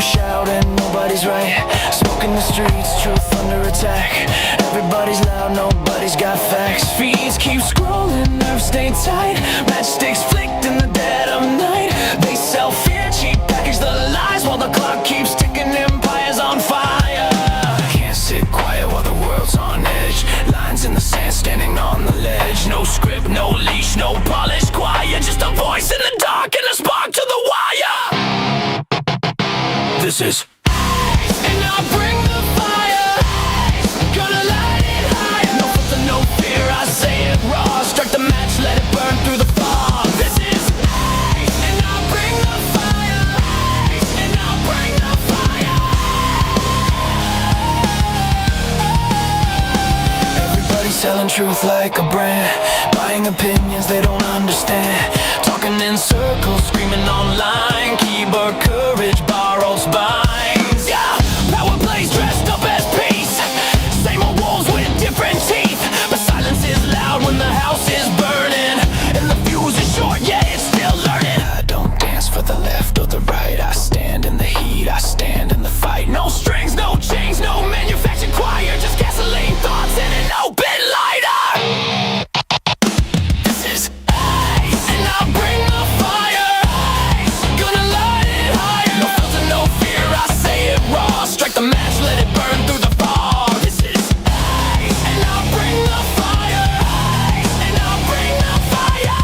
shouting, nobody's right. Smoke in the streets, truth under attack. Everybody's loud, nobody's got facts. Feeds keep scrolling, nerves stay tight. Matchsticks flicked in the dead of night. They sell fear, cheap package the lies, while the clock keeps ticking, empires on fire. Can't sit quiet while the world's on edge. Lines in the sand, standing on the ledge. No script, no leash, no polished choir. Just a voice in the dark and a spark to the wire. This is and I'll bring the fire. Gonna light it higher. No filter, no fear, I say it raw. Strike the match, let it burn through the fog. This is and I'll bring the fire. And I'll bring the fire. Everybody's selling truth like a brand, buying opinions they don't understand. Talking in circles, screaming online. Keyboard courage, borrowed spines. Yeah, power plays dressed up as peace. Same old wolves with different teeth. But silence is loud when the house is burning. And the fuse is short, yeah, it's still learning. I don't dance for the left or the right. I stand in the heat, I stand in the fight. No strings, no chains, no manufactured choir. Just gasoline thoughts and an open lighter. This is and I'll bring the fire. Gonna light it higher. No filter, no fear, I say it raw. Strike the match, let it burn through the fog. This is and I'll bring the fire. And I'll bring the fire.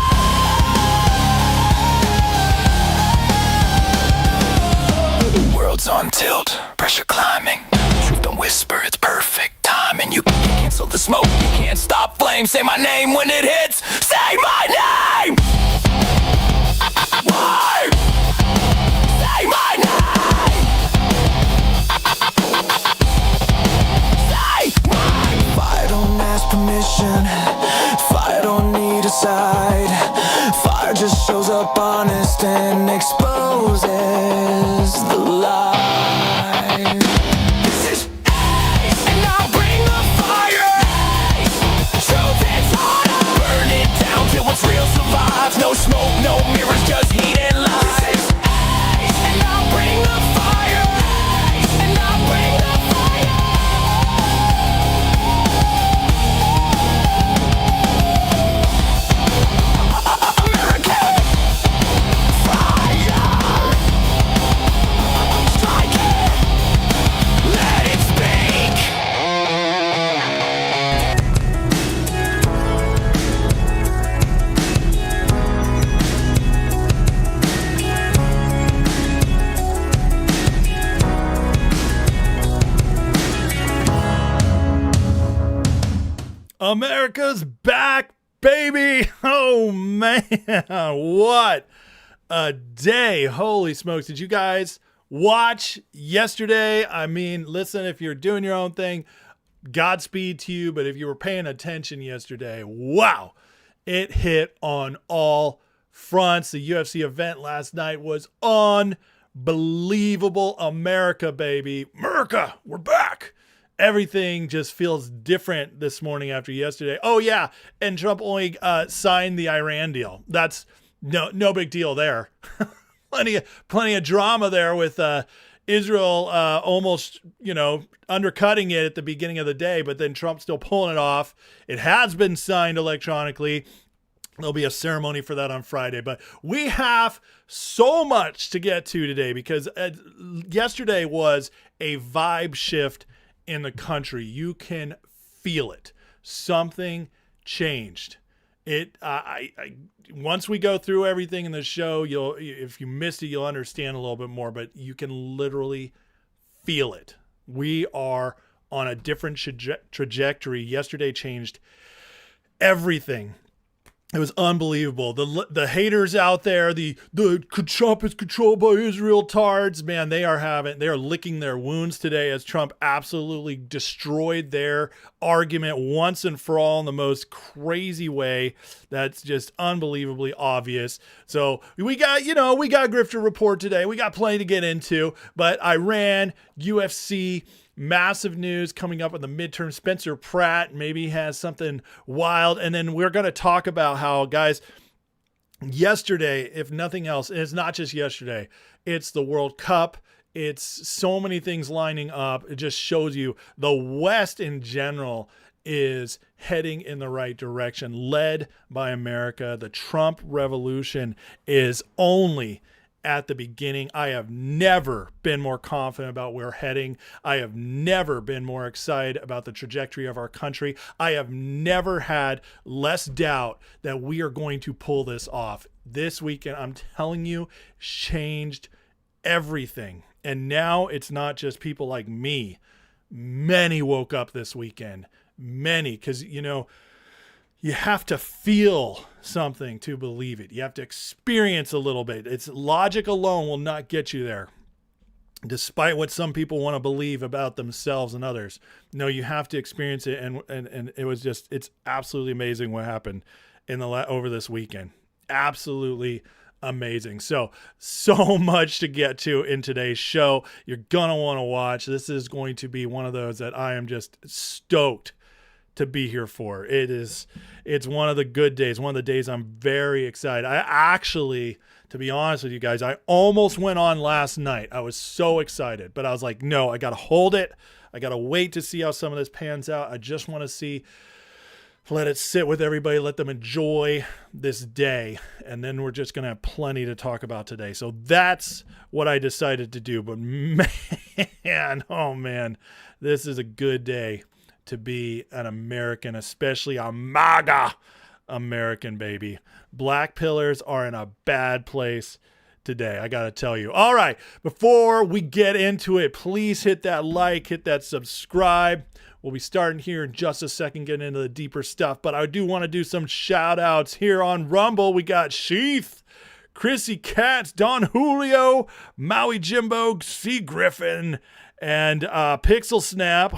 The world's on tilt, pressure climbing. Truth don't whisper, it's perfect timing. You can't cancel the smoke, you can't stop flame. Say my name when it hits, say my name. Why? Say my name. Say my. Fire don't ask permission. Fire don't need a side. Fire just shows up honest and exposes the lie. This is and I'll bring the fire. Truth is harder. Burn it down till what's real survives. No smoke, no mirrors, just heat and lies. And I'll bring the fire. And I'll bring the fire. American fire. Strike it. Let it speak. America's back, baby. Oh man, what a day. Holy smokes. Did you guys watch yesterday? I mean, listen, if you're doing your own thing, Godspeed to you. But if you were paying attention yesterday, wow, it hit on all fronts. The UFC event last night was unbelievable. America, baby. America, we're back. Everything just feels different this morning after yesterday. Oh yeah, and Trump only signed the Iran deal. That's no big deal there. plenty of drama there with Israel almost undercutting it at the beginning of the day, but then Trump still pulling it off. It has been signed electronically. There'll be a ceremony for that on Friday, but we have so much to get to today because yesterday was a vibe shift in the country. You can feel it. Something changed. Once we go through everything in the show, if you missed it, you'll understand a little bit more, but you can literally feel it. We are on a different trajectory. Yesterday changed everything. It was unbelievable. The haters out there, the Trump is controlled by Israel tards, man, they are licking their wounds today as Trump absolutely destroyed their argument once and for all in the most crazy way. That's just unbelievably obvious. So we got Grifter Report today. We got plenty to get into, but Iran, UFC, massive news coming up in the midterm. Spencer Pratt maybe has something wild. And then we're going to talk about how, guys, yesterday, if nothing else, and it's not just yesterday, it's the World Cup. It's so many things lining up. It just shows you the West in general is heading in the right direction, led by America. The Trump revolution is only at the beginning. I have never been more confident about where we're heading. I have never been more excited about the trajectory of our country. I have never had less doubt that we are going to pull this off. This weekend, I'm telling you, changed everything. And now it's not just people like me. Many woke up this weekend. Many, because, you know, you have to feel something to believe it. You have to experience a little bit. It's logic alone will not get you there, despite what some people want to believe about themselves and others. No, you have to experience it. And it was just, it's absolutely amazing what happened over this weekend. Absolutely amazing. So much to get to in today's show. You're going to want to watch. This is going to be one of those that I am just stoked to be here for. It's one of the good days, one of the days I'm very excited. I actually, to be honest with you guys, I almost went on last night. I was so excited, but I was like, no, I got to hold it. I got to wait to see how some of this pans out. I just want to let it sit with everybody, let them enjoy this day, and then we're just going to have plenty to talk about today. So that's what I decided to do. But man, oh man, this is a good day to be an American, especially a MAGA American, baby. Black pillars are in a bad place today, I gotta tell you. All right, before we get into it, please hit that like, hit that subscribe. We'll be starting here in just a second, getting into the deeper stuff, but I do want to do some shout outs here on Rumble. We got Sheath, Chrissy Katz, Don Julio, Maui Jimbo, C. Griffin, and Pixel Snap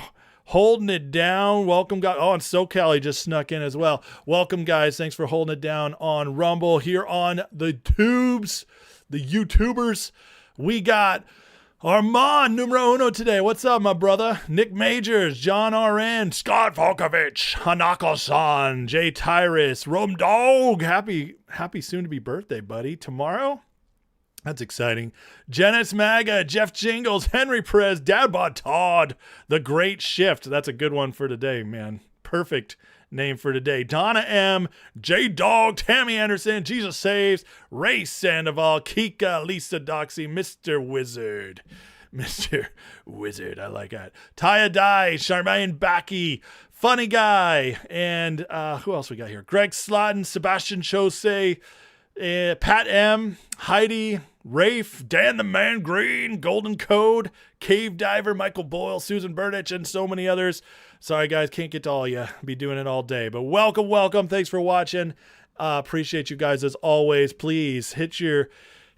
holding it down. Welcome, guys. Oh, and SoCal just snuck in as well. Welcome, guys. Thanks for holding it down on Rumble. Here on the tubes, the YouTubers, we got Armand numero uno today. What's up, my brother? Nick Majors, John RN, Scott Volkovich, Hanako-san, Jay Tyrus, Rome Dog. Happy soon to be birthday, buddy. Tomorrow? That's exciting. Janice Maga, Jeff Jingles, Henry Perez, Dadbot Todd, The Great Shift. That's a good one for today, man. Perfect name for today. Donna M, J Dog, Tammy Anderson, Jesus Saves, Ray Sandoval, Kika, Lisa Doxy, Mr. Wizard. Mr. Wizard, I like that. Taya Dai, Charmaine Backy, Funny Guy, and who else we got here? Greg Slotten, Sebastian Chose, Pat M, Heidi, Rafe, Dan the Man Green, Golden Code, Cave Diver, Michael Boyle, Susan Burditch, and so many others. Sorry, guys, can't get to all you. Be doing it all day. But welcome. Thanks for watching. Appreciate you guys as always. Please hit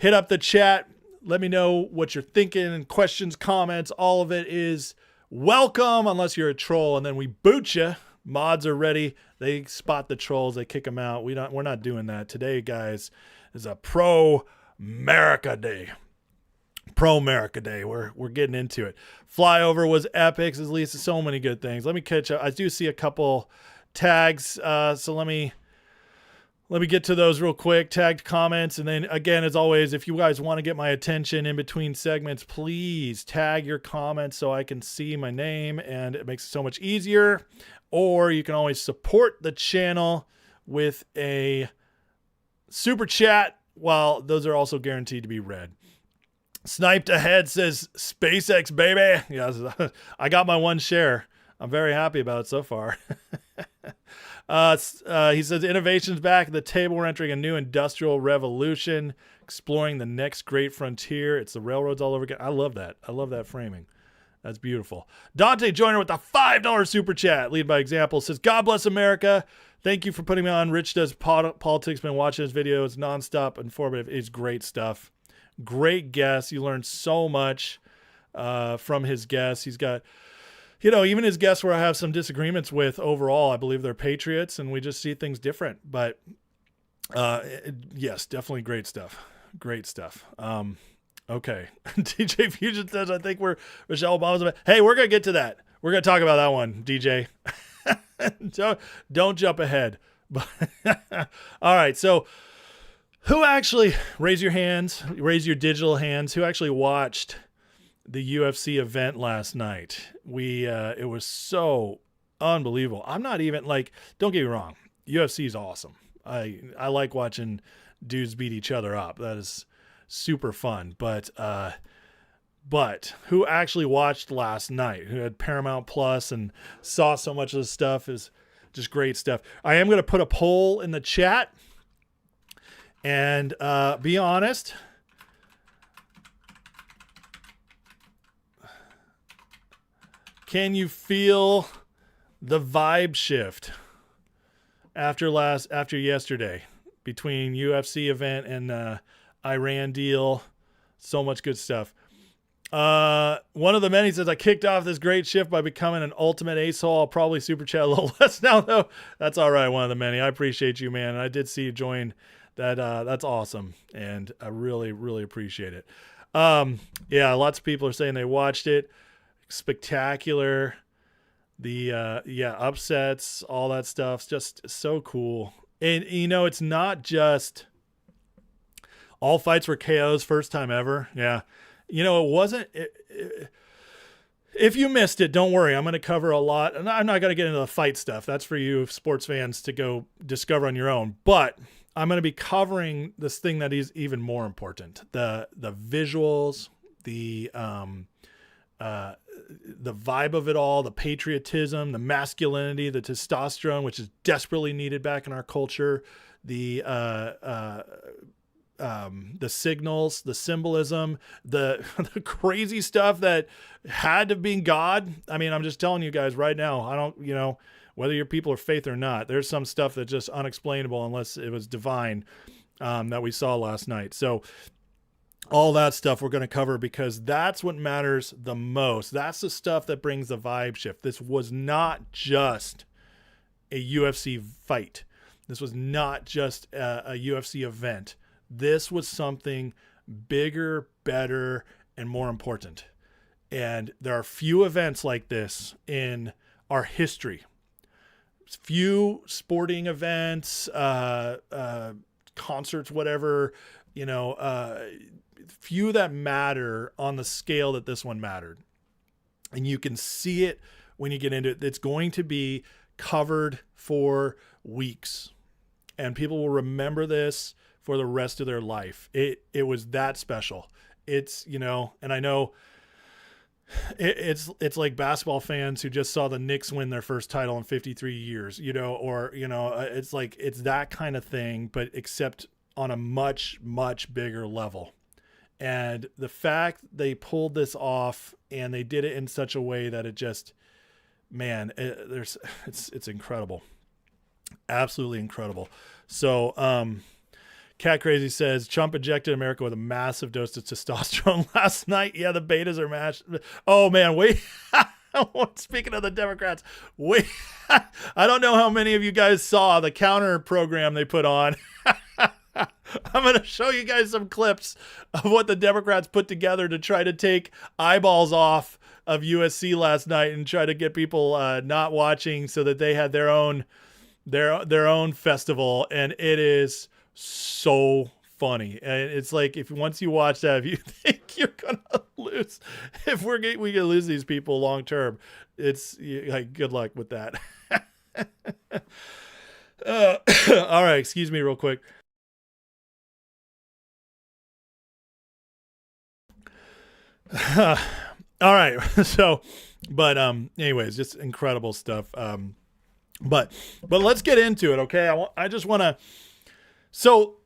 up the chat. Let me know what you're thinking. Questions, comments, all of it is welcome, unless you're a troll, and then we boot you. Mods are ready. They spot the trolls. They kick them out. We're not doing that today, guys. Is a pro-America day. Pro-America day. We're getting into it. Flyover was epic. At least so many good things. Let me catch up. I do see a couple tags. So let me get to those real quick. Tagged comments. And then again, as always, if you guys want to get my attention in between segments, please tag your comments so I can see my name, and it makes it so much easier. Or you can always support the channel with a super chat. Well, those are also guaranteed to be read. Sniped Ahead says, SpaceX, baby. Yes, I got my one share. I'm very happy about it so far. He says, innovation's back at the table. We're entering a new industrial revolution, exploring the next great frontier. It's the railroads all over again. I love that. I love that framing. That's beautiful. Dante Joyner with the $5 super chat. Lead by example. Says, God bless America. Thank you for putting me on. Rich does politics. Been watching his videos nonstop. Informative. It's great stuff. Great guest. You learn so much from his guests. He's got, even his guests where I have some disagreements with overall, I believe they're patriots and we just see things different. But yes, definitely great stuff. Great stuff. Okay. DJ Fusion says, I think Michelle Obama's. Hey, we're going to get to that. We're going to talk about that one, DJ. Don't jump ahead. All right. So who actually, raise your hands, raise your digital hands, who actually watched the UFC event last night. It was so unbelievable. I'm not even like, don't get me wrong, UFC is awesome. I like watching dudes beat each other up. That is super fun. But who actually watched last night, who had Paramount Plus and saw so much of this stuff, is just great stuff. I am going to put a poll in the chat and be honest. Can you feel the vibe shift after yesterday between UFC event and Iran deal? So much good stuff. One of the many says, I kicked off this great shift by becoming an ultimate ace-hole. I'll probably super chat a little less now, though. That's all right, one of the many. I appreciate you, man. I did see you join. That's awesome, and I really, really appreciate it. Yeah, lots of people are saying they watched it. Spectacular. The upsets, all that stuff's just so cool. And it's not just all fights were KOs, first time ever. Yeah. It wasn't. If you missed it, don't worry. I'm going to cover a lot, and I'm not going to get into the fight stuff. That's for you sports fans to go discover on your own. But I'm going to be covering this thing that is even more important: the visuals, the vibe of it all, the patriotism, the masculinity, the testosterone, which is desperately needed back in our culture, the signals, the symbolism, the crazy stuff that had to be God. I mean, I'm just telling you guys right now, I don't, whether your people are faith or not, there's some stuff that's just unexplainable unless it was divine, that we saw last night. So all that stuff we're going to cover because that's what matters the most. That's the stuff that brings the vibe shift. This was not just a UFC fight. This was not just a UFC event. This was something bigger, better, and more important. And there are few events like this in our history. Few sporting events, concerts, whatever, few that matter on the scale that this one mattered. And you can see it when you get into it. It's going to be covered for weeks. And people will remember this for the rest of their life. It was that special. It's, and I know it's like basketball fans who just saw the Knicks win their first title in 53 years, it's like, it's that kind of thing, but except on a much, much bigger level. And the fact they pulled this off and they did it in such a way that it just, man, it's incredible. Absolutely incredible. So, Cat Crazy says, Trump injected America with a massive dose of testosterone last night. Yeah, the betas are mashed. Oh, man, wait. Speaking of the Democrats, wait. I don't know how many of you guys saw the counter program they put on. I'm going to show you guys some clips of what the Democrats put together to try to take eyeballs off of USC last night and try to get people not watching so that they had their own festival. And it is so funny. And it's like, once you watch that, if you think you're going to lose, if we going to lose these people long term, it's like, good luck with that. All right. Excuse me real quick. All right. So, but anyways, just incredible stuff. But let's get into it. Okay. I just want to, so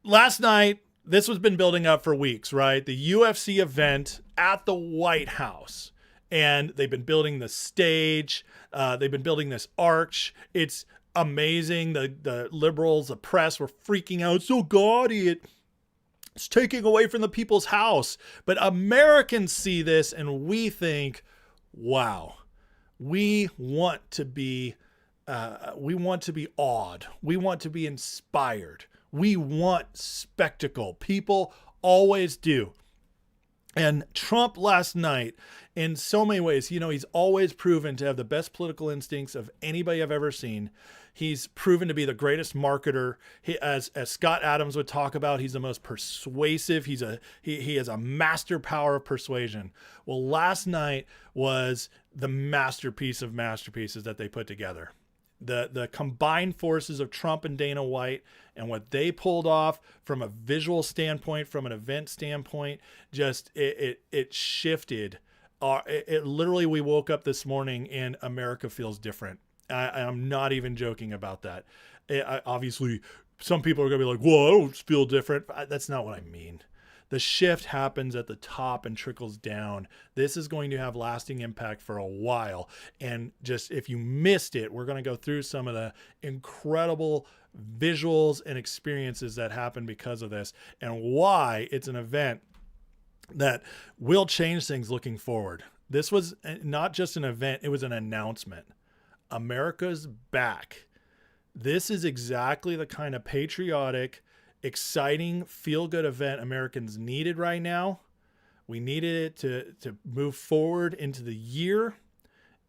last night, this has been building up for weeks, right? The UFC event at the White House, and they've been building the stage. They've been building this arch. It's amazing. The liberals, the press were freaking out. So gaudy. It's taking away from the people's house. But Americans see this and we think, wow, we want to be awed. We want to be inspired. We want spectacle. People always do. And Trump last night, in so many ways, he's always proven to have the best political instincts of anybody I've ever seen. He's proven to be the greatest marketer. As Scott Adams would talk about, he's the most persuasive. He has a master power of persuasion. Well, last night was the masterpiece of masterpieces that they put together. The combined forces of Trump and Dana White and what they pulled off from a visual standpoint, from an event standpoint, just it shifted. It literally, we woke up this morning and America feels different. I'm not even joking about that. Obviously, some people are going to be like, well, I don't feel different. That's not what I mean. The shift happens at the top and trickles down. This is going to have lasting impact for a while. And just if you missed it, we're going to go through some of the incredible visuals and experiences that happen because of this and why it's an event that will change things looking forward. This was not just an event, it was an announcement. America's back. This is exactly the kind of patriotic, exciting, feel-good event Americans needed right now. We needed it to move forward into the year.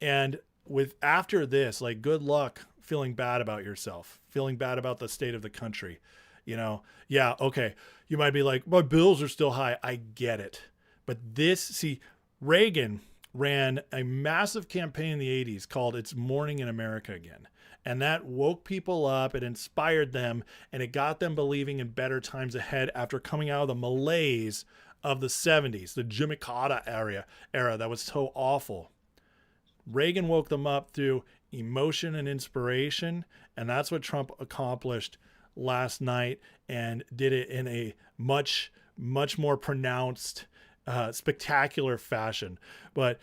And with after this, like, good luck feeling bad about yourself, feeling bad about the state of the country. Yeah, okay. You might be like, my bills are still high. I get it. But Reagan ran a massive campaign in the 80s called It's Morning in America Again. And that woke people up, it inspired them, and it got them believing in better times ahead after coming out of the malaise of the 70s, the Jimmy Carter era that was so awful. Reagan woke them up through emotion and inspiration, and that's what Trump accomplished last night, and did it in a much, much more pronounced, spectacular fashion. But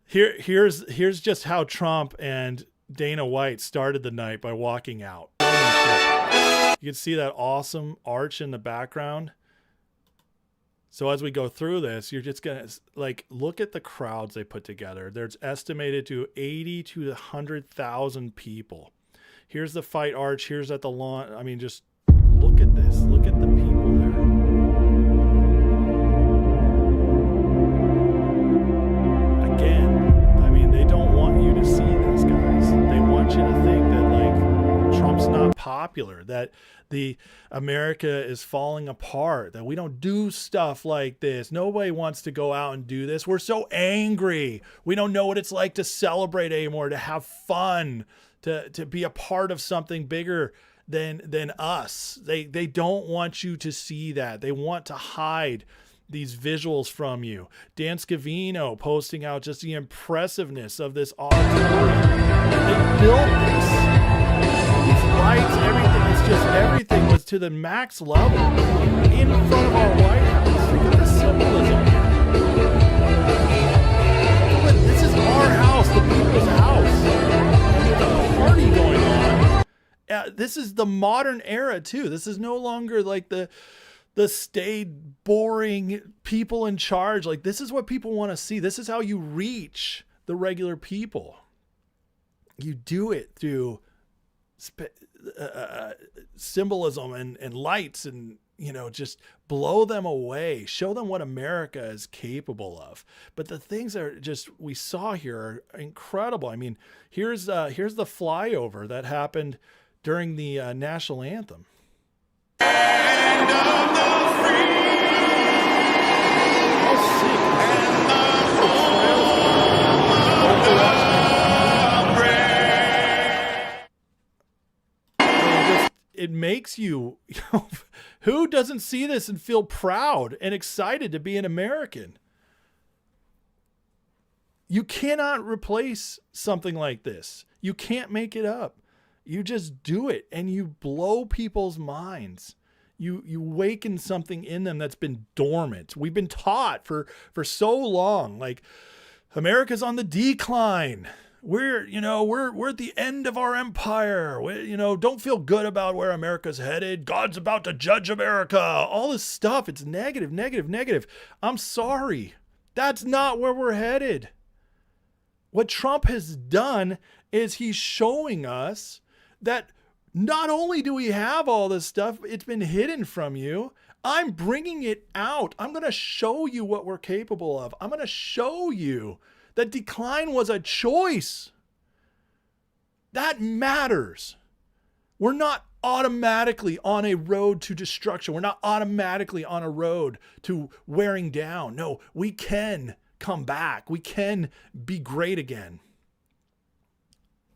here's just how Trump and Dana White started the night by walking out. You can see that awesome arch in the background. So as we go through this, you're just going to look at the crowds they put together. There's estimated to 80 to 100,000 people. Here's the fight arch. Here's at the lawn. I mean, just look at this. Look at the people there. Again, I mean, they don't want you to see this, guys. They want you to think that, Trump's not popular, that the America is falling apart, that we don't do stuff like this. Nobody wants to go out and do this. We're so angry. We don't know what it's like to celebrate anymore, to have fun, to be a part of something bigger than us. They don't want you to see that. They want to hide these visuals from you. Dan Scavino posting out just the impressiveness of this auditorium. They built this. These lights, everything was to the max level in front of our White House. Look at the symbolism here. This is our house, the people's house. And there's a party going on. This is the modern era too. This is no longer like the staid, boring people in charge. This is what people want to see. This is how you reach the regular people. You do it through symbolism and lights, and just blow them away, show them what America is capable of. But the things we saw here are incredible. I mean, here's the flyover that happened during the national anthem. And of the free. How sick is that? It makes you, who doesn't see this and feel proud and excited to be an American? You cannot replace something like this. You can't make it up. You just do it and you blow people's minds. You waken something in them that's been dormant. We've been taught for so long, America's on the decline. We're at the end of our empire. Don't feel good about where America's headed. God's about to judge America. All this stuff. It's negative, negative, negative. I'm sorry. That's not where we're headed. What Trump has done is he's showing us that not only do we have all this stuff, it's been hidden from you. I'm bringing it out. I'm going to show you what we're capable of. I'm going to show you that decline was a choice. That matters. We're not automatically on a road to destruction. We're not automatically on a road to wearing down. No, we can come back. We can be great again.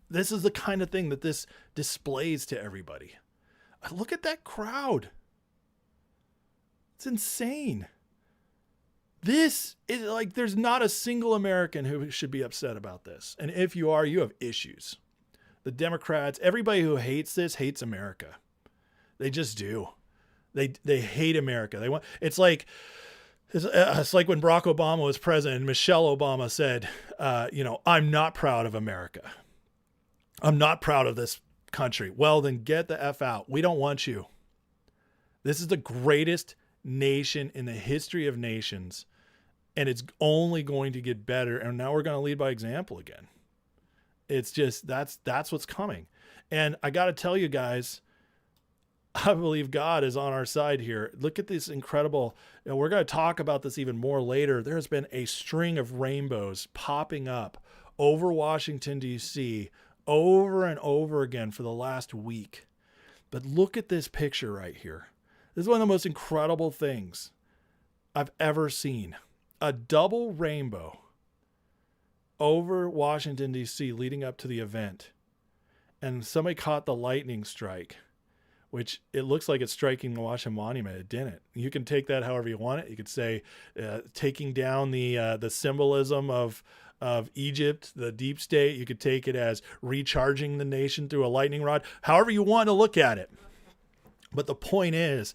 This is the kind of thing that this displays to everybody. Look at that crowd. It's insane. This is like, there's not a single American who should be upset about this. And if you are, you have issues. The Democrats, everybody who hates this hates America. They just do. They hate America. It's like when Barack Obama was president and Michelle Obama said, I'm not proud of America. I'm not proud of this country. Well, then get the F out. We don't want you. This is the greatest nation in the history of nations, and it's only going to get better. And now we're going to lead by example again. It's just, that's what's coming. And I got to tell you guys, I believe God is on our side here. Look at this incredible, we're going to talk about this even more later. There's been a string of rainbows popping up over Washington, D.C. over and over again for the last week. But look at this picture right here. This is one of the most incredible things I've ever seen. A double rainbow over Washington, D.C. leading up to the event. And somebody caught the lightning strike, which it looks like it's striking the Washington Monument. It didn't. You can take that however you want it. You could say taking down the symbolism of Egypt, the deep state. You could take it as recharging the nation through a lightning rod. However you want to look at it. But the point is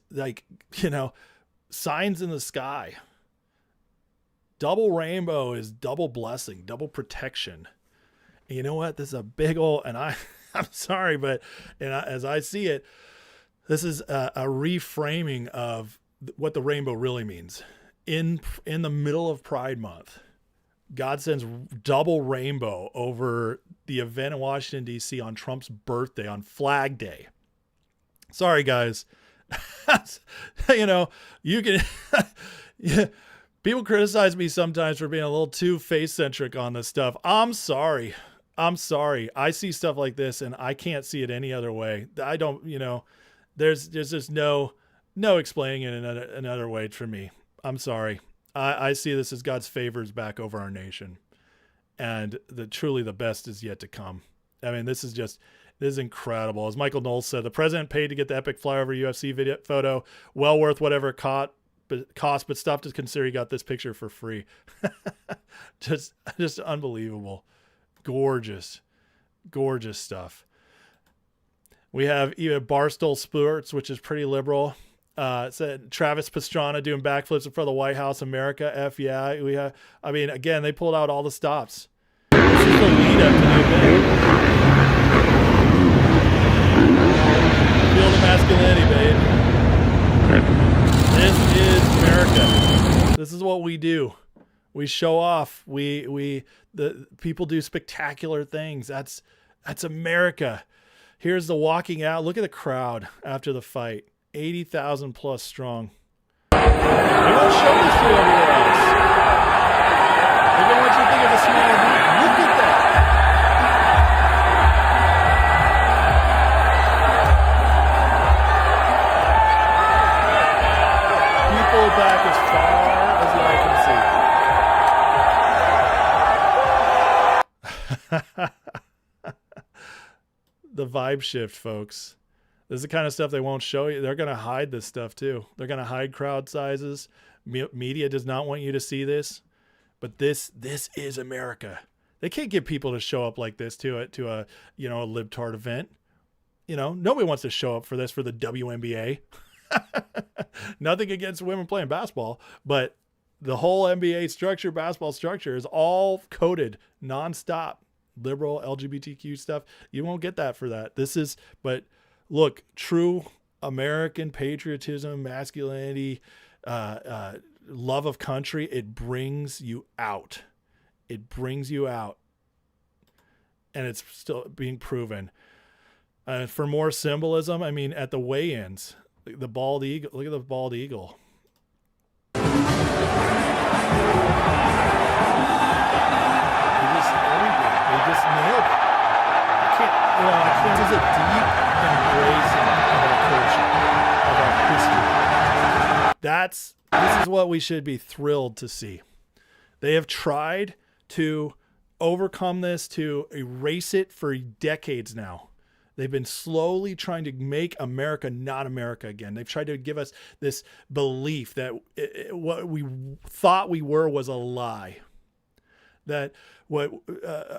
like, signs in the sky. Double rainbow is double blessing, double protection. And you know what? This is a big old, and I'm sorry, but as I see it, this is a reframing of what the rainbow really means. In the middle of Pride Month, God sends double rainbow over the event in Washington, D.C. on Trump's birthday, on Flag Day. Sorry, guys. You can... yeah. People criticize me sometimes for being a little too face-centric on this stuff. I'm sorry. I see stuff like this and I can't see it any other way. I don't, there's just no explaining it another way for me. I'm sorry. I see this as God's favors back over our nation. And truly the best is yet to come. I mean, this is incredible. As Michael Knowles said, the president paid to get the epic flyover UFC video photo. Well worth whatever it cost, but stop to consider he got this picture for free. just unbelievable. Gorgeous stuff. We have even Barstool Sports, which is pretty liberal. It said Travis Pastrana doing backflips in front of the White House. America, F yeah. Again, they pulled out all the stops. This is the lead up to the event. Feel the masculinity, babe. This is America. This is what we do. We show off. The people do spectacular things. That's America. Here's the walking out. Look at the crowd after the fight. 80,000 plus strong. We don't show this to everywhere else. They don't want you to think of a small group. Look at that. People back as far as the eye can see. The vibe shift, folks. This is the kind of stuff they won't show you. They're going to hide this stuff too. They're going to hide crowd sizes. Media does not want you to see this, but this is America. They can't get people to show up like this to a libtard event. Nobody wants to show up for this for the WNBA. Nothing against women playing basketball, but the whole NBA structure, basketball structure, is all coded nonstop. Liberal LGBTQ stuff. You won't get that for that. But look, true American patriotism, masculinity, love of country, it brings you out. It brings you out. And it's still being proven. For more symbolism, at the weigh-ins, the bald eagle, look at the bald eagle. They just nailed it. I can't, this is a deep this is what we should be thrilled to see. They have tried to overcome this, to erase it for decades now. They've been slowly trying to make America not America again. They've tried to give us this belief that what we thought we were was a lie. That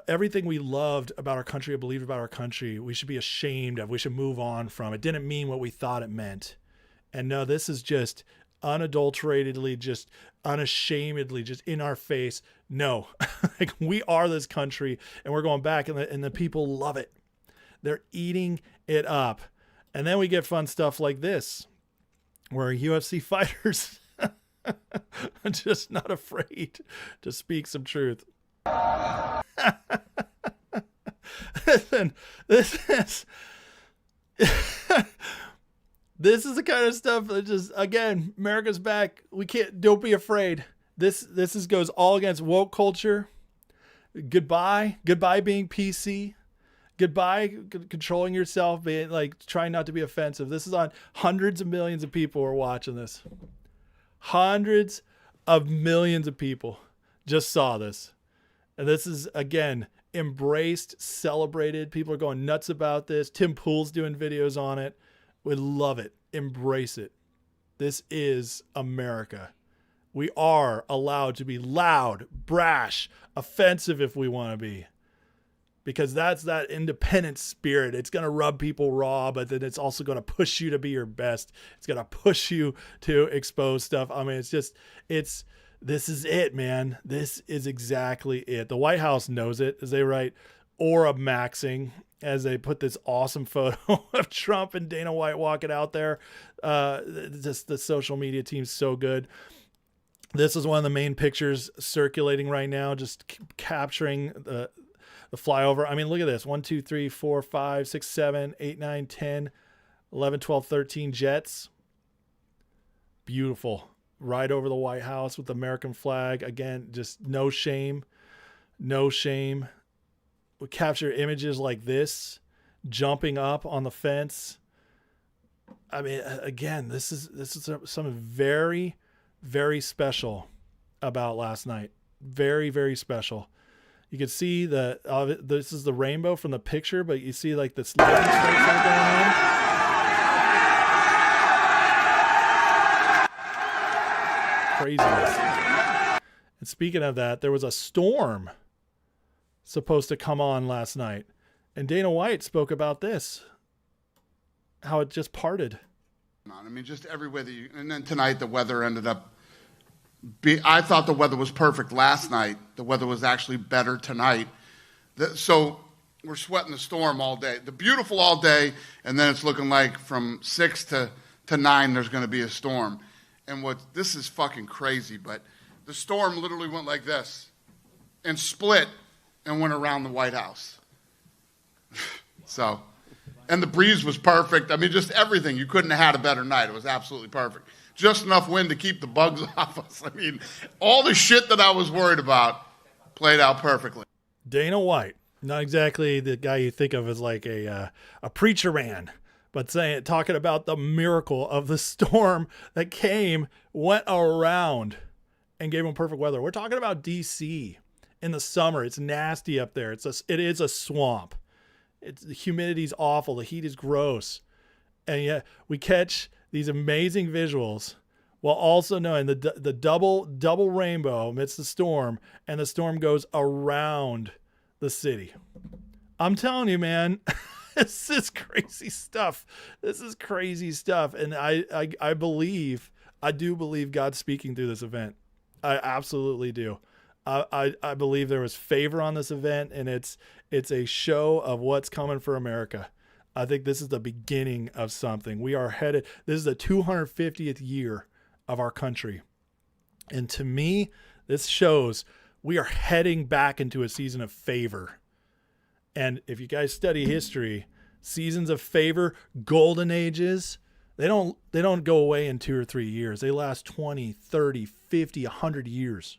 everything we loved about our country, or believed about our country, we should be ashamed of. We should move on from. It didn't mean what we thought it meant. And no, this is just unadulteratedly, just unashamedly, just in our face. No, like, we are this country, and we're going back, and the people love it. They're eating it up. And then we get fun stuff like this, where UFC fighters are just not afraid to speak some truth. Listen, this is the kind of stuff that just, again, America's back. Don't be afraid. This goes all against woke culture. Goodbye being PC. Goodbye controlling yourself, being like, trying not to be offensive. This is on hundreds of millions of people who are watching this. Hundreds of millions of people just saw this. And this is, again, embraced, celebrated. People are going nuts about this. Tim Pool's doing videos on it. We love it. Embrace it. This is America. We are allowed to be loud, brash, offensive if we want to be. Because that's that independent spirit. It's going to rub people raw, but then it's also going to push you to be your best. It's going to push you to expose stuff. I mean, this is it, man. This is exactly it. The White House knows it, as they write aura maxing, as they put this awesome photo of Trump and Dana White walking out there. Just the social media team's so good. This is one of the main pictures circulating right now, just capturing the flyover. I mean, look at this. 1, 2, 3, 4, 5, 6, 7, 8, 9, 10, 11, 12, 13 jets. Beautiful. Right over the White House with the American flag. Again, just no shame. No shame. We capture images like this, jumping up on the fence. I mean, again, this is something very, very special about last night. Very, very special. You can see this is the rainbow from the picture, but you see like this lightning strikes that are going on. Craziness. And speaking of that, there was a storm supposed to come on last night, and Dana White spoke about this, how it just parted. I mean, just every way and then tonight the weather ended up I thought the weather was perfect last night. The weather was actually better tonight. So we're sweating the storm all day. The beautiful all day, and then it's looking like from 6 to 9 there's going to be a storm. And this is fucking crazy, but the storm literally went like this and split and went around the White House. And the breeze was perfect. I mean, just everything. You couldn't have had a better night. It was absolutely perfect. Just enough wind to keep the bugs off us. I mean, all the shit that I was worried about played out perfectly. Dana White, not exactly the guy you think of as like a preacher man, but talking about the miracle of the storm that went around and gave him perfect weather. We're talking about DC in the summer. It's nasty up there. It is a swamp. The humidity's awful. The heat is gross. And yet we catch these amazing visuals while also knowing the double rainbow amidst the storm, and the storm goes around the city. I'm telling you, man, this is crazy stuff. This is crazy stuff. And I do believe God's speaking through this event. I absolutely do. I believe there was favor on this event, and it's a show of what's coming for America. I think this is the beginning of something. We are headed. This is the 250th year of our country. And to me, this shows we are heading back into a season of favor. And if you guys study history, seasons of favor, golden ages, they don't go away in 2 or 3 years. They last 20, 30, 50, 100 years.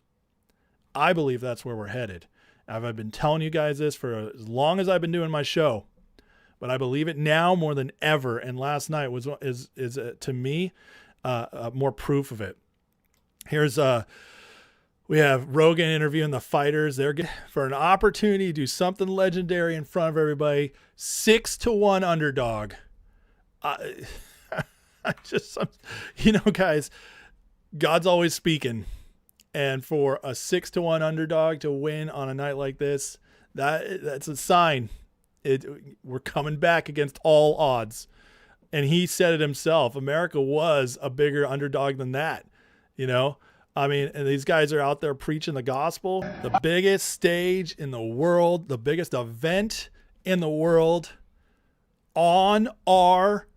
I believe that's where we're headed. I've been telling you guys this for as long as I've been doing my show. But I believe it now more than ever. And last night is to me, more proof of it. Here's we have Rogan interviewing the fighters. They're for an opportunity to do something legendary in front of everybody. 6-1 underdog. Guys, God's always speaking. And for a 6-1 underdog to win on a night like this, that's a sign. We're coming back against all odds. And he said it himself. America was a bigger underdog than that. I mean, and these guys are out there preaching the gospel. The biggest stage in the world, the biggest event in the world on our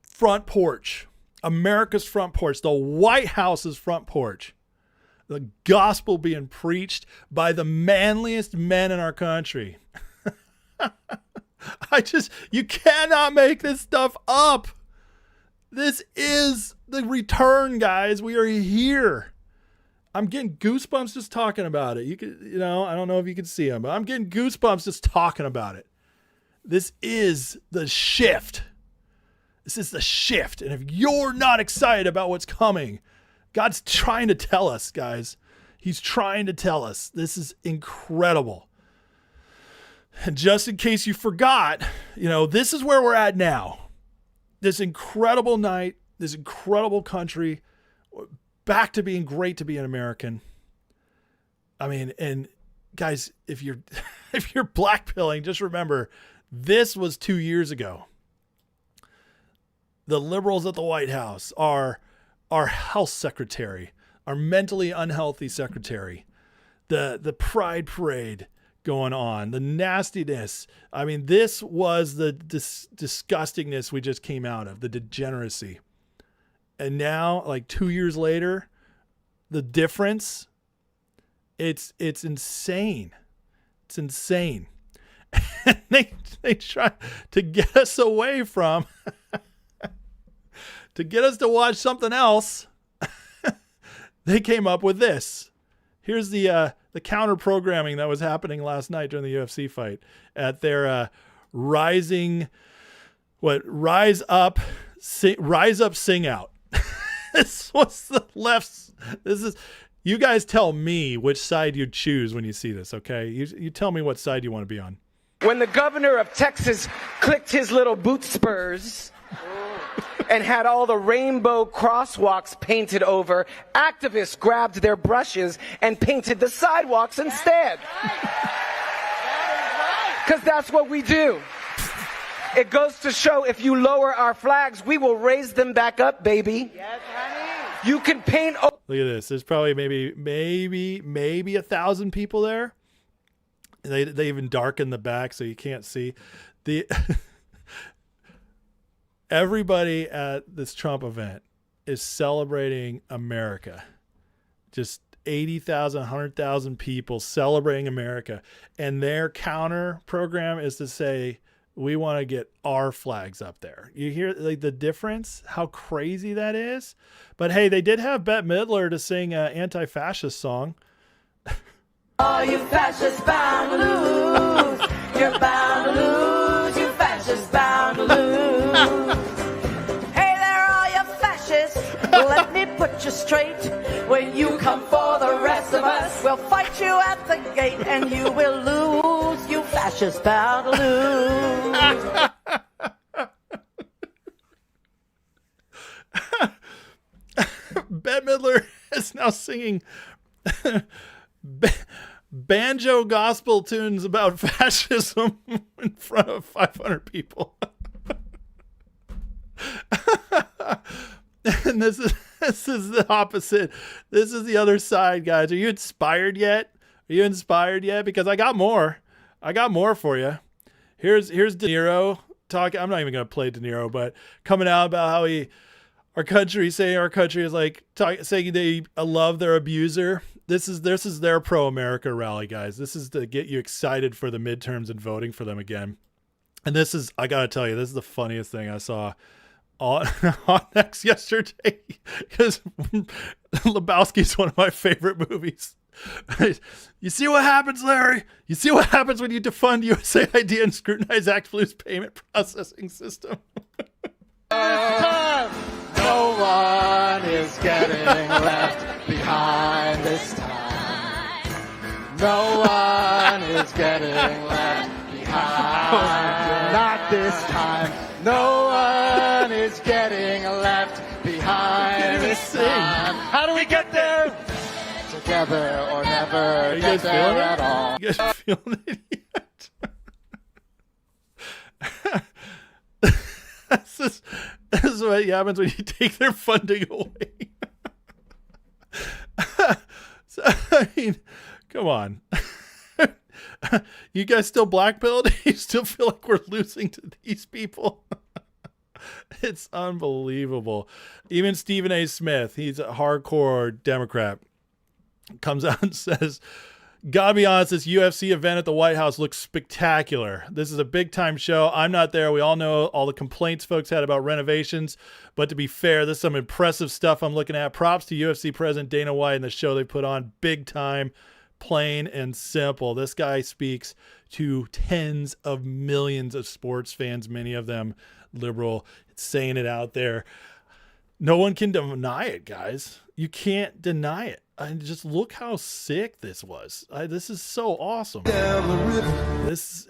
front porch, America's front porch, the White House's front porch. The gospel being preached by the manliest men in our country. You cannot make this stuff up. This is the return, guys. We are here. I'm getting goosebumps just talking about it. I don't know if you can see them, but I'm getting goosebumps just talking about it. This is the shift. This is the shift. And if you're not excited about what's coming, God's trying to tell us, guys. He's trying to tell us. This is incredible. And just in case you forgot, this is where we're at now. This incredible night, this incredible country, back to being great to be an American. I mean, and guys, if you're blackpilling, just remember, this was 2 years ago. The liberals at the White House, our health secretary, our mentally unhealthy secretary, the pride parade going on, the nastiness. I mean, this was the disgustingness we just came out of, the degeneracy. And now, like 2 years later, the difference, it's insane. It's insane. And they try to get us away from, to get us to watch something else. They came up with this. Here's the counter programming that was happening last night during the UFC fight at their rise up, sing out. This was the left's. You guys tell me which side you choose when you see this, okay? You tell me what side you want to be on. When the governor of Texas clicked his little boot spurs and had all the rainbow crosswalks painted over, activists grabbed their brushes and painted the sidewalks instead. Because that's what we do. It goes to show if you lower our flags, we will raise them back up, baby. Yes, honey. You can paint. Look at this. There's probably maybe 1,000 people there. They even darken the back so you can't see. Everybody at this Trump event is celebrating America. Just 80,000, 100,000 people celebrating America. And their counter program is to say, we want to get our flags up there. You hear like the difference, how crazy that is? But hey, they did have Bette Midler to sing an anti-fascist song. Oh, you fascists bound to lose. You're bound to lose. You fascists bound to lose. Hey there, all you fascists. Let me put you straight. When you come for the rest of us, we'll fight you at the gate and you will lose. You fascists bound to lose. Bette Midler is now singing banjo gospel tunes about fascism in front of 500 people. And this is the opposite. This is the other side, guys. Are you inspired yet? Are you inspired yet? Because I got more. I got more for you. Here's De Niro talking. I'm not even going to play De Niro, but coming out about how our country is like saying they love their abuser. This is their pro-America rally, guys. This is to get you excited for the midterms and voting for them again. And this is, I got to tell you, this is the funniest thing I saw on X yesterday, because Lebowski's one of my favorite movies. You see what happens, Larry? You see what happens when you defund USAID and scrutinize ActBlue's payment processing system? No one left behind this time. No one is getting left behind. Not this time. No one is getting left behind this time. How do we get there? Together or never get there at all. You guys feeling it yet? This is what happens when you take their funding away. So, I mean, come on. You guys still black-pilled? You still feel like we're losing to these people? It's unbelievable. Even Stephen A. Smith, he's a hardcore Democrat, comes out and says, gotta be honest, this UFC event at the White House looks spectacular. This is a big time show. I'm not there. We all know all the complaints folks had about renovations, but to be fair, this is some impressive stuff I'm looking at. Props to UFC President Dana White and the show they put on. Big time, plain and simple. This guy speaks to tens of millions of sports fans, many of them liberal, saying it out there. No one can deny it, guys. You can't deny it. And just look how sick this was. This is so awesome. This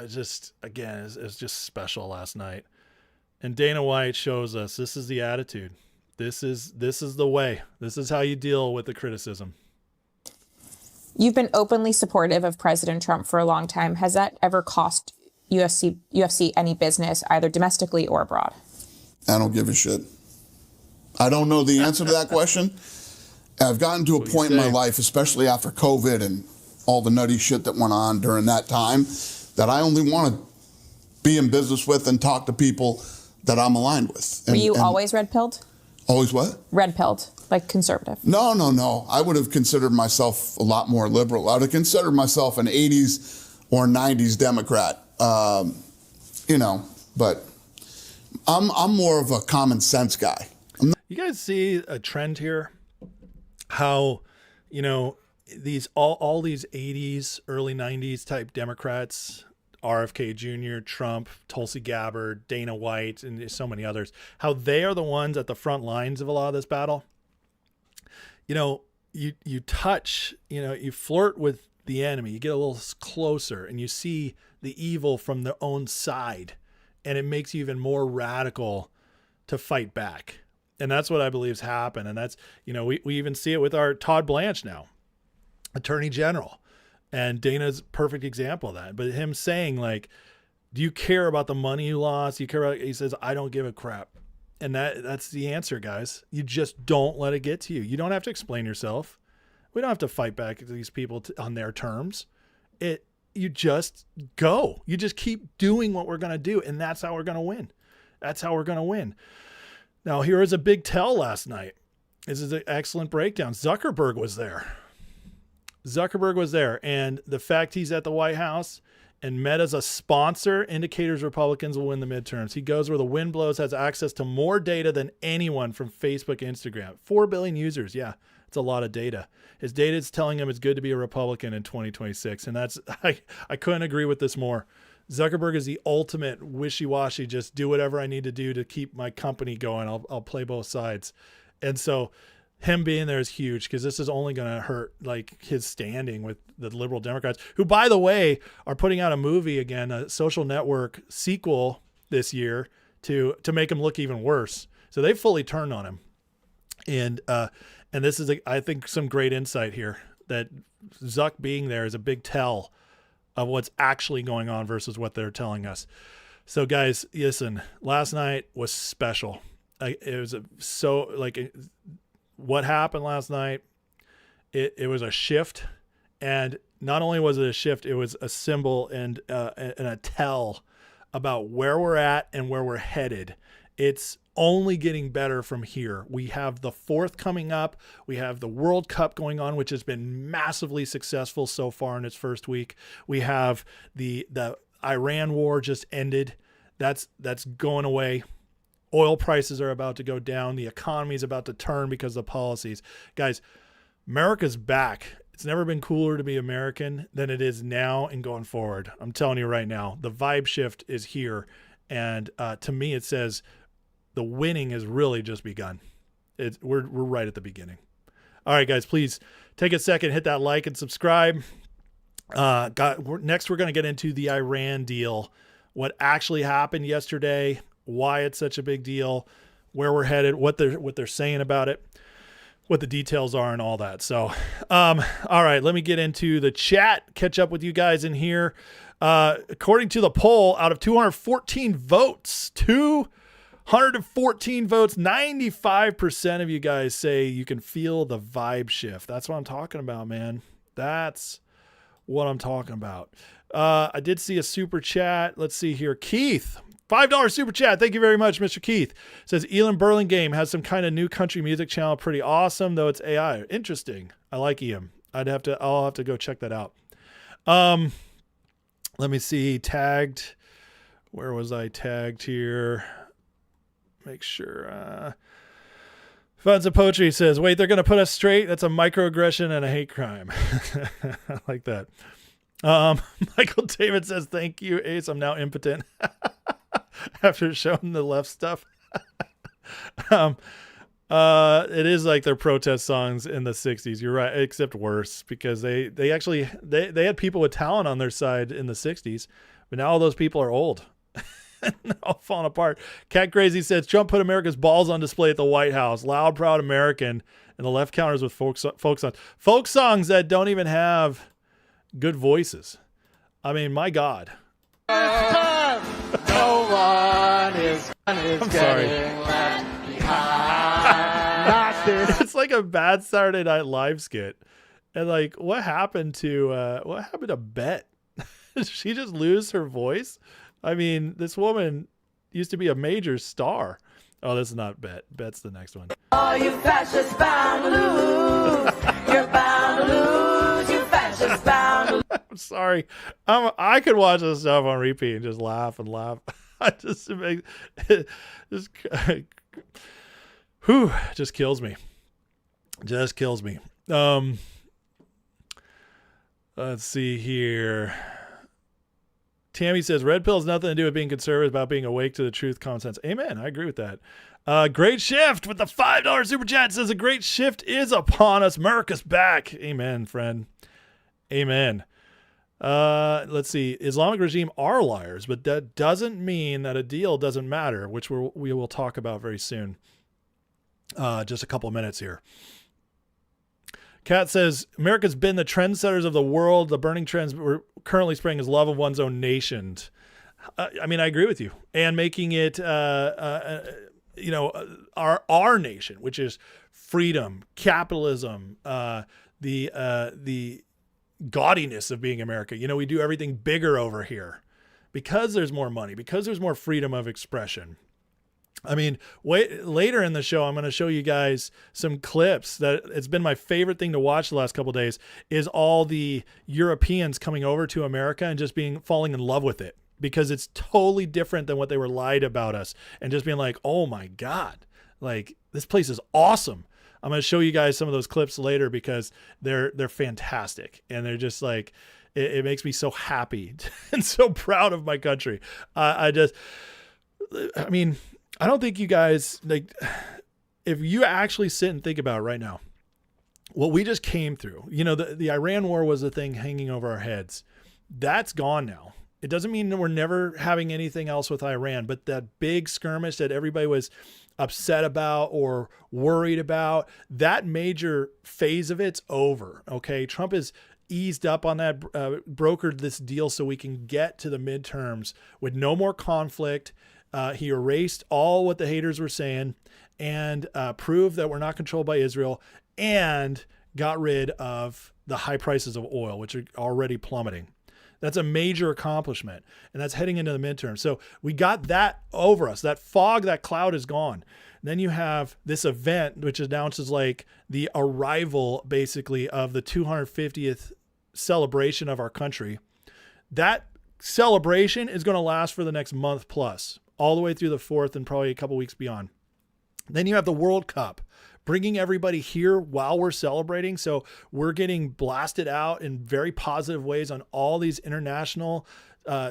just, again, is just special last night. And Dana White shows us this is the attitude. This is the way. This is how you deal with the criticism. You've been openly supportive of President Trump for a long time. Has that ever cost UFC any business, either domestically or abroad? I don't give a shit. I don't know the answer to that question. I've gotten to a point in my life, especially after COVID and all the nutty shit that went on during that time, that I only want to be in business with and talk to people that I'm aligned with. Were you always red-pilled? Always what? Red-pilled, like conservative. No. I would have considered myself a lot more liberal. I would have considered myself an 80s or 90s Democrat, but I'm more of a common sense guy. You guys see a trend here? How, these all these 80s, early 90s type Democrats, RFK Jr., Trump, Tulsi Gabbard, Dana White, and so many others, how they are the ones at the front lines of a lot of this battle. You touch, you flirt with the enemy, you get a little closer and you see the evil from their own side, and it makes you even more radical to fight back. And that's what I believe has happened. And that's, we even see it with our Todd Blanche now, Attorney General. And Dana's a perfect example of that. But him saying, like, do you care about the money you lost? You care about, he says, I don't give a crap. And that's the answer, guys. You just don't let it get to you. You don't have to explain yourself. We don't have to fight back to these people on their terms. You just go. You just keep doing what we're going to do. And that's how we're going to win. That's how we're going to win. Now, here is a big tell last night. This is an excellent breakdown. Zuckerberg was there. And the fact he's at the White House and Meta's a sponsor indicators Republicans will win the midterms. He goes where the wind blows, has access to more data than anyone from Facebook, Instagram. 4 billion users. Yeah, it's a lot of data. His data is telling him it's good to be a Republican in 2026. And that's, I couldn't agree with this more. Zuckerberg is the ultimate wishy-washy, just do whatever I need to do to keep my company going. I'll play both sides. And so him being there is huge, because this is only going to hurt like his standing with the liberal Democrats, who, by the way, are putting out a movie again, a Social Network sequel this year to make him look even worse. So they fully turned on him. And this is, I think, some great insight here, that Zuck being there is a big tell of what's actually going on versus what they're telling us. So guys, listen, last night was special. It was what happened last night. It was a shift, and not only was it a shift, it was a symbol and a tell about where we're at and where we're headed. It's only getting better from here. We have the 4th coming up. We have the World Cup going on, which has been massively successful so far in its first week. We have the Iran war just ended. That's going away. Oil prices are about to go down. The economy is about to turn because of the policies. Guys, America's back. It's never been cooler to be American than it is now and going forward. I'm telling you right now, the vibe shift is here. And to me, it says the winning has really just begun. We're right at the beginning. All right, guys, please take a second, hit that like and subscribe. Next, we're going to get into the Iran deal, what actually happened yesterday, why it's such a big deal, where we're headed, what they're saying about it, what the details are, and all that. So, all right, let me get into the chat, catch up with you guys in here. According to the poll, out of 214 votes, 95% of you guys say you can feel the vibe shift. That's what I'm talking about, man. That's what I'm talking about. I did see a super chat. Let's see here. Keith, $5 super chat. Thank you very much, Mr. Keith. Says Elon Burlingame has some kind of new country music channel. Pretty awesome, though it's AI. Interesting. I like Ian. I'll have to go check that out. Let me see. Tagged. Where was I tagged here? Make sure. Funds of Poetry says, wait, they're going to put us straight? That's a microaggression and a hate crime. I like that. Michael David says, thank you, Ace. I'm now impotent after showing the left stuff. It is like their protest songs in the 60s. You're right, except worse, because they had people with talent on their side in the 60s, but now all those people are old. They're all falling apart. Cat Crazy says Trump put America's balls on display at the White House. Loud, proud American, and the left counters with folk songs that don't even have good voices. I mean, my God. No one is getting left behind. Not this. It's like a bad Saturday Night Live skit. And like, what happened to Bet? Did she just lose her voice? I mean, this woman used to be a major star. Oh, this is not Bet. Bet's the next one. Oh, you fascists bound to lose. You're bound to lose. You fascists bound to lose. I'm sorry. I could watch this stuff on repeat and just laugh and laugh. Just kills me. Just kills me. Let's see here. Tammy says, red pill has nothing to do with being conservative, about being awake to the truth, common sense. Amen. I agree with that. Great shift with the $5 super chat says a great shift is upon us. America's back. Amen, friend. Amen. Let's see. Islamic regime are liars, but that doesn't mean that a deal doesn't matter, which we will talk about very soon. Just a couple of minutes here. Kat says, America's been the trendsetters of the world. The burning trends we're currently spreading is love of one's own nation. I mean, I agree with you. And making it, our nation, which is freedom, capitalism, the gaudiness of being America. You know, we do everything bigger over here because there's more money, because there's more freedom of expression. I mean, later in the show, I'm going to show you guys some clips that it's been my favorite thing to watch the last couple of days is all the Europeans coming over to America and just falling in love with it because it's totally different than what they were lied about us and just being like, oh my God, like this place is awesome. I'm going to show you guys some of those clips later because they're fantastic. And they're just like, it makes me so happy and so proud of my country. I don't think you guys, like, if you actually sit and think about it right now, what we just came through, you know, the Iran war was the thing hanging over our heads. That's gone now. It doesn't mean that we're never having anything else with Iran, but that big skirmish that everybody was upset about or worried about, that major phase of it's over. Okay. Trump has eased up on that, brokered this deal so we can get to the midterms with no more conflict. He erased all what the haters were saying and proved that we're not controlled by Israel and got rid of the high prices of oil, which are already plummeting. That's a major accomplishment, and that's heading into the midterm. So we got that over us. That fog, that cloud is gone. And then you have this event, which announces like the arrival, basically, of the 250th celebration of our country. That celebration is going to last for the next month plus, all the way through the 4th and probably a couple weeks beyond. Then you have the World Cup, bringing everybody here while we're celebrating. So we're getting blasted out in very positive ways on all these international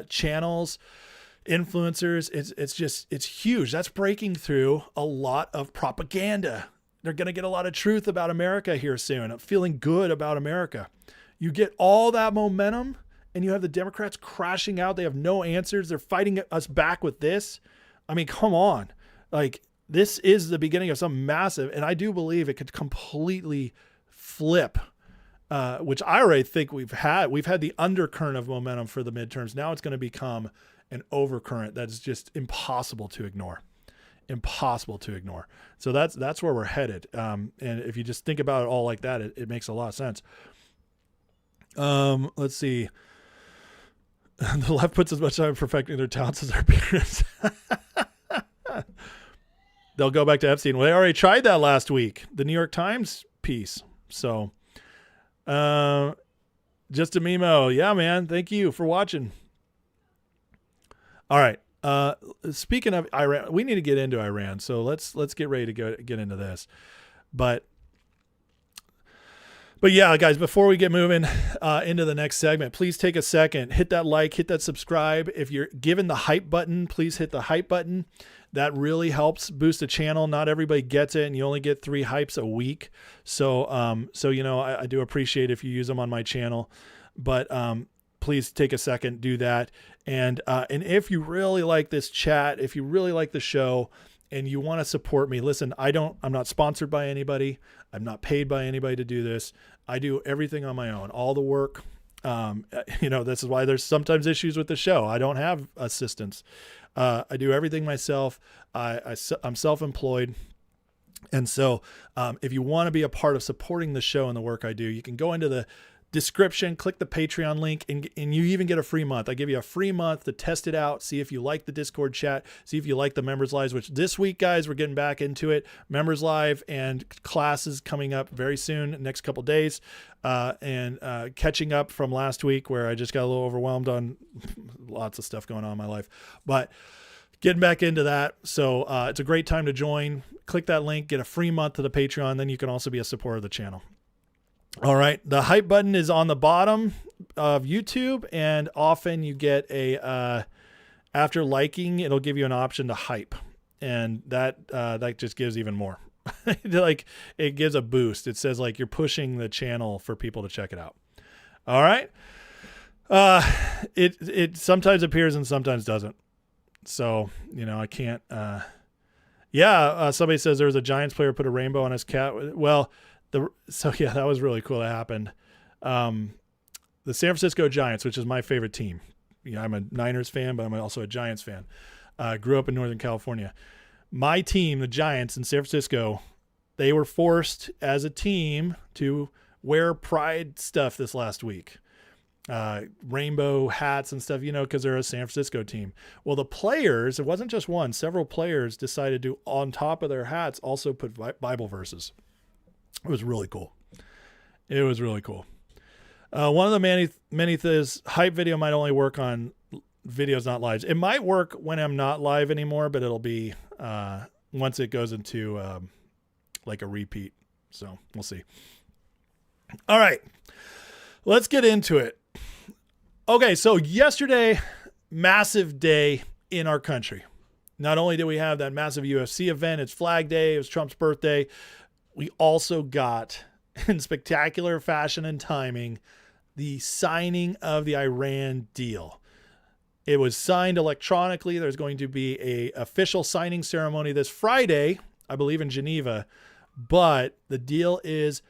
channels, influencers. It's huge. That's breaking through a lot of propaganda. they're going to get a lot of truth about America here soon. I'm feeling good about America. You get all that momentum and you have the Democrats crashing out. They have no answers. They're fighting us back with this. I mean, come on. Like, this is the beginning of something massive. And I do believe it could completely flip, which I already think we've had the undercurrent of momentum for the midterms. Now it's going to become an overcurrent that is just impossible to ignore. So that's where we're headed. And if you just think about it all like that, it makes a lot of sense. Let's see. The left puts as much time perfecting their talents as their parents. They'll go back to Epstein. Well, they already tried that last week. The New York Times piece. So, just a memo. Yeah, man. Thank you for watching. All right. Speaking of Iran, we need to get into Iran. So let's get ready to get into this. But yeah, guys, before we get moving into the next segment, please take a second, hit that like, hit that subscribe. If you're given the hype button, please hit the hype button. That really helps boost the channel. Not everybody gets it, and you only get 3 hypes a week. So I do appreciate if you use them on my channel, but please take a second, do that. And if you really like this chat, if you really like the show, and you want to support me, listen, I'm not sponsored by anybody. I'm not paid by anybody to do this. I do everything on my own, all the work. This is why there's sometimes issues with the show. I don't have assistants. I do everything myself. I'm self-employed. And so if you want to be a part of supporting the show and the work I do, you can go into the description, click the Patreon link, and you even get a free month. I give you a free month to test it out, see if you like the Discord chat, see if you like the Members Lives, which this week, guys, we're getting back into it. Members Live and classes coming up very soon, next couple days, and catching up from last week where I just got a little overwhelmed on lots of stuff going on in my life. But getting back into that. So it's a great time to join. Click that link, get a free month to the Patreon. Then you can also be a supporter of the channel. All right. The hype button is on the bottom of YouTube, and often you get after liking, it'll give you an option to hype, and that just gives even more. Like, it gives a boost. It says like you're pushing the channel for people to check it out. All right. It sometimes appears and sometimes doesn't. So, I can't, somebody says there was a Giants player put a rainbow on his cat. Well, that was really cool. That happened. The San Francisco Giants, which is my favorite team. I'm a Niners fan, but I'm also a Giants fan. Grew up in Northern California. My team, the Giants in San Francisco, they were forced as a team to wear pride stuff this last week. Rainbow hats and stuff, because they're a San Francisco team. Well, the players, it wasn't just one, several players decided to, on top of their hats, also put Bible verses. It was really cool. One of the many things, hype video might only work on videos, not lives. It might work when I'm not live anymore, but it'll be once it goes into like a repeat. So we'll see. All right, let's get into it. Okay, so yesterday, massive day in our country. Not only did we have that massive UFC event, it's Flag Day, it was Trump's birthday. We also got, in spectacular fashion and timing, the signing of the Iran deal. It was signed electronically. There's going to be an official signing ceremony this Friday, I believe in Geneva, but the deal is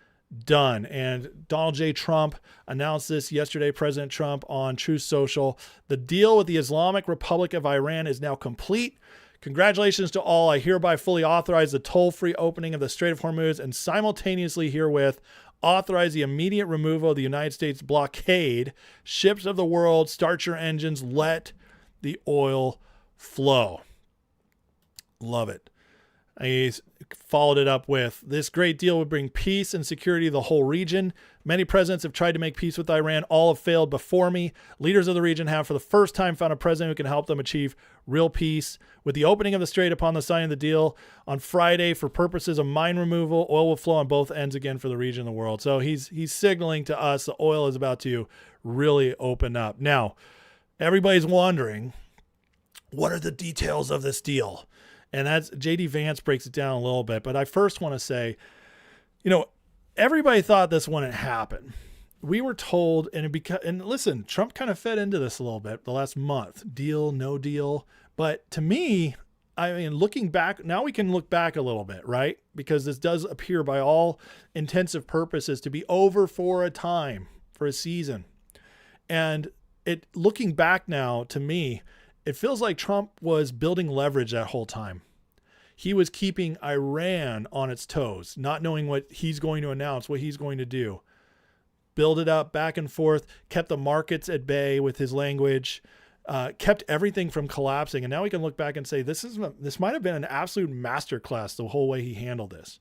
done. And Donald J. Trump announced this yesterday, President Trump, on Truth Social. The deal with the Islamic Republic of Iran is now complete. Congratulations to all. I hereby fully authorize the toll-free opening of the Strait of Hormuz and simultaneously herewith authorize the immediate removal of the United States blockade. Ships of the world, start your engines. Let the oil flow. Love it. He followed it up with, this great deal would bring peace and security to the whole region. Many presidents have tried to make peace with Iran. All have failed before me. Leaders of the region have, for the first time, found a president who can help them achieve real peace. With the opening of the strait upon the signing of the deal on Friday for purposes of mine removal, oil will flow on both ends again for the region and the world. So he's signaling to us the oil is about to really open up. Now, everybody's wondering, what are the details of this deal? And that's JD Vance breaks it down a little bit. But I first want to say, everybody thought this wouldn't happen. We were told, and listen, Trump kind of fed into this a little bit the last month, deal, no deal. But to me, I mean, looking back, now we can look back a little bit, right? Because this does appear by all intensive purposes to be over for a season. And looking back now, to me, it feels like Trump was building leverage that whole time. He was keeping Iran on its toes, not knowing what he's going to announce, what he's going to do. Build it up back and forth, kept the markets at bay with his language, kept everything from collapsing. And now we can look back and say, this might have been an absolute masterclass, the whole way he handled this.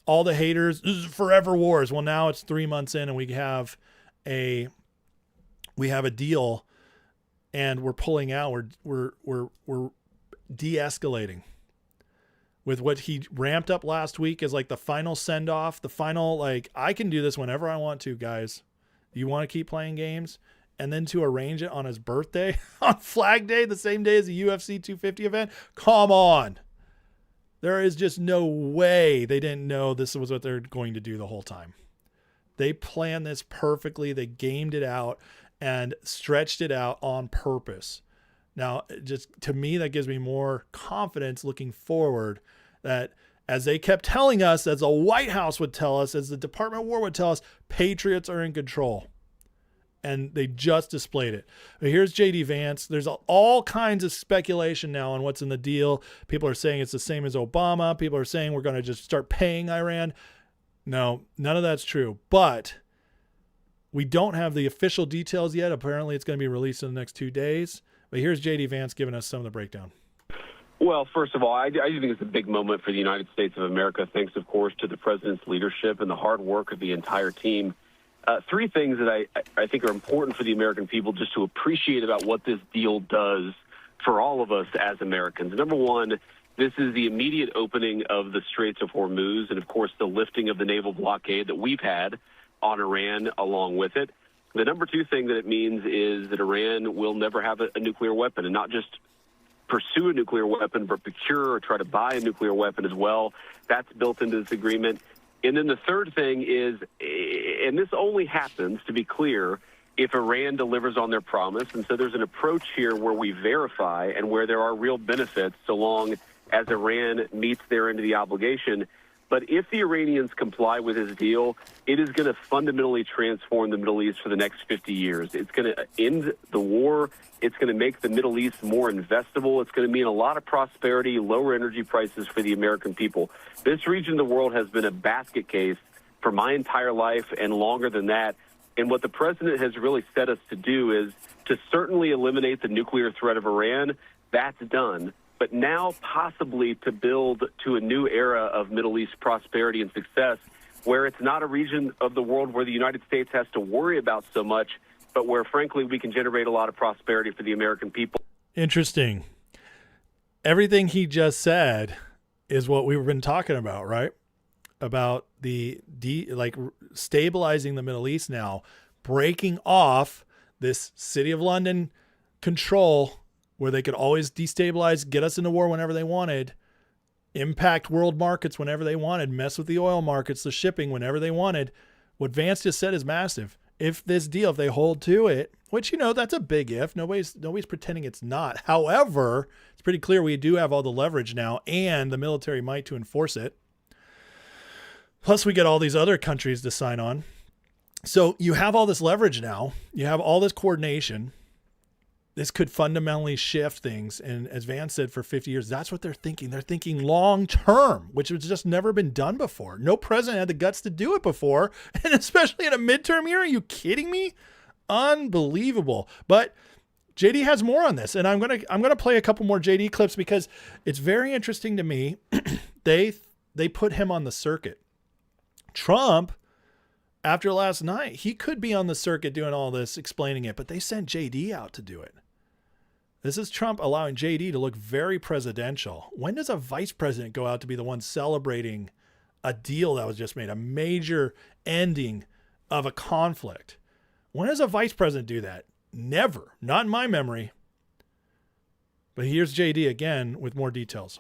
All the haters, this is forever wars. Well, now it's 3 months in and we have a deal and we're pulling out. We're de-escalating with what he ramped up last week as like the final send off, the final, like, I can do this whenever I want to, guys. You want to keep playing games? And then to arrange it on his birthday, on Flag Day, the same day as the UFC 250 event. Come on. There is just no way they didn't know this was what they're going to do the whole time. They planned this perfectly. They gamed it out and stretched it out on purpose. Now, just to me, that gives me more confidence looking forward that as they kept telling us, as the White House would tell us, as the Department of War would tell us, patriots are in control. And they just displayed it. But here's JD Vance. There's all kinds of speculation now on what's in the deal. People are saying it's the same as Obama. People are saying we're going to just start paying Iran. No, none of that's true. But we don't have the official details yet. Apparently it's going to be released in the next 2 days. But here's JD Vance giving us some of the breakdown. Well, first of all, I do think it's a big moment for the United States of America, thanks, of course, to the president's leadership and the hard work of the entire team. Three things that I think are important for the American people just to appreciate about what this deal does for all of us as Americans. Number one, this is the immediate opening of the Straits of Hormuz and, of course, the lifting of the naval blockade that we've had on Iran along with it. The number two thing that it means is that Iran will never have a nuclear weapon, and not just pursue a nuclear weapon, but procure or try to buy a nuclear weapon as well. That's built into this agreement. And then the third thing is, and this only happens, to be clear, if Iran delivers on their promise. And so there's an approach here where we verify and where there are real benefits so long as Iran meets their end of the obligation. But if the Iranians comply with this deal, it is going to fundamentally transform the Middle East for the next 50 years. It's going to end the war. It's going to make the Middle East more investable. It's going to mean a lot of prosperity, lower energy prices for the American people. This region of the world has been a basket case for my entire life and longer than that. And what the president has really set us to do is to certainly eliminate the nuclear threat of Iran. That's done. But now possibly to build to a new era of Middle East prosperity and success, where it's not a region of the world where the United States has to worry about so much, but where, frankly, we can generate a lot of prosperity for the American people. Interesting. Everything he just said is what we've been talking about, right? About the stabilizing the Middle East now, breaking off this City of London control where they could always destabilize, get us into war whenever they wanted, impact world markets whenever they wanted, mess with the oil markets, the shipping whenever they wanted. What Vance just said is massive. If this deal, if they hold to it, which, that's a big if. Nobody's pretending it's not. However, it's pretty clear we do have all the leverage now and the military might to enforce it. Plus, we get all these other countries to sign on. So you have all this leverage now. You have all this coordination. This could fundamentally shift things. And as Vance said, for 50 years, that's what they're thinking. They're thinking long term, which has just never been done before. No president had the guts to do it before. And especially in a midterm year. Are you kidding me? Unbelievable. But JD has more on this. And I'm gonna play a couple more JD clips because it's very interesting to me. They put him on the circuit. Trump, after last night, he could be on the circuit doing all this, explaining it, but they sent JD out to do it. This is Trump allowing JD to look very presidential. When does a vice president go out to be the one celebrating a deal that was just made, a major ending of a conflict? When does a vice president do that? Never. Not in my memory. But here's JD again with more details.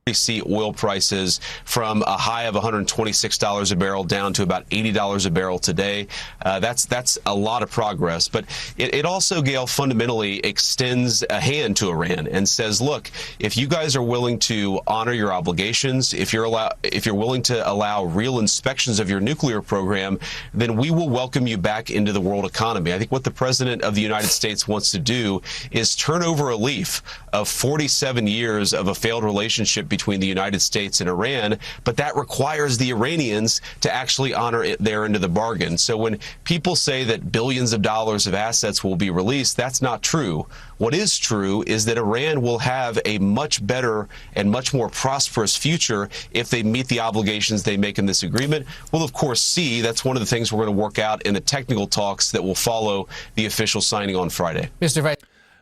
see oil prices from a high of $126 a barrel down to about $80 a barrel today. That's a lot of progress. But it also, Gail, fundamentally extends a hand to Iran and says, look, if you guys are willing to honor your obligations, if you're willing to allow real inspections of your nuclear program, then we will welcome you back into the world economy. I think what the president of the United States wants to do is turn over a leaf of 47 years of a failed relationship between the United States and Iran, but that requires the Iranians to actually honor it their end of the bargain. So when people say that billions of dollars of assets will be released, that's not true. What is true is that Iran will have a much better and much more prosperous future if they meet the obligations they make in this agreement. We'll, of course, see. That's one of the things we're going to work out in the technical talks that will follow the official signing on Friday. Mr. Vice.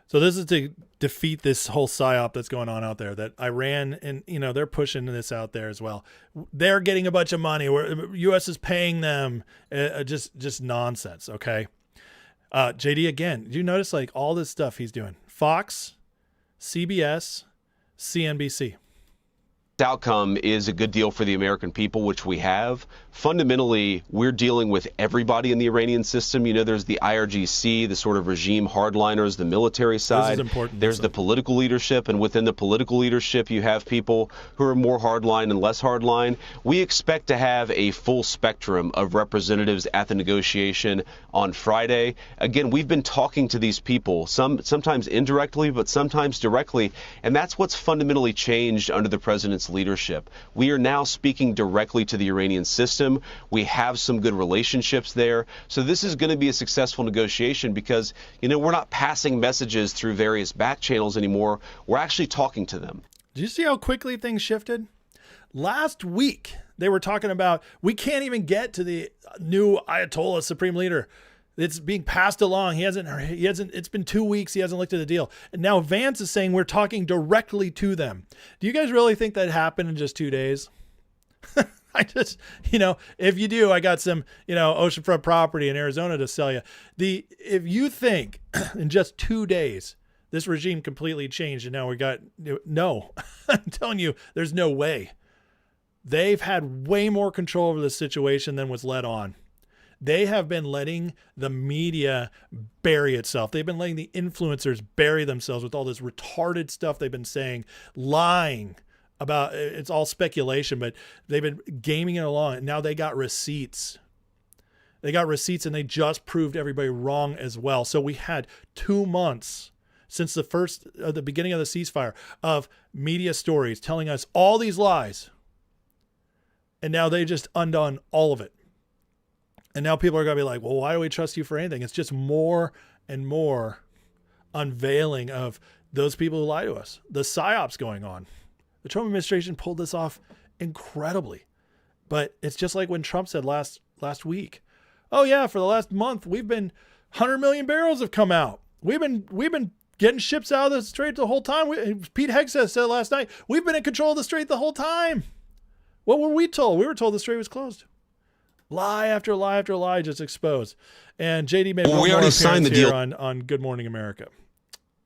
So this is to defeat this whole psyop that's going on out there, that Iran, and they're pushing this out there as well. They're getting a bunch of money where U.S. is paying them. Just nonsense. Okay. JD, again, do you notice like all this stuff he's doing? Fox, CBS, CNBC. Outcome is a good deal for the American people, which we have. Fundamentally, we're dealing with everybody in the Iranian system. There's the IRGC, the sort of regime hardliners, the military side. This is important. There's the political leadership, and within the political leadership, you have people who are more hardline and less hardline. We expect to have a full spectrum of representatives at the negotiation on Friday. Again, we've been talking to these people, sometimes indirectly, but sometimes directly, and that's what's fundamentally changed under the president's leadership. We are now speaking directly to the Iranian system. We have some good relationships there. So this is going to be a successful negotiation because, we're not passing messages through various back channels anymore. We're actually talking to them. Did you see how quickly things shifted? Last week, they were talking about, we can't even get to the new Ayatollah Supreme Leader. It's being passed along. He hasn't, it's been 2 weeks. He hasn't looked at the deal. And now Vance is saying we're talking directly to them. Do you guys really think that happened in just 2 days? I just, if you do, I got some, oceanfront property in Arizona to sell you. If you think in just 2 days, this regime completely changed and now no, I'm telling you, there's no way. They've had way more control over the situation than was let on. They have been letting the media bury itself. They've been letting the influencers bury themselves with all this retarded stuff they've been saying, lying about, it's all speculation, but they've been gaming it along. And now they got receipts. They got receipts and they just proved everybody wrong as well. So we had 2 months since the beginning of the ceasefire of media stories telling us all these lies. And now they just undone all of it. And now people are going to be like, well, why do we trust you for anything? It's just more and more unveiling of those people who lie to us. The psyops going on. The Trump administration pulled this off incredibly. But it's just like when Trump said last week, oh yeah, for the last month, 100 million barrels have come out. We've been getting ships out of the Strait the whole time. Pete Hegseth said last night, we've been in control of the Strait the whole time. What were we told? We were told the Strait was closed. Lie after lie after lie just exposed. And JD made we already signed the deal on Good Morning America.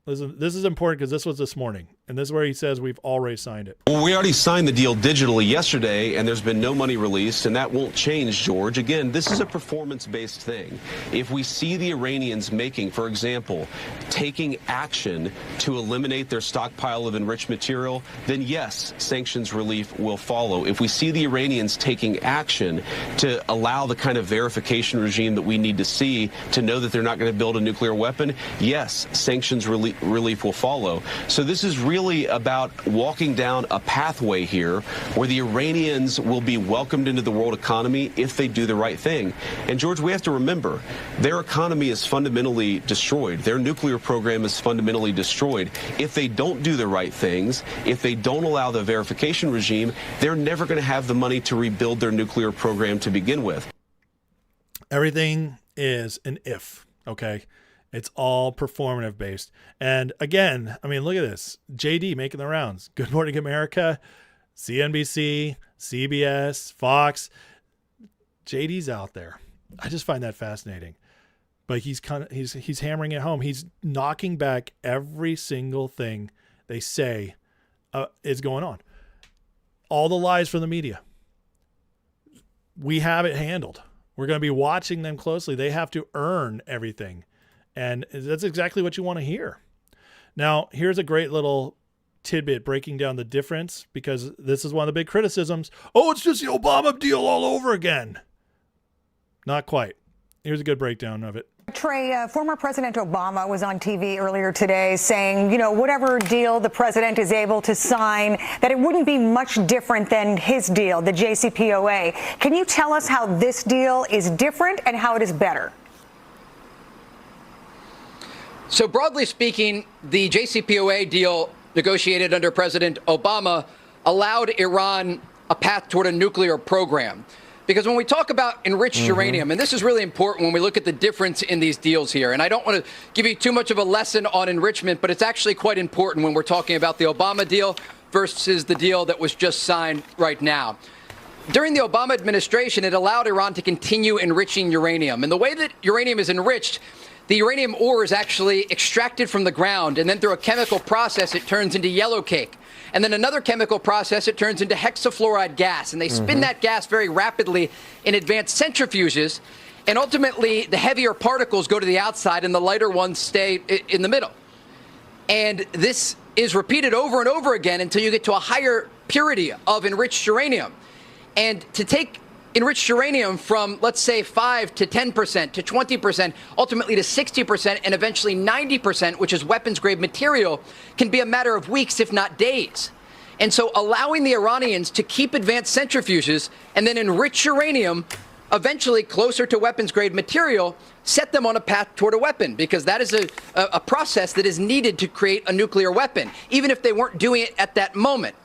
Listen, this is important because this was this morning. And this is where he says we've already signed it. Well, we already signed the deal digitally yesterday, and there's been no money released, and that won't change, George. Again, this is a performance-based thing. If we see the Iranians making, for example, taking action to eliminate their stockpile of enriched material, then yes, sanctions relief will follow. If we see the Iranians taking action to allow the kind of verification regime that we need to see to know that they're not going to build a nuclear weapon, yes, sanctions relief will follow. So this is really about walking down a pathway here where the Iranians will be welcomed into the world economy if they do the right thing. And George, we have to remember, their economy is fundamentally destroyed. Their nuclear program is fundamentally destroyed. If they don't do the right things, if they don't allow the verification regime, they're never going to have the money to rebuild their nuclear program to begin with. Everything is an if, okay? It's all performative based. And again, I mean, look at this. JD making the rounds. Good Morning America, CNBC, CBS, Fox. JD's out there. I just find that fascinating. But he's hammering it home. He's knocking back every single thing they say is going on. all the lies from the media. We have it handled. We're going to be watching them closely. They have to earn everything. And that's exactly what you want to hear. Now, here's a great little tidbit breaking down the difference, because this is one of the big criticisms. Oh, it's just the Obama deal all over again. Not quite. Here's a good breakdown of it. Trey, former President Obama was on TV earlier today saying, whatever deal the president is able to sign, that it wouldn't be much different than his deal, the JCPOA. Can you tell us how this deal is different and how it is better? So broadly speaking, the JCPOA deal negotiated under President Obama allowed Iran a path toward a nuclear program. Because when we talk about enriched uranium, and this is really important when we look at the difference in these deals here, and I don't want to give you too much of a lesson on enrichment, but it's actually quite important when we're talking about the Obama deal versus the deal that was just signed right now. During the Obama administration, it allowed Iran to continue enriching uranium. And the way that uranium is enriched, the uranium ore is actually extracted from the ground, and then through a chemical process, it turns into yellow cake. And then another chemical process, it turns into hexafluoride gas. And they spin that gas very rapidly in advanced centrifuges. And ultimately, the heavier particles go to the outside and the lighter ones stay in the middle. And this is repeated over and over again until you get to a higher purity of enriched uranium. And to take enriched uranium from, let's say, 5 to 10% to 20%, ultimately to 60%, and eventually 90%, which is weapons-grade material, can be a matter of weeks, if not days. And so allowing the Iranians to keep advanced centrifuges and then enrich uranium, eventually closer to weapons-grade material, set them on a path toward a weapon, because that is a process that is needed to create a nuclear weapon, even if they weren't doing it at that moment.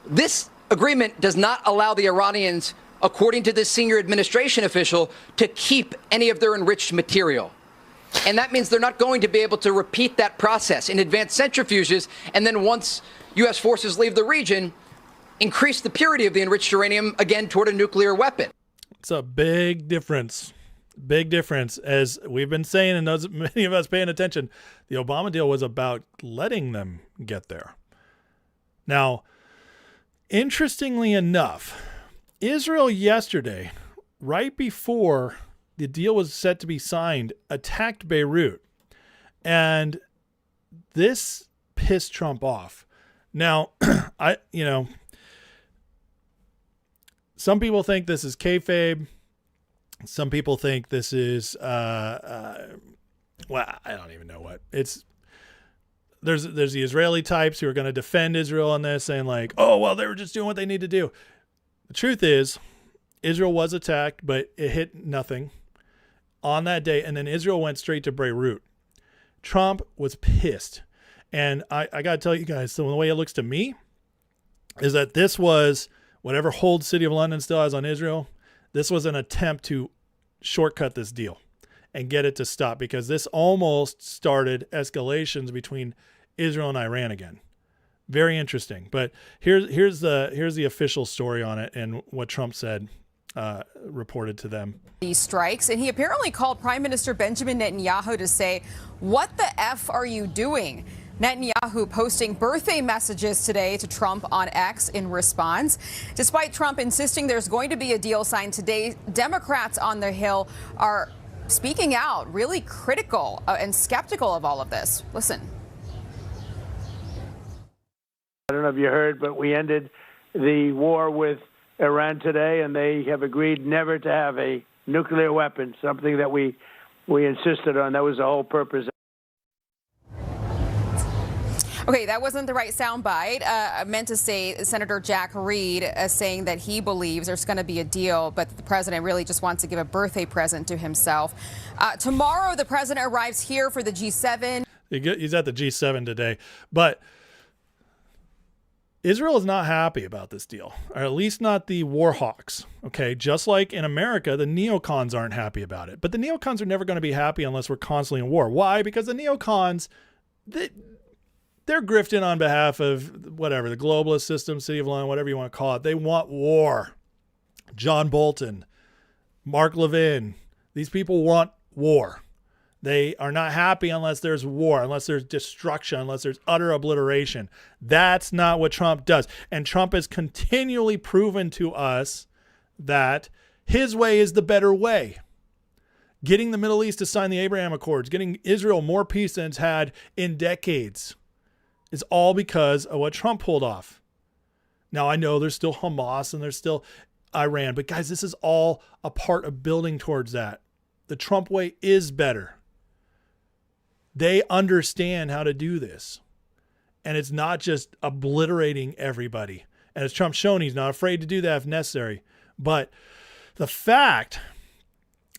This agreement does not allow the Iranians, according to this senior administration official, to keep any of their enriched material. And that means they're not going to be able to repeat that process in advanced centrifuges, and then once U.S. forces leave the region, increase the purity of the enriched uranium again toward a nuclear weapon. It's a big difference. Big difference. As we've been saying, and those, many of us paying attention, the Obama deal was about letting them get there. Now, interestingly enough, Israel yesterday, right before the deal was set to be signed, attacked Beirut. And this pissed Trump off. Now, some people think this is kayfabe. Some people think this is, well, I don't even know what. There's the Israeli types who are going to defend Israel on this, saying like, oh, well, they were just doing what they need to do. The truth is, Israel was attacked, but it hit nothing on that day. And then Israel went straight to Beirut. Trump was pissed. And I got to tell you guys, so the way it looks to me is that this was, whatever hold City of London still has on Israel, this was an attempt to shortcut this deal and get it to stop, because this almost started escalations between Israel and Iran again. Very interesting. But here's the official story on it and what Trump said, reported to them. These strikes, and he apparently called Prime Minister Benjamin Netanyahu to say, "What the F are you doing?" Netanyahu posting birthday messages today to Trump on X in response. Despite Trump insisting there's going to be a deal signed today, Democrats on the Hill are speaking out, really critical and skeptical of all of this. Listen. I don't know if you heard, but we ended the war with Iran today, and they have agreed never to have a nuclear weapon, something that we insisted on. That was the whole purpose. Okay, that wasn't the right soundbite. I meant to say Senator Jack Reed saying that he believes there's going to be a deal, but the president really just wants to give a birthday present to himself. Tomorrow, the president arrives here for the G7. He's at the G7 today, but Israel is not happy about this deal, or at least not the war hawks. Okay, just like in America, the neocons aren't happy about it. But the neocons are never going to be happy unless we're constantly in war. Why? Because the neocons, they're grifting on behalf of whatever, the globalist system, City of London, whatever you want to call it. They want war. John Bolton, Mark Levin, these people want war. They are not happy unless there's war, unless there's destruction, unless there's utter obliteration. That's not what Trump does. And Trump has continually proven to us that his way is the better way. Getting the Middle East to sign the Abraham Accords, getting Israel more peace than it's had in decades is all because of what Trump pulled off. Now, I know there's still Hamas and there's still Iran, but guys, this is all a part of building towards that. The Trump way is better. They understand how to do this. And it's not just obliterating everybody. And as Trump's shown, he's not afraid to do that if necessary. But the fact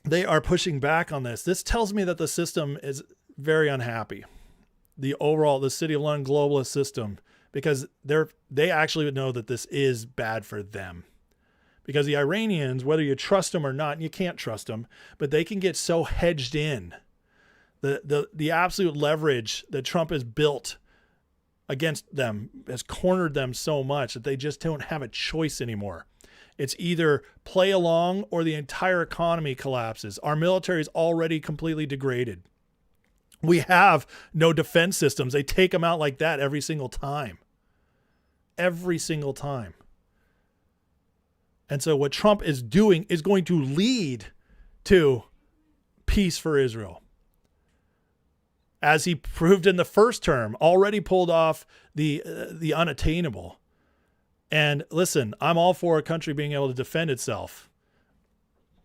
they are pushing back on this tells me that the system is very unhappy. The City of London globalist system, because they actually would know that this is bad for them. Because the Iranians, whether you trust them or not, and you can't trust them, but they can get so hedged in. The absolute leverage that Trump has built against them has cornered them so much that they just don't have a choice anymore. It's either play along or the entire economy collapses. Our military is already completely degraded. We have no defense systems. They take them out like that every single time. Every single time. And so what Trump is doing is going to lead to peace for Israel. As he proved in the first term, already pulled off the unattainable. And listen, I'm all for a country being able to defend itself.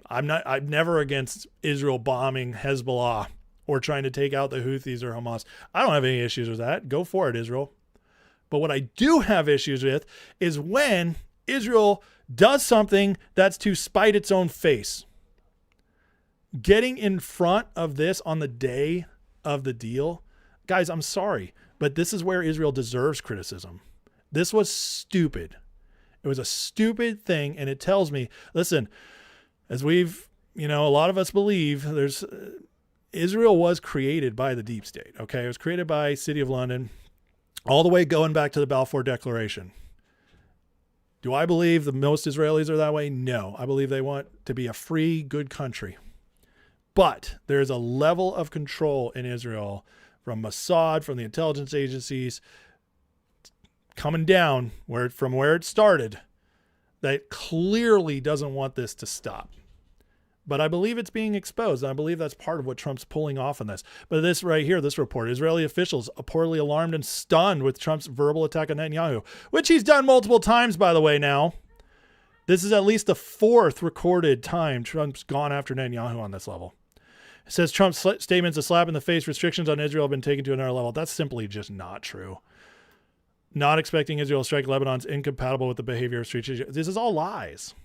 I'm never against Israel bombing Hezbollah or trying to take out the Houthis or Hamas. I don't have any issues with that. Go for it, Israel. But what I do have issues with is when Israel does something that's to spite its own face. Getting in front of this on the day of the deal, guys, I'm sorry, but this is where Israel deserves criticism. This was stupid. It was a stupid thing, and it tells me, listen, as we've, a lot of us believe, Israel was created by the deep state, okay? It was created by City of London, all the way going back to the Balfour Declaration. Do I believe the most Israelis are that way? No. I believe they want to be a free, good country. But there's a level of control in Israel from Mossad, from the intelligence agencies, coming down from where it started, that clearly doesn't want this to stop. But I believe it's being exposed, and I believe that's part of what Trump's pulling off in this. But this right here, this report, Israeli officials are poorly alarmed and stunned with Trump's verbal attack on Netanyahu, which he's done multiple times, by the way, now. This is at least the fourth recorded time Trump's gone after Netanyahu on this level. It says Trump's statements a slap in the face, restrictions on Israel have been taken to another level. That's simply just not true. Not expecting Israel to strike Lebanon's incompatible with the behavior of street. This is all lies.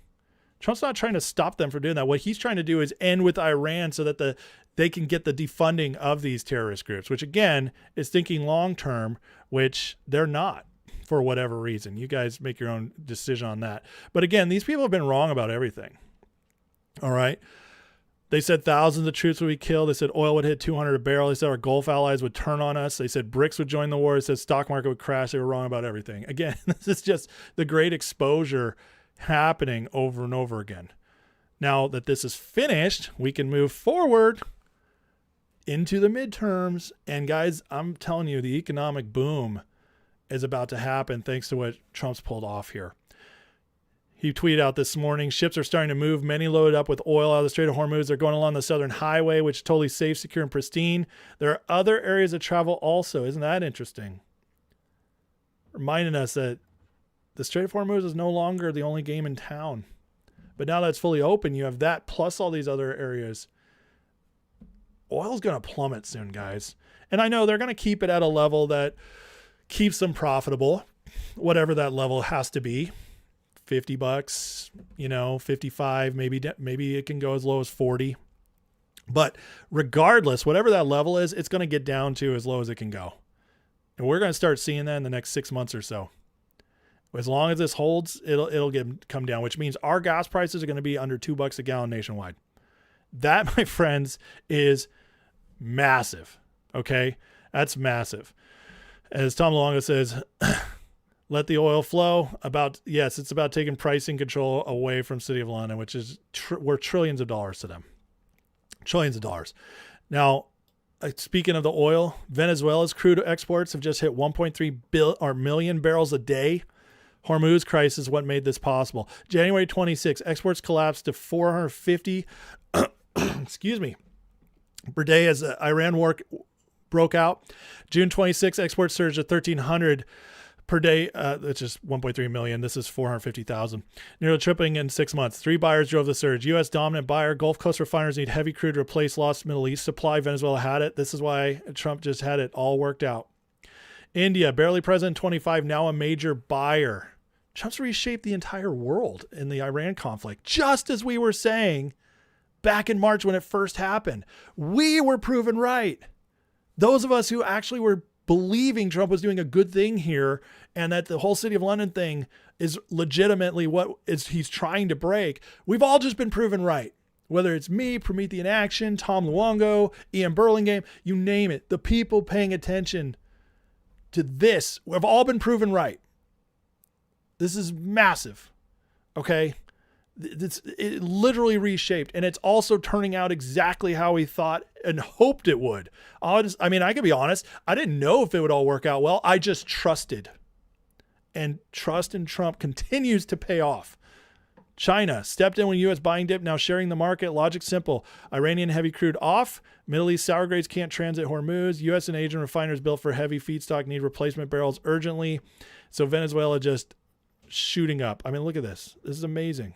Trump's not trying to stop them from doing that. What he's trying to do is end with Iran so that they can get the defunding of these terrorist groups, which again is thinking long-term, which they're not for whatever reason. You guys make your own decision on that. But again, these people have been wrong about everything. All right. They said thousands of troops would be killed. They said oil would hit 200 a barrel. They said our Gulf allies would turn on us. They said BRICS would join the war. They said stock market would crash. They were wrong about everything. Again, this is just the great exposure happening over and over again. Now that this is finished, we can move forward into the midterms. And guys, I'm telling you, the economic boom is about to happen thanks to what Trump's pulled off here. He tweeted out this morning, ships are starting to move, many loaded up with oil out of the Strait of Hormuz. They're going along the Southern Highway, which is totally safe, secure, and pristine. There are other areas of travel also. Isn't that interesting? Reminding us that the Strait of Hormuz is no longer the only game in town. But now that it's fully open, you have that plus all these other areas. Oil's going to plummet soon, guys. And I know they're going to keep it at a level that keeps them profitable, whatever that level has to be. $50, 55, maybe it can go as low as 40. But regardless, whatever that level is, it's going to get down to as low as it can go. And we're going to start seeing that in the next 6 months or so. As long as this holds, it'll come down, which means our gas prices are going to be under $2 a gallon nationwide. That, my friends, is massive. Okay? That's massive. As Tom Longo says, let the oil flow. It's about taking pricing control away from City of London, which is worth trillions of dollars to them. Trillions of dollars. Now, Speaking of the oil, Venezuela's crude exports have just hit 1.3 million barrels a day. Hormuz crisis is what made this possible. January 26, exports collapsed to 450 excuse me, per day as the Iran war broke out. June 26, exports surged to 1,300 per day. That's just 1.3 million. This is 450,000. Nearly tripling in 6 months. 3 buyers drove the surge. U.S. dominant buyer. Gulf Coast refiners need heavy crude to replace lost Middle East supply. Venezuela had it. This is why Trump just had it all worked out. India, barely present in 25, now a major buyer. Trump's reshaped the entire world in the Iran conflict, just as we were saying back in March when it first happened. We were proven right. Those of us who actually were believing Trump was doing a good thing here and that the whole City of London thing is legitimately what he's trying to break, we've all just been proven right. Whether it's me, Promethean Action, Tom Luongo, Ian Burlingame, you name it. The people paying attention to this have all been proven right. This is massive. Okay? It literally reshaped, and it's also turning out exactly how we thought and hoped it would. I could be honest. I didn't know if it would all work out well. I just trusted. And trust in Trump continues to pay off. China stepped in when U.S. buying dipped, now sharing the market. Logic simple. Iranian heavy crude off. Middle East sour grades can't transit Hormuz. U.S. and Asian refiners built for heavy feedstock need replacement barrels urgently. So Venezuela just shooting up. I mean, look at this. This is amazing.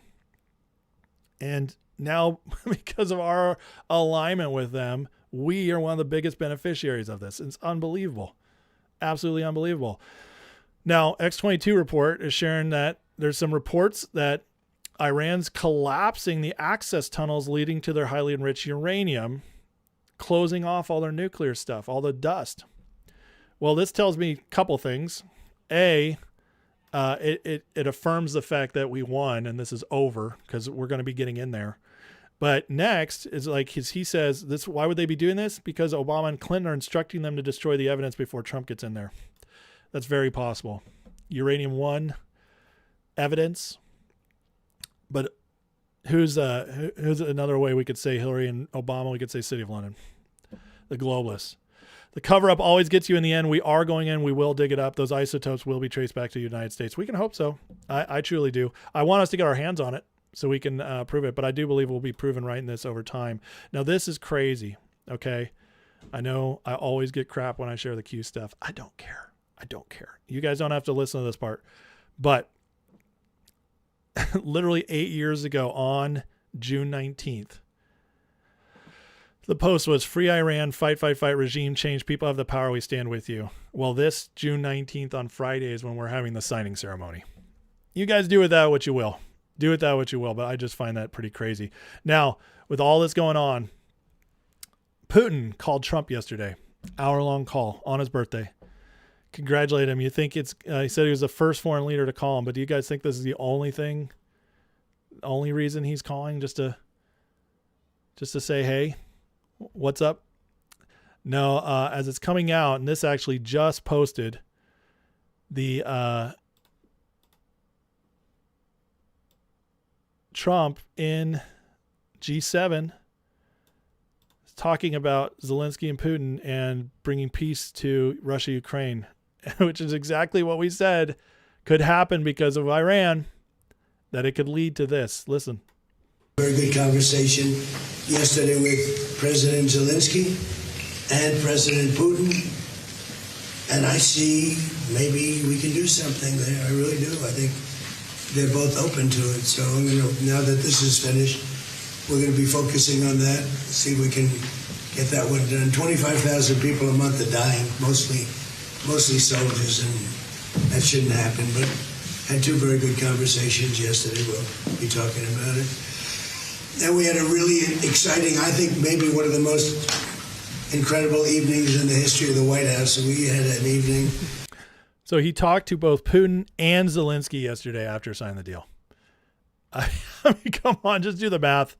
And now, because of our alignment with them, we are one of the biggest beneficiaries of this. It's unbelievable. Absolutely unbelievable. Now, X-22 report is sharing that there's some reports that Iran's collapsing the access tunnels leading to their highly enriched uranium, closing off all their nuclear stuff, all the dust. Well, this tells me a couple things. It affirms the fact that we won and this is over because we're going to be getting in there. But next is like he says this. Why would they be doing this? Because Obama and Clinton are instructing them to destroy the evidence before Trump gets in there. That's very possible. Uranium 1 evidence. But who's another way we could say Hillary and Obama? We could say City of London. The globalists. The cover-up always gets you in the end. We are going in. We will dig it up. Those isotopes will be traced back to the United States. We can hope so. I truly do. I want us to get our hands on it so we can prove it. But I do believe we'll be proven right in this over time. Now, this is crazy, okay? I know I always get crap when I share the Q stuff. I don't care. I don't care. You guys don't have to listen to this part. But literally 8 years ago on June 19th, the post was free Iran, fight, fight, fight, regime change. People have the power. We stand with you. Well, this June 19th on Friday is when we're having the signing ceremony. You guys do with that what you will. Do with that what you will. But I just find that pretty crazy. Now, with all this going on, Putin called Trump yesterday. Hour-long call on his birthday. Congratulate him. You think it's, he said he was the first foreign leader to call him, but do you guys think this is the only reason he's calling just to say, hey, what's up? No, as it's coming out, and this actually just posted, the Trump in G7 is talking about Zelensky and Putin and bringing peace to Russia, Ukraine, which is exactly what we said could happen because of Iran, that it could lead to this. Listen. Very good conversation yesterday with President Zelensky and President Putin. And I see maybe we can do something there. I really do. I think they're both open to it. So, now that this is finished, we're going to be focusing on that, see if we can get that one done. 25,000 people a month are dying, mostly soldiers, and that shouldn't happen. But had two very good conversations yesterday. We'll be talking about it. And we had a really exciting, I think maybe one of the most incredible evenings in the history of the White House. So we had an evening. So he talked to both Putin and Zelensky yesterday after signing the deal. I mean, come on, just do the math.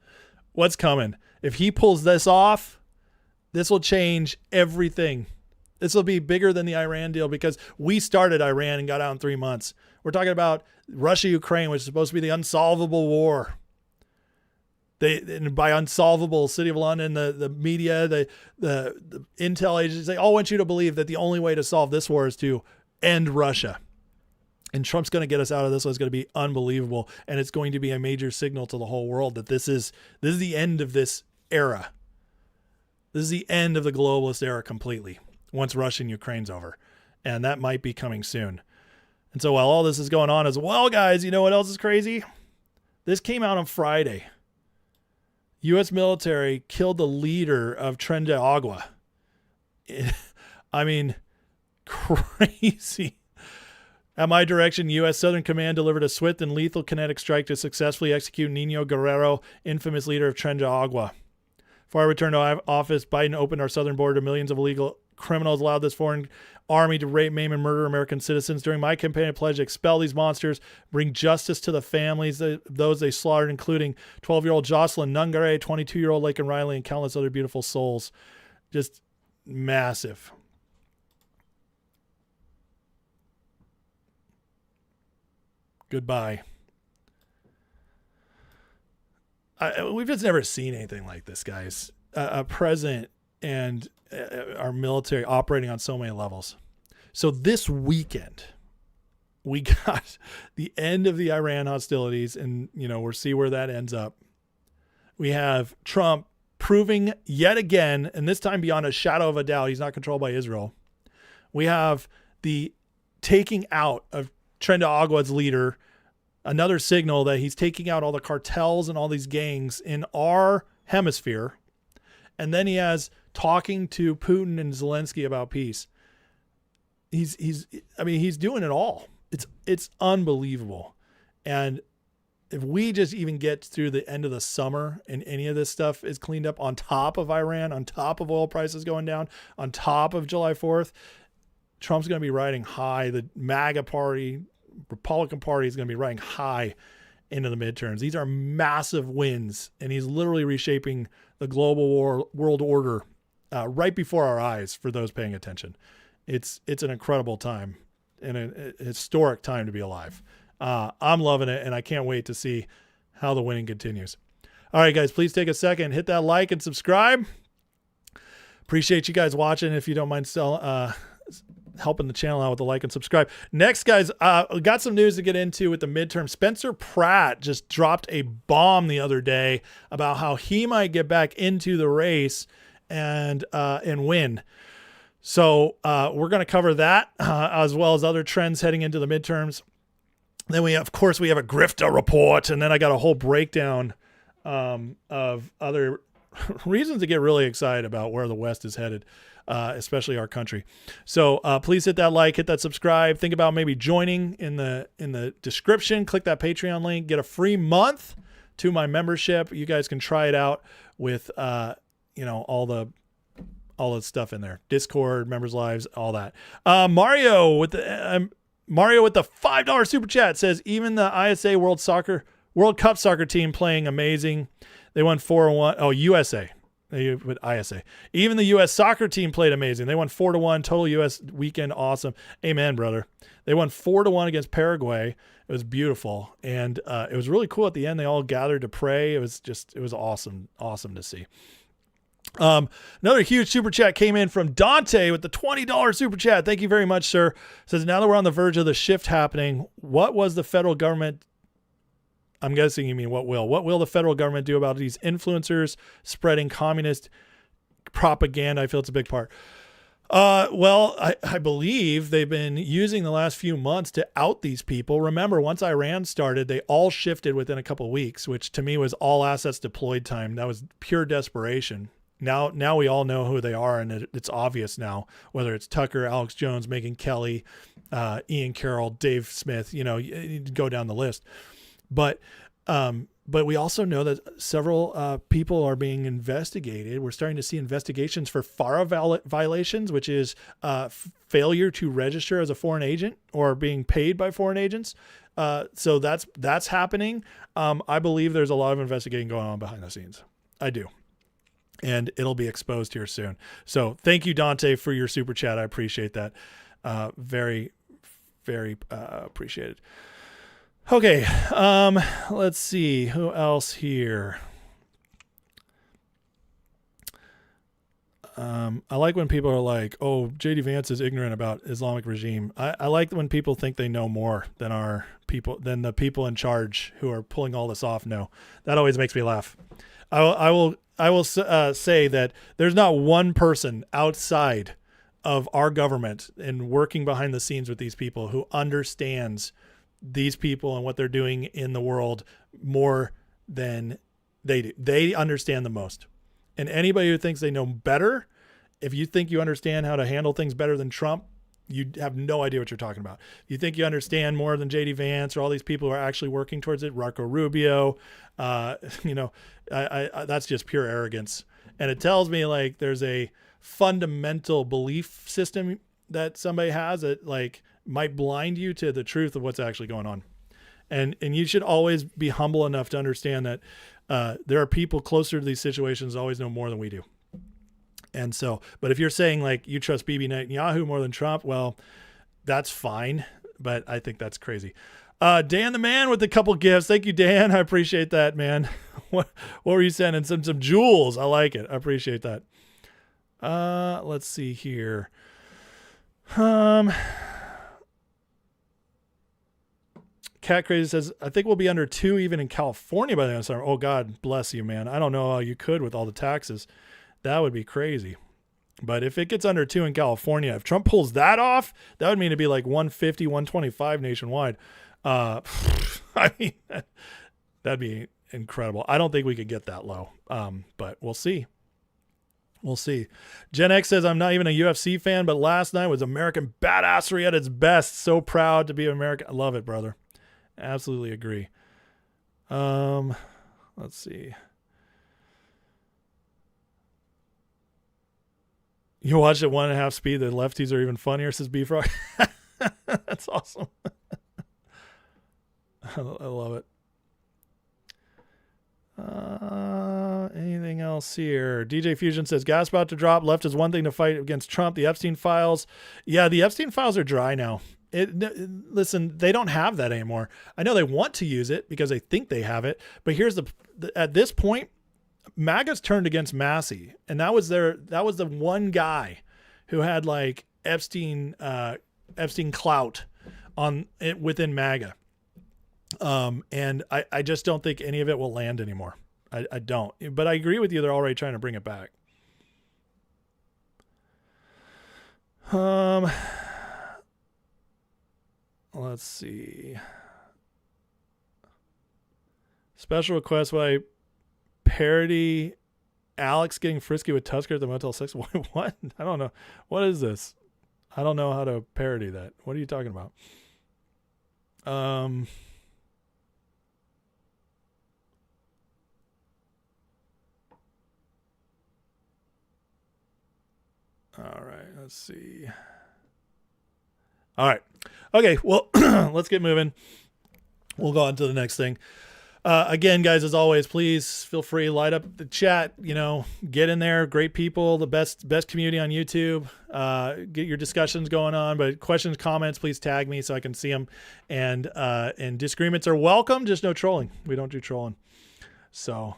What's coming? If he pulls this off, this will change everything. This will be bigger than the Iran deal because we started Iran and got out in 3 months. We're talking about Russia, Ukraine, which is supposed to be the unsolvable war. And by unsolvable, City of London, the media, the intel agencies, they all want you to believe that the only way to solve this war is to end Russia. And Trump's going to get us out of this. So it's going to be unbelievable. And it's going to be a major signal to the whole world that this is the end of this era. This is the end of the globalist era completely once Russia and Ukraine's over. And that might be coming soon. And so while all this is going on as well, guys, you know what else is crazy? This came out on Friday. U.S. military killed the leader of Tren de Agua. I mean, crazy. At my direction, U.S. Southern Command delivered a swift and lethal kinetic strike to successfully execute Nino Guerrero, infamous leader of Tren de Agua. Before I returned to office, Biden opened our southern border to millions of illegal criminals, allowed this foreign army to rape, maim, and murder American citizens. During my campaign, I pledged to expel these monsters, bring justice to the families, those they slaughtered, including 12-year-old Jocelyn Nungare, 22-year-old Laken Riley, and countless other beautiful souls. Just massive. Goodbye. We've just never seen anything like this, guys. A president and our military operating on so many levels. So this weekend, we got the end of the Iran hostilities, and we'll see where that ends up. We have Trump proving yet again, and this time beyond a shadow of a doubt, he's not controlled by Israel. We have the taking out of Tren de Agua's leader, another signal that he's taking out all the cartels and all these gangs in our hemisphere. And then he has talking to Putin and Zelensky about peace. He's doing it all. It's unbelievable. And if we just even get through the end of the summer and any of this stuff is cleaned up on top of Iran, on top of oil prices going down, on top of July 4th, Trump's going to be riding high. The MAGA party, Republican Party, is going to be riding high into the midterms. These are massive wins, and he's literally reshaping the global world order right before our eyes for those paying attention. It's an incredible time and a historic time to be alive. I'm loving it, and I can't wait to see how the winning continues. All right, guys, please take a second, hit that like and subscribe. Appreciate you guys watching. If you don't mind helping the channel out with the like and subscribe. Next, guys, we got some news to get into with the midterm. Spencer Pratt just dropped a bomb the other day about how he might get back into the race and win. So we're going to cover that as well as other trends heading into the midterms. Then we have a grifter report, and then I got a whole breakdown of other reasons to get really excited about where the West is headed. Especially our country. So please hit that like, hit that subscribe. Think about maybe joining in the description. Click that Patreon link. Get a free month to my membership. You guys can try it out with all the stuff in there. Discord, members lives, all that. Mario with the $5 super chat says, even the ISA World Cup soccer team playing amazing. They won 4-1. Oh, USA. With ISA. Even the U.S. soccer team played amazing. They won 4-1. Total U.S. weekend awesome. Amen, brother. They won 4-1 against Paraguay. It was beautiful, and it was really cool at the end. They all gathered to pray. It was awesome to see. Another huge super chat came in from Dante with the $20 super chat. Thank you very much, sir. Says, now that we're on the verge of the shift happening, what was the federal government? I'm guessing you mean what will the federal government do about these influencers spreading communist propaganda? I feel it's a big part. Well, I believe they've been using the last few months to out these people. Remember, once Iran started, they all shifted within a couple of weeks, which to me was all assets deployed time. That was pure desperation. Now we all know who they are, and it's obvious now, whether it's Tucker, Alex Jones, Megyn Kelly, Ian Carroll, Dave Smith, you go down the list. But we also know that several people are being investigated. We're starting to see investigations for FARA violations, which is failure to register as a foreign agent or being paid by foreign agents. So that's happening. I believe there's a lot of investigating going on behind the scenes. I do. And it'll be exposed here soon. So thank you, Dante, for your super chat. I appreciate that. Very, very appreciated. Okay, let's see who else here. I like when people are like, "Oh, JD Vance is ignorant about Islamic regime." I like when people think they know more than the people in charge who are pulling all this off know. That always makes me laugh. I will say that there's not one person outside of our government and working behind the scenes with these people who understands these people and what they're doing in the world more than they do. They understand the most. And anybody who thinks they know better, if you think you understand how to handle things better than Trump, you have no idea what you're talking about. You think you understand more than JD Vance or all these people who are actually working towards it, Marco Rubio, that's just pure arrogance. And it tells me like there's a fundamental belief system that somebody has that like might blind you to the truth of what's actually going on. And you should always be humble enough to understand that there are people closer to these situations that always know more than we do. And so, but if you're saying like you trust Bibi Netanyahu more than Trump, well, that's fine. But I think that's crazy. Dan the man with a couple gifts. Thank you, Dan. I appreciate that, man. What were you sending? Some jewels. I like it. I appreciate that. Let's see here. Cat Crazy says, I think we'll be under 2 even in California by the end of summer. Oh, God bless you, man. I don't know how you could with all the taxes. That would be crazy. But if it gets under 2 in California, if Trump pulls that off, that would mean it'd be like 150, 125 nationwide. I mean, that'd be incredible. I don't think we could get that low. But we'll see. We'll see. Gen X says, I'm not even a UFC fan, but last night was American badassery at its best. So proud to be American. I love it, brother. Absolutely agree. Let's see. You watch at 1.5 speed. The lefties are even funnier, says B-Frog. That's awesome. I love it. Anything else here? DJ Fusion says, gas about to drop. Left is one thing to fight against Trump. The Epstein files. Yeah, the Epstein files are dry now. Listen, they don't have that anymore. I know they want to use it because they think they have it. But here's at this point, MAGA's turned against Massey. And that was the one guy who had like Epstein clout on it within MAGA. And I just don't think any of it will land anymore. I don't, but I agree with you. They're already trying to bring it back. Let's see. Special request why parody Alex getting frisky with Tusker at the Motel 6. What? I don't know. What is this? I don't know how to parody that. What are you talking about? All right, let's see. All right. Okay, well, let's get moving. We'll go on to the next thing. Again, guys, as always, please feel free, light up the chat, get in there. Great people, the best community on YouTube. Get your discussions going on, but questions, comments, please tag me so I can see them. And disagreements are welcome, just no trolling. We don't do trolling. So,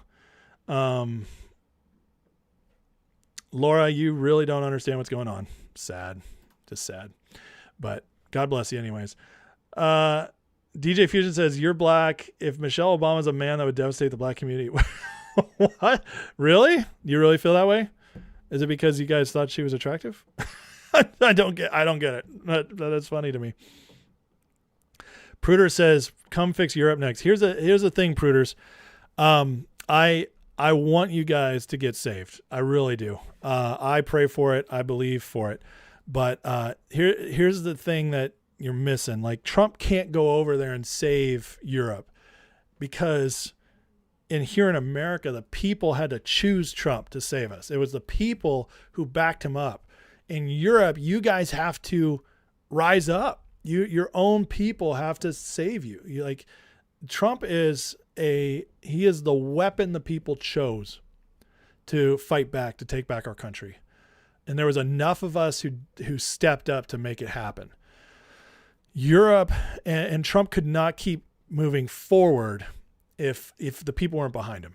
Laura, you really don't understand what's going on. Sad. Just sad. But God bless you anyways. DJ Fusion says, you're black. If Michelle Obama's a man, that would devastate the black community. What? Really? You really feel that way? Is it because you guys thought she was attractive? I don't get it. That's funny to me. Pruder says, come fix Europe next. Here's the thing, Pruders. I want you guys to get saved. I really do. I pray for it. I believe for it. But here's the thing that you're missing. Like, Trump can't go over there and save Europe because here in America, the people had to choose Trump to save us. It was the people who backed him up. In Europe, you guys have to rise up. Your own people have to save you. Trump is the weapon the people chose to fight back, to take back our country. And there was enough of us who stepped up to make it happen. Europe and Trump could not keep moving forward if the people weren't behind him.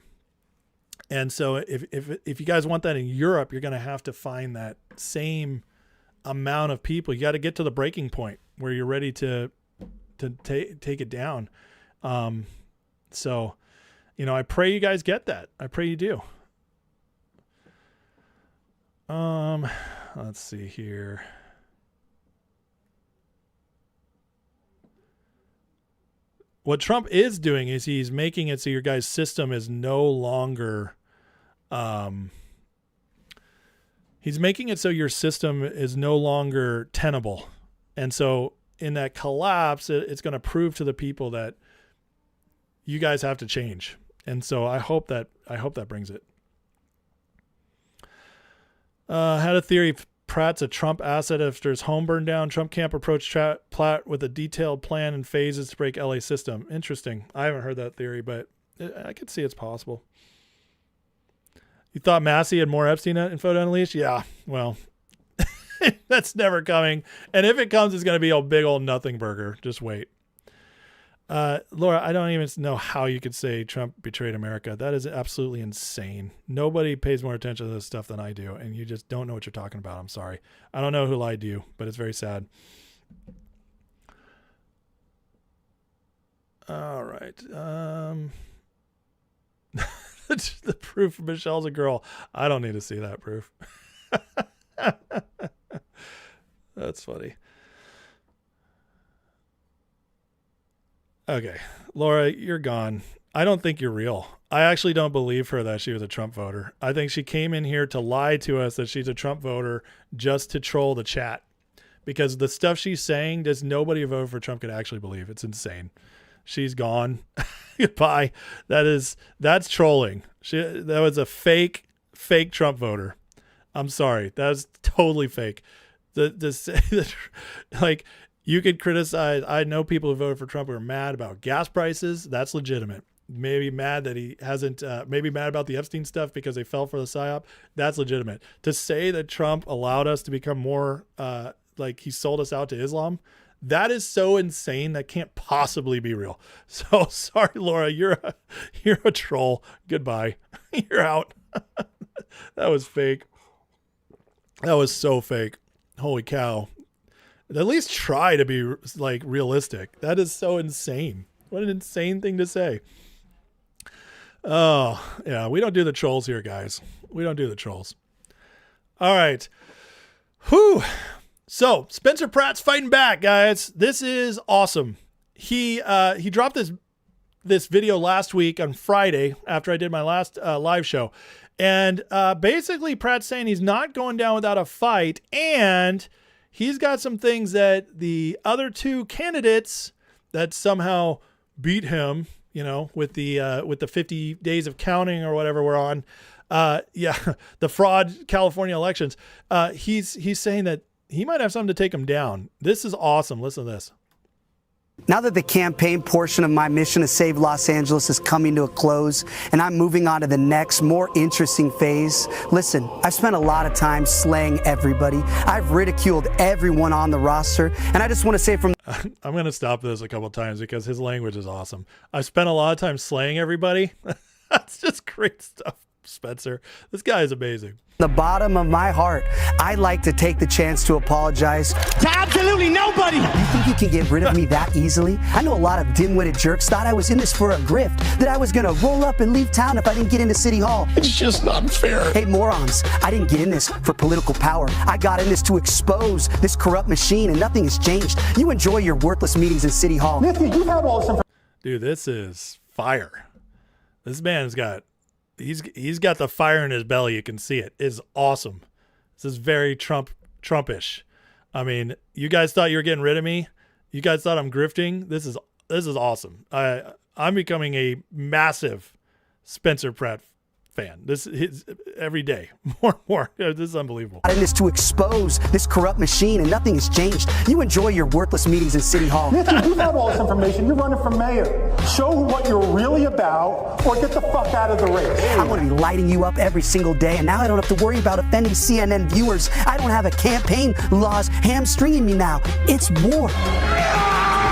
And so if you guys want that in Europe, you're going to have to find that same amount of people. You got to get to the breaking point where you're ready to take it down. So, I pray you guys get that. I pray you do. Let's see here. What Trump is doing is he's making it so your guys' system is no longer, he's making it so your system is no longer tenable. And so in that collapse, it's going to prove to the people that you guys have to change. And so I hope that brings it. Had a theory. Pratt's a Trump asset after his home burned down. Trump camp approached Platt with a detailed plan and phases to break LA system. Interesting. I haven't heard that theory, but I could see it's possible. You thought Massey had more Epstein info to unleash? Yeah, well, that's never coming. And if it comes, it's going to be a big old nothing burger. Just wait. Laura, I don't even know how you could say Trump betrayed America. That is absolutely insane. Nobody pays more attention to this stuff than I do, and you just don't know what you're talking about. I'm sorry. I don't know who lied to you, but it's very sad. All right. The proof Michelle's a girl. I don't need to see that proof. That's funny. Okay, Laura, you're gone. I don't think you're real. I actually don't believe her that she was a Trump voter. I think she came in here to lie to us that she's a Trump voter just to troll the chat. Because the stuff she's saying, does nobody who voted for Trump could actually believe. It's insane. She's gone. Goodbye. That's trolling. That was a fake Trump voter. I'm sorry. That was totally fake. To say that, like, you could criticize. I know people who voted for Trump who are mad about gas prices. That's legitimate. Maybe mad that he hasn't, maybe mad about the Epstein stuff because they fell for the PSYOP. That's legitimate. To say that Trump allowed us to become more, like he sold us out to Islam, that is so insane. That can't possibly be real. So sorry, Laura, you're a troll. Goodbye. You're out. That was fake. That was so fake. Holy cow. At least try to be like realistic. That is so insane. What an insane thing to say. Oh, yeah. We don't do the trolls here, guys. We don't do the trolls. All right. Whew. So Spencer Pratt's fighting back, guys. This is awesome. He dropped this video last week on Friday after I did my last live show. And basically Pratt's saying he's not going down without a fight, and he's got some things that the other two candidates that somehow beat him, with the 50 days of counting or whatever we're on, the fraud California elections. He's saying that he might have something to take him down. This is awesome. Listen to this. Now that the campaign portion of my mission to save Los Angeles is coming to a close and I'm moving on to the next, more interesting phase, listen, I've spent a lot of time slaying everybody. I've ridiculed everyone on the roster, and I just want to say from... I'm going to stop this a couple of times because his language is awesome. I've spent a lot of time slaying everybody. That's just great stuff, Spencer. This guy is amazing. The bottom of my heart, I'd like to take the chance to apologize to absolutely nobody. You think you can get rid of me that easily? I know a lot of dim-witted jerks thought I was in this for a grift, that I was gonna roll up and leave town if I didn't get into City Hall. It's just not fair. Hey, morons, I didn't get in this for political power. I got in this to expose this corrupt machine, and nothing has changed. You enjoy your worthless meetings in City Hall. Nikki, you have all this information. Dude, this is fire. This man's got... He's got the fire in his belly. You can see it. It's awesome. This is very Trumpish. I mean, you guys thought you were getting rid of me. You guys thought I'm grifting. This is awesome. I'm becoming a massive Spencer Pratt fan. This is every day, more and more. This is unbelievable. And this to expose this corrupt machine, and nothing has changed. You enjoy your worthless meetings in City Hall. Nikki, you have all this information. You're running for mayor. Show what you're really about, or get the fuck out of the race. I'm going to be lighting you up every single day, and now I don't have to worry about offending CNN viewers. I don't have a campaign laws hamstringing me now. It's war.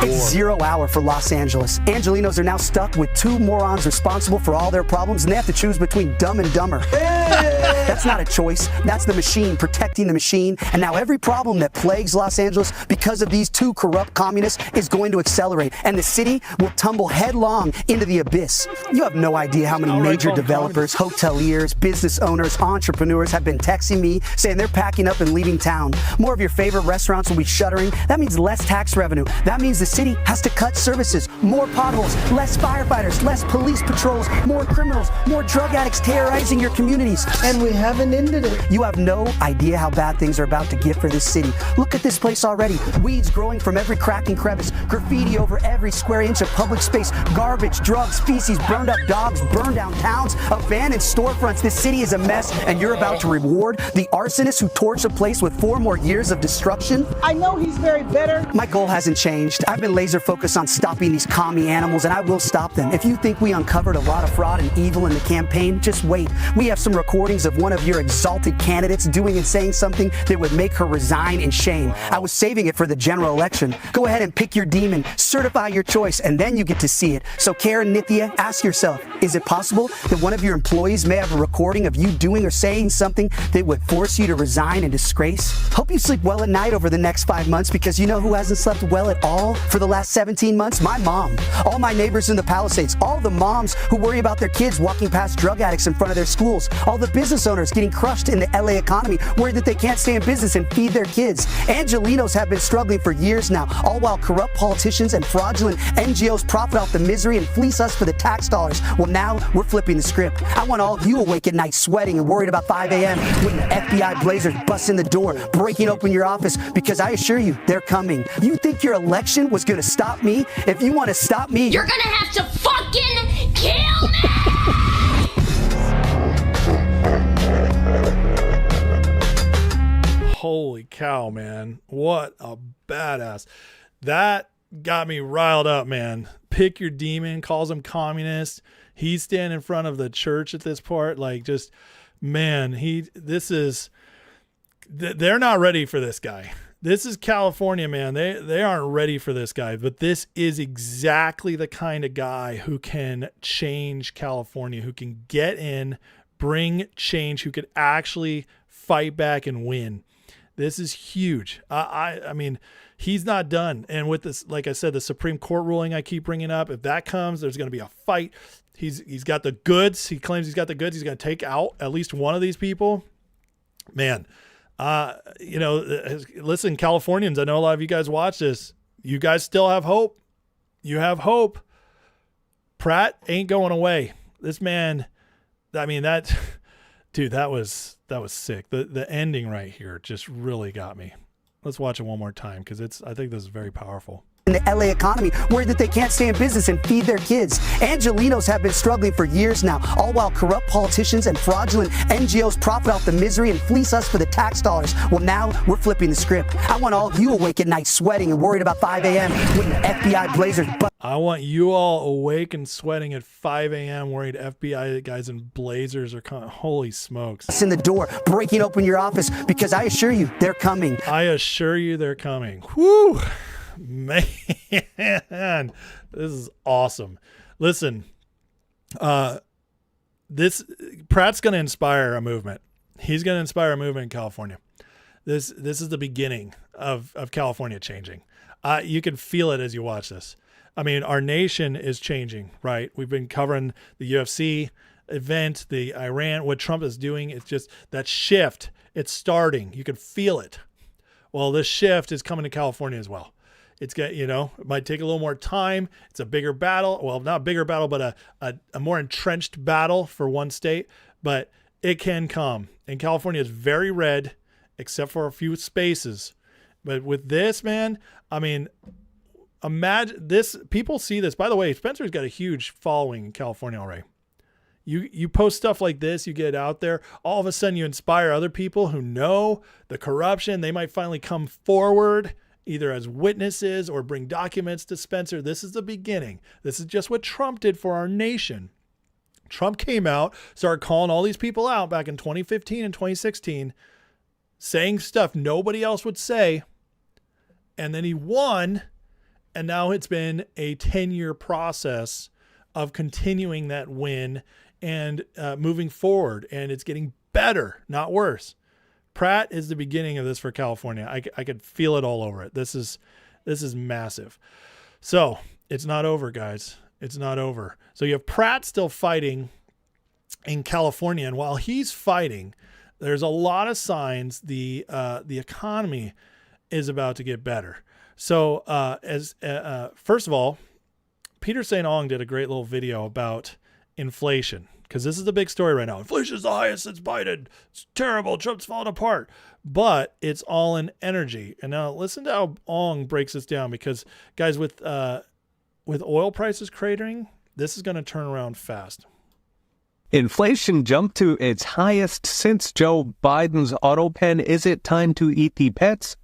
It's 0 hour for Los Angeles. Angelinos are now stuck with 2 morons responsible for all their problems, and they have to choose between Dumb and Dumber. That's not a choice. That's the machine protecting the machine. And now every problem that plagues Los Angeles because of these 2 corrupt communists is going to accelerate, and the city will tumble headlong into the abyss. You have no idea how many major developers, hoteliers, business owners, entrepreneurs have been texting me saying they're packing up and leaving town. More of your favorite restaurants will be shuttering. That means less tax revenue. That means the city has to cut services, more potholes, less firefighters, less police patrols, more criminals, more drug addicts terrorizing your communities. And we haven't ended it. You have no idea how bad things are about to get for this city. Look at this place already. Weeds growing from every crack and crevice, graffiti over every square inch of public space, garbage, drugs, feces, burned up dogs, burned down towns, abandoned storefronts. This city is a mess, and you're about to reward the arsonist who torched the place with 4 more years of destruction? I know he's very bitter. My goal hasn't changed. I've been laser focused on stopping these commie animals, and I will stop them. If you think we uncovered a lot of fraud and evil in the campaign, just wait. We have some recordings of one of your exalted candidates doing and saying something that would make her resign in shame. I was saving it for the general election. Go ahead and pick your demon, certify your choice, and then you get to see it. So Karen Nithya, ask yourself, is it possible that one of your employees may have a recording of you doing or saying something that would force you to resign in disgrace? Hope you sleep well at night over the next 5 months, because you know who hasn't slept well at all for the last 17 months? My mom. All my neighbors in the Palisades, all the moms who worry about their kids walking past drug addicts in front of their schools, all the business owners getting crushed in the LA economy, worried that they can't stay in business and feed their kids. Angelinos have been struggling for years now, all while corrupt politicians and fraudulent NGOs profit off the misery and fleece us for the tax dollars. Well, now we're flipping the script. I want all of you awake at night sweating and worried about 5 a.m. when the FBI blazers bust in the door, breaking open your office, because I assure you, they're coming. You think your election was going to stop me? If you want to stop me, you're going to have to fucking kill me! Holy cow, man. What a badass. That got me riled up, man. Pick your demon, calls him communist. He's standing in front of the church at this part. Like, just, man, they're not ready for this guy. This is California, man. They aren't ready for this guy, but this is exactly the kind of guy who can change California, who can get in, bring change, who could actually fight back and win. This is huge. I mean, he's not done. And with this, like I said, the Supreme Court ruling I keep bringing up, if that comes, there's going to be a fight. He's got the goods. He claims he's got the goods. He's going to take out at least one of these people. Man, listen, Californians, I know a lot of you guys watch this. You guys still have hope. You have hope. Pratt ain't going away. This man, I mean, dude, that was sick. The ending right here just really got me. Let's watch it one more time, because I think this is very powerful. In the LA economy, worried that they can't stay in business and feed their kids. Angelinos have been struggling for years now, all while corrupt politicians and fraudulent NGOs profit off the misery and fleece us for the tax dollars. Well, now we're flipping the script. I want all of you awake at night sweating and worried about 5 a.m. when the FBI blazers I want you all awake and sweating at 5 a.m. worried FBI guys in blazers are coming. Holy smokes. in the door, breaking open your office, because I assure you, they're coming. I assure you they're coming. Whew. Man, this is awesome. Listen, Pratt's going to inspire a movement. He's going to inspire a movement in California. This is the beginning of California changing. You can feel it as you watch this. I mean, our nation is changing, right? We've been covering the UFC event, the Iran, what Trump is doing. It's just that shift. It's starting. You can feel it. Well, this shift is coming to California as well. It's got, it might take a little more time. It's a bigger battle. Well, not a bigger battle, but a more entrenched battle for one state, but it can come. And California is very red, except for a few spaces. But with this, man, I mean, imagine this. People see this. By the way, Spencer's got a huge following in California already. You post stuff like this, you get it out there, all of a sudden you inspire other people who know the corruption. They might finally come forward either as witnesses or bring documents to Spencer. This is the beginning. This is just what Trump did for our nation. Trump came out, started calling all these people out back in 2015 and 2016, saying stuff nobody else would say. And then he won. And now it's been a 10-year process of continuing that win and moving forward. And it's getting better, not worse. Pratt is the beginning of this for California. I could feel it all over it. This is massive. So it's not over, guys. It's not over. So you have Pratt still fighting in California. And while he's fighting, there's a lot of signs the economy is about to get better. So first of all, Peter St. Ong did a great little video about inflation, because this is the big story right now. Inflation is the highest since Biden. It's terrible. Trump's falling apart. But it's all in energy. And now listen to how Ong breaks this down, because, guys, with oil prices cratering, this is going to turn around fast. Inflation jumped to its highest since Joe Biden's auto pen. Is it time to eat the pets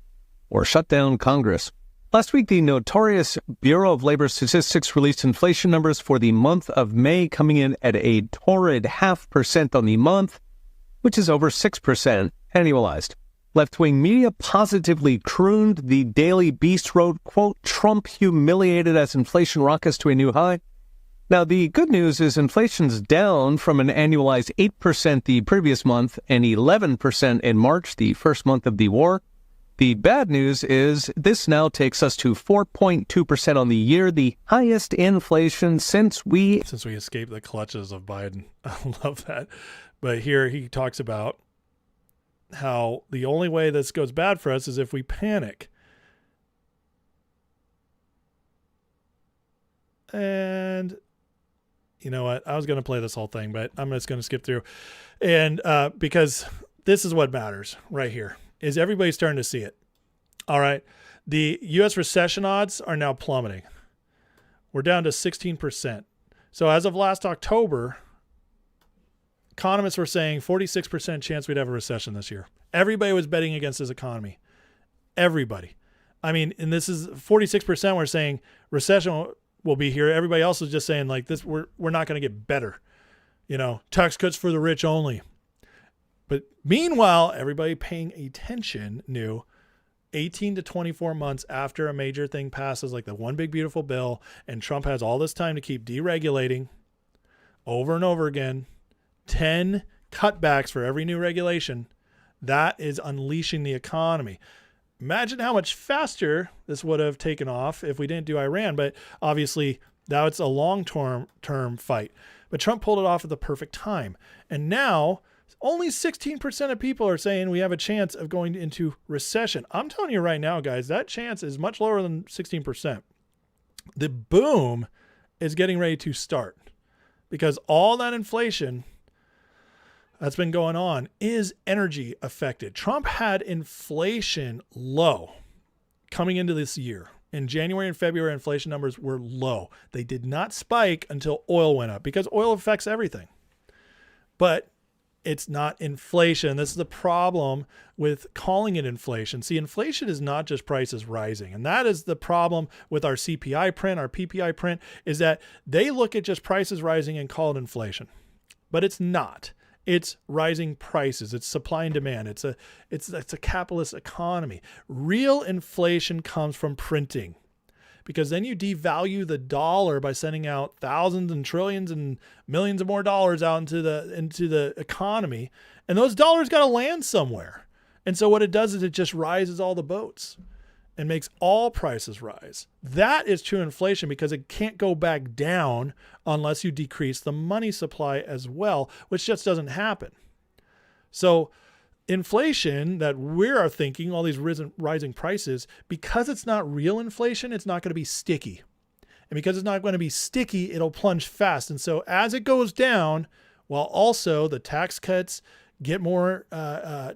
or shut down Congress? Last week, the notorious Bureau of Labor Statistics released inflation numbers for the month of May, coming in at a torrid 0.5% on the month, which is over 6% annualized. Left-wing media positively crooned. The Daily Beast wrote, quote, "Trump humiliated as inflation rockets to a new high." Now, the good news is inflation's down from an annualized 8% the previous month and 11% in March, the first month of the war. The bad news is this now takes us to 4.2% on the year, the highest inflation since we escaped the clutches of Biden. I love that. But here he talks about how the only way this goes bad for us is if we panic. And you know what? I was going to play this whole thing, but I'm just going to skip through. And because this is what matters right here, is everybody starting to see it. All right. The U.S. recession odds are now plummeting. We're down to 16%. So as of last October, economists were saying 46% chance we'd have a recession this year. Everybody was betting against this economy. Everybody. I mean, and this is 46% were saying recession will be here. Everybody else was just saying like this, we're not going to get better. You know, tax cuts for the rich only. But meanwhile, everybody paying attention knew 18 to 24 months after a major thing passes, like the one big beautiful bill, and Trump has all this time to keep deregulating over and over again, 10 cutbacks for every new regulation, that is unleashing the economy. Imagine how much faster this would have taken off if we didn't do Iran, but obviously now it's a long-term fight. But Trump pulled it off at the perfect time. And now only 16% of people are saying we have a chance of going into recession. I'm telling you right now, guys, that chance is much lower than 16%. The boom is getting ready to start because all that inflation that's been going on is energy affected. Trump had inflation low coming into this year. In January and February, inflation numbers were low. They did not spike until oil went up because oil affects everything. But it's not inflation. This is the problem with calling it inflation. See, inflation is not just prices rising. And that is the problem with our CPI print, our PPI print, is that they look at just prices rising and call it inflation. But it's not. It's rising prices. It's supply and demand. It's a capitalist economy. Real inflation comes from printing, because then you devalue the dollar by sending out thousands and trillions and millions of more dollars out into the economy, and those dollars got to land somewhere. And so what it does is it just rises all the boats and makes all prices rise. That is true inflation, because it can't go back down unless you decrease the money supply as well, which just doesn't happen. So inflation that we are thinking, all these rising prices, because it's not real inflation, it's not going to be sticky. And because it's not going to be sticky, it'll plunge fast. And so as it goes down, while also the tax cuts get more,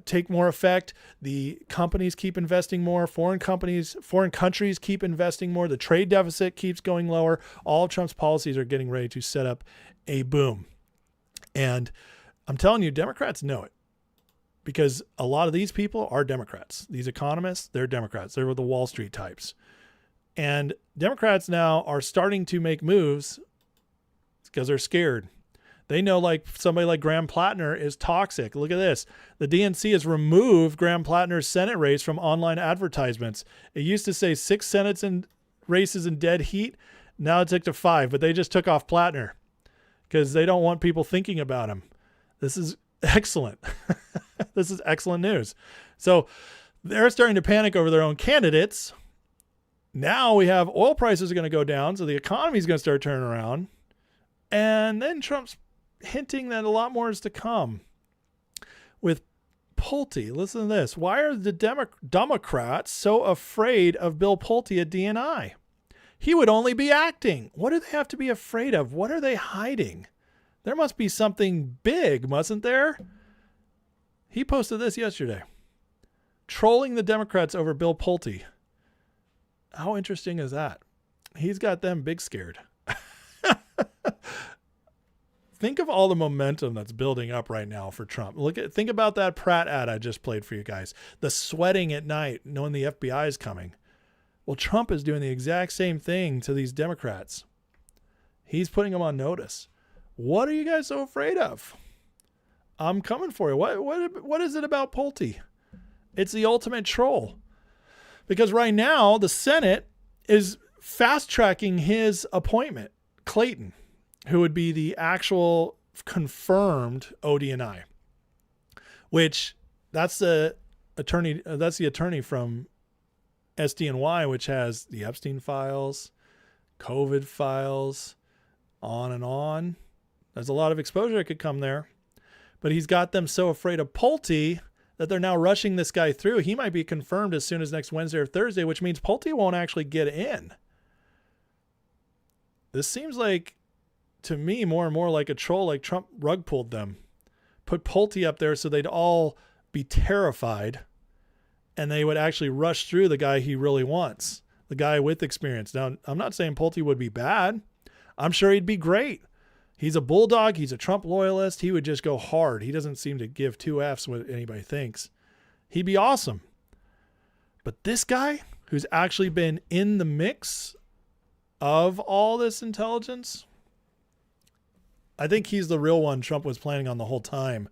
take more effect, the companies keep investing more, foreign countries keep investing more, the trade deficit keeps going lower, all of Trump's policies are getting ready to set up a boom. And I'm telling you, Democrats know it, because a lot of these people are Democrats. These economists, they're Democrats. They're the Wall Street types. And Democrats now are starting to make moves because they're scared. They know like somebody like Graham Plattner is toxic. Look at this. The DNC has removed Graham Plattner's Senate race from online advertisements. It used to say 6 Senates and races in dead heat. Now it's up to 5, but they just took off Plattner because they don't want people thinking about him. This is excellent. This is excellent news. So they're starting to panic over their own candidates. Now we have oil prices are going to go down, so the economy is going to start turning around. And then Trump's hinting that a lot more is to come with Pulte. Listen to this. Why are the Democrats so afraid of Bill Pulte at DNI? He would only be acting. What do they have to be afraid of? What are they hiding? There must be something big, mustn't there? He posted this yesterday. Trolling the Democrats over Bill Pulte. How interesting is that? He's got them big scared. Think of all the momentum that's building up right now for Trump. Think about that Pratt ad I just played for you guys. The sweating at night, knowing the FBI is coming. Well, Trump is doing the exact same thing to these Democrats. He's putting them on notice. What are you guys so afraid of? I'm coming for you. What is it about Pulte? It's the ultimate troll. Because right now, the Senate is fast-tracking his appointment, Clayton, who would be the actual confirmed ODNI, which that's the attorney from SDNY, which has the Epstein files, COVID files, on and on. There's a lot of exposure that could come there. But he's got them so afraid of Pulte that they're now rushing this guy through. He might be confirmed as soon as next Wednesday or Thursday, which means Pulte won't actually get in. This seems like, to me, more and more like a troll, like Trump rug pulled them. Put Pulte up there so they'd all be terrified and they would actually rush through the guy he really wants, the guy with experience. Now, I'm not saying Pulte would be bad. I'm sure he'd be great. He's a bulldog. He's a Trump loyalist. He would just go hard. He doesn't seem to give two Fs what anybody thinks. He'd be awesome. But this guy who's actually been in the mix of all this intelligence, I think he's the real one Trump was planning on the whole time.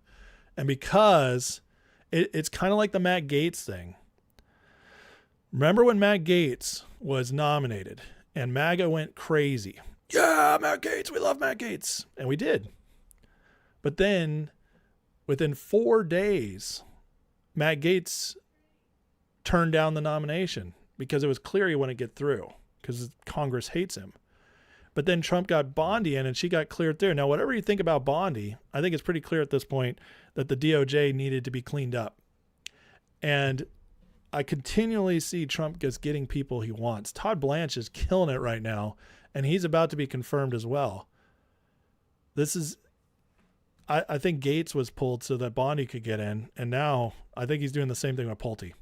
And because it's kind of like the Matt Gaetz thing. Remember when Matt Gaetz was nominated and MAGA went crazy? Yeah, Matt Gaetz. We love Matt Gaetz. And we did. But then within 4 days, Matt Gaetz turned down the nomination because it was clear he wouldn't get through because Congress hates him. But then Trump got Bondi in and she got cleared through. Now, whatever you think about Bondi, I think it's pretty clear at this point that the DOJ needed to be cleaned up. And I continually see Trump just getting people he wants. Todd Blanche is killing it right now, and he's about to be confirmed as well. This is, I think Gaetz was pulled so that Bondi could get in, and now I think he's doing the same thing with Pulte.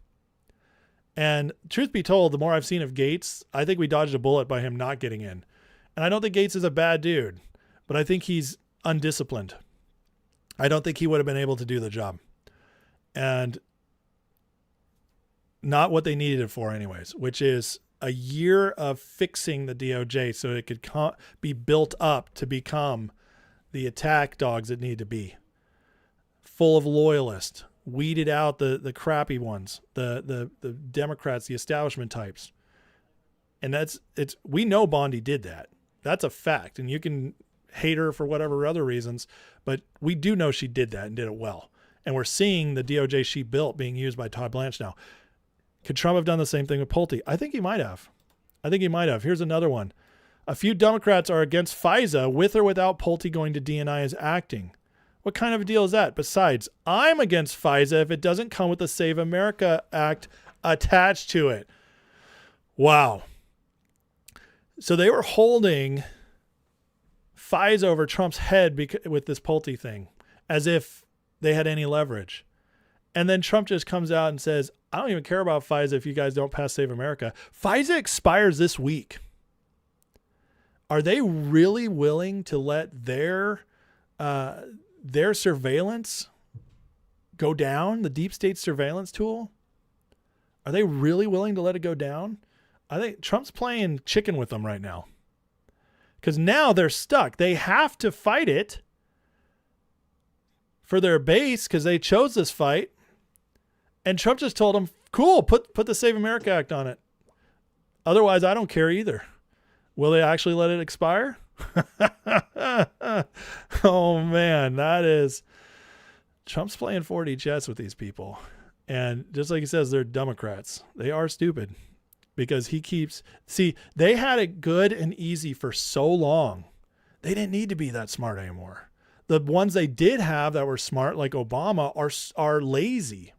And truth be told, the more I've seen of Gaetz, I think we dodged a bullet by him not getting in. And I don't think Gaetz is a bad dude, but I think he's undisciplined. I don't think he would have been able to do the job. And not what they needed it for anyways, which is a year of fixing the DOJ so it could be built up to become the attack dogs it need to be. Full of loyalists, weeded out the crappy ones, the Democrats, the establishment types. And we know Bondi did that. That's a fact. And you can hate her for whatever other reasons, but we do know she did that and did it well. And we're seeing the DOJ she built being used by Todd Blanche now. Could Trump have done the same thing with Pulte? I think he might have. Here's another one. A few Democrats are against FISA with or without Pulte going to DNI as acting. What kind of a deal is that? Besides, I'm against FISA if it doesn't come with the Save America Act attached to it. Wow. So they were holding FISA over Trump's head with this Pulte thing, as if they had any leverage. And then Trump just comes out and says, I don't even care about FISA if you guys don't pass Save America. FISA expires this week. Are they really willing to let their surveillance go down, the deep state surveillance tool? Are they really willing to let it go down? I think Trump's playing chicken with them right now. Because now they're stuck. They have to fight it for their base because they chose this fight. And Trump just told them, cool, put the Save America Act on it. Otherwise, I don't care either. Will they actually let it expire? Oh man, Trump's playing 4D chess with these people. And just like he says, they're Democrats. They are stupid because they had it good and easy for so long. They didn't need to be that smart anymore. The ones they did have that were smart, like Obama, are lazy.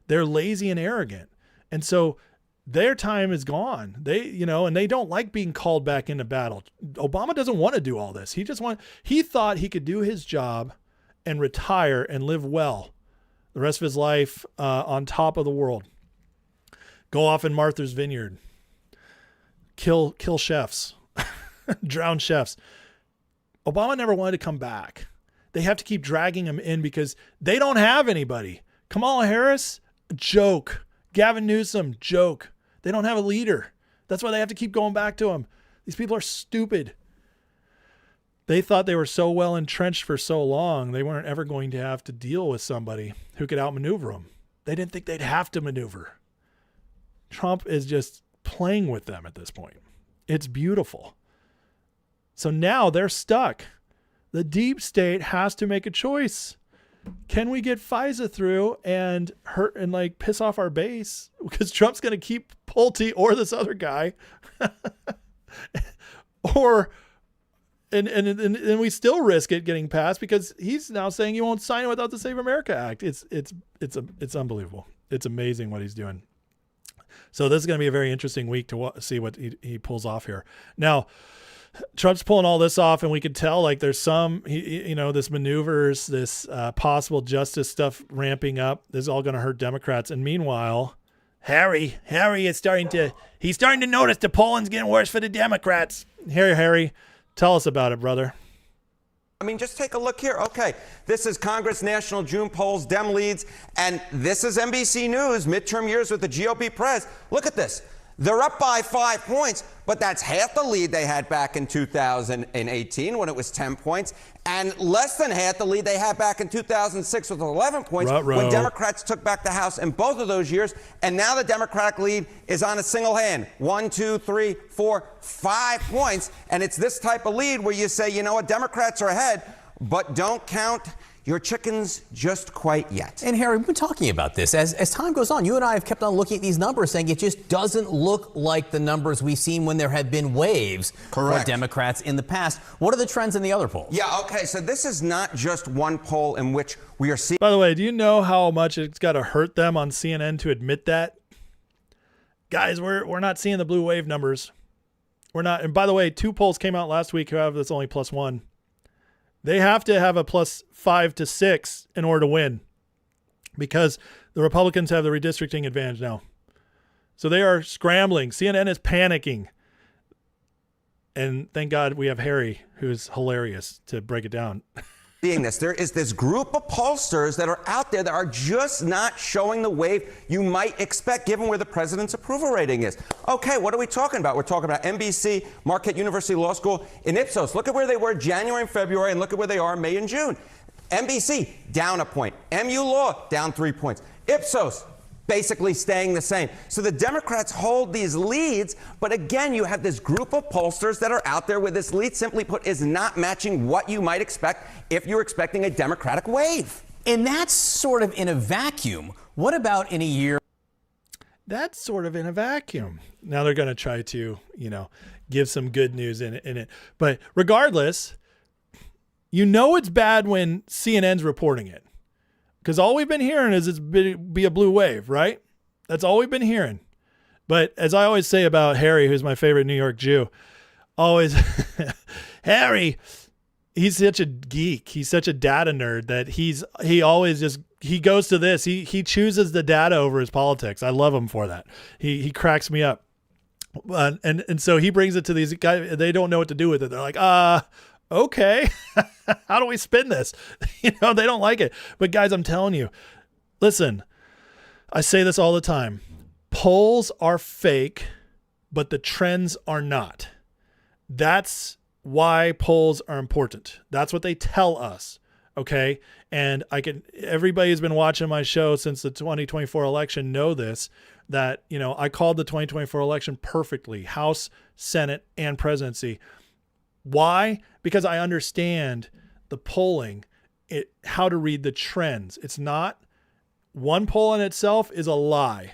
They're lazy and arrogant. And so their time is gone. And they don't like being called back into battle. Obama doesn't want to do all this. He thought he could do his job and retire and live well the rest of his life on top of the world. Go off in Martha's Vineyard. Kill chefs. Drown chefs. Obama never wanted to come back. They have to keep dragging him in because they don't have anybody. Kamala Harris, joke. Gavin Newsom, joke. They don't have a leader. That's why they have to keep going back to him. These people are stupid. They thought they were so well entrenched for so long, they weren't ever going to have to deal with somebody who could outmaneuver them. They didn't think they'd have to maneuver. Trump is just playing with them at this point. It's beautiful. So now they're stuck. The deep state has to make a choice. Can we get FISA through and hurt and piss off our base? Because Trump's going to keep Pulte or this other guy. And we still risk it getting passed because he's now saying he won't sign it without the Save America Act. It's unbelievable. It's amazing what he's doing. So this is going to be a very interesting week to see what he pulls off here. Now, Trump's pulling all this off, and we could tell there's some, this maneuvers, this possible justice stuff ramping up. This is all going to hurt Democrats. And meanwhile, Harry is starting to notice the polling's getting worse for the Democrats. Harry, tell us about it, brother. I mean, just take a look here. Okay, this is Congress National June polls, Dem leads, and this is NBC News, midterm years with the GOP press. Look at this. They're up by 5 points, but that's half the lead they had back in 2018 when it was 10 points, and less than half the lead they had back in 2006 with 11 points when Democrats took back the House in both of those years. And now the Democratic lead is on a single hand. 1, 2, 3, 4, 5 points. And it's this type of lead where you say, you know what, Democrats are ahead, but don't count your chickens just quite yet. And Harry, we've been talking about this. As time goes on, you and I have kept on looking at these numbers saying it just doesn't look like the numbers we've seen when there have been waves for Democrats in the past. What are the trends in the other polls? Yeah, okay, so this is not just one poll in which we are seeing. By the way, do you know how much it's got to hurt them on CNN to admit that? Guys, we're not seeing the blue wave numbers. We're not. And by the way, 2 polls came out last week who have this only +1. They have to have a +5 to 6 in order to win because the Republicans have the redistricting advantage now. So they are scrambling. CNN is panicking. And thank God we have Harry, who's hilarious, to break it down. Seeing this, there is this group of pollsters that are out there that are just not showing the wave you might expect given where the president's approval rating is. Okay, what are we talking about? We're talking about NBC, Marquette University Law School, in Ipsos. Look at where they were January and February, and look at where they are May and June. NBC, down a point. MU Law, down 3 points. Ipsos, basically staying the same. So the Democrats hold these leads, but again, you have this group of pollsters that are out there where this lead, simply put, is not matching what you might expect if you're expecting a Democratic wave. And that's sort of in a vacuum. What about in a year? That's sort of in a vacuum. Now they're going to try to, give some good news in it. But regardless, it's bad when CNN's reporting it. Because all we've been hearing is be a blue wave, right? That's all we've been hearing. But as I always say about Harry, who's my favorite New York Jew, always, Harry, he's such a geek. He's such a data nerd that he always he goes to this. He chooses the data over his politics. I love him for that. He cracks me up. And so he brings it to these guys. They don't know what to do with it. They're like, okay, how do we spin this? They don't like it. But guys, I'm telling you, listen, I say this all the time. Polls are fake, but the trends are not. That's why polls are important. That's what they tell us. Okay. And everybody who's been watching my show since the 2024 election know this. that, I called the 2024 election perfectly, House, Senate, and presidency. Why? Because I understand the polling, how to read the trends. It's not one poll in itself is a lie.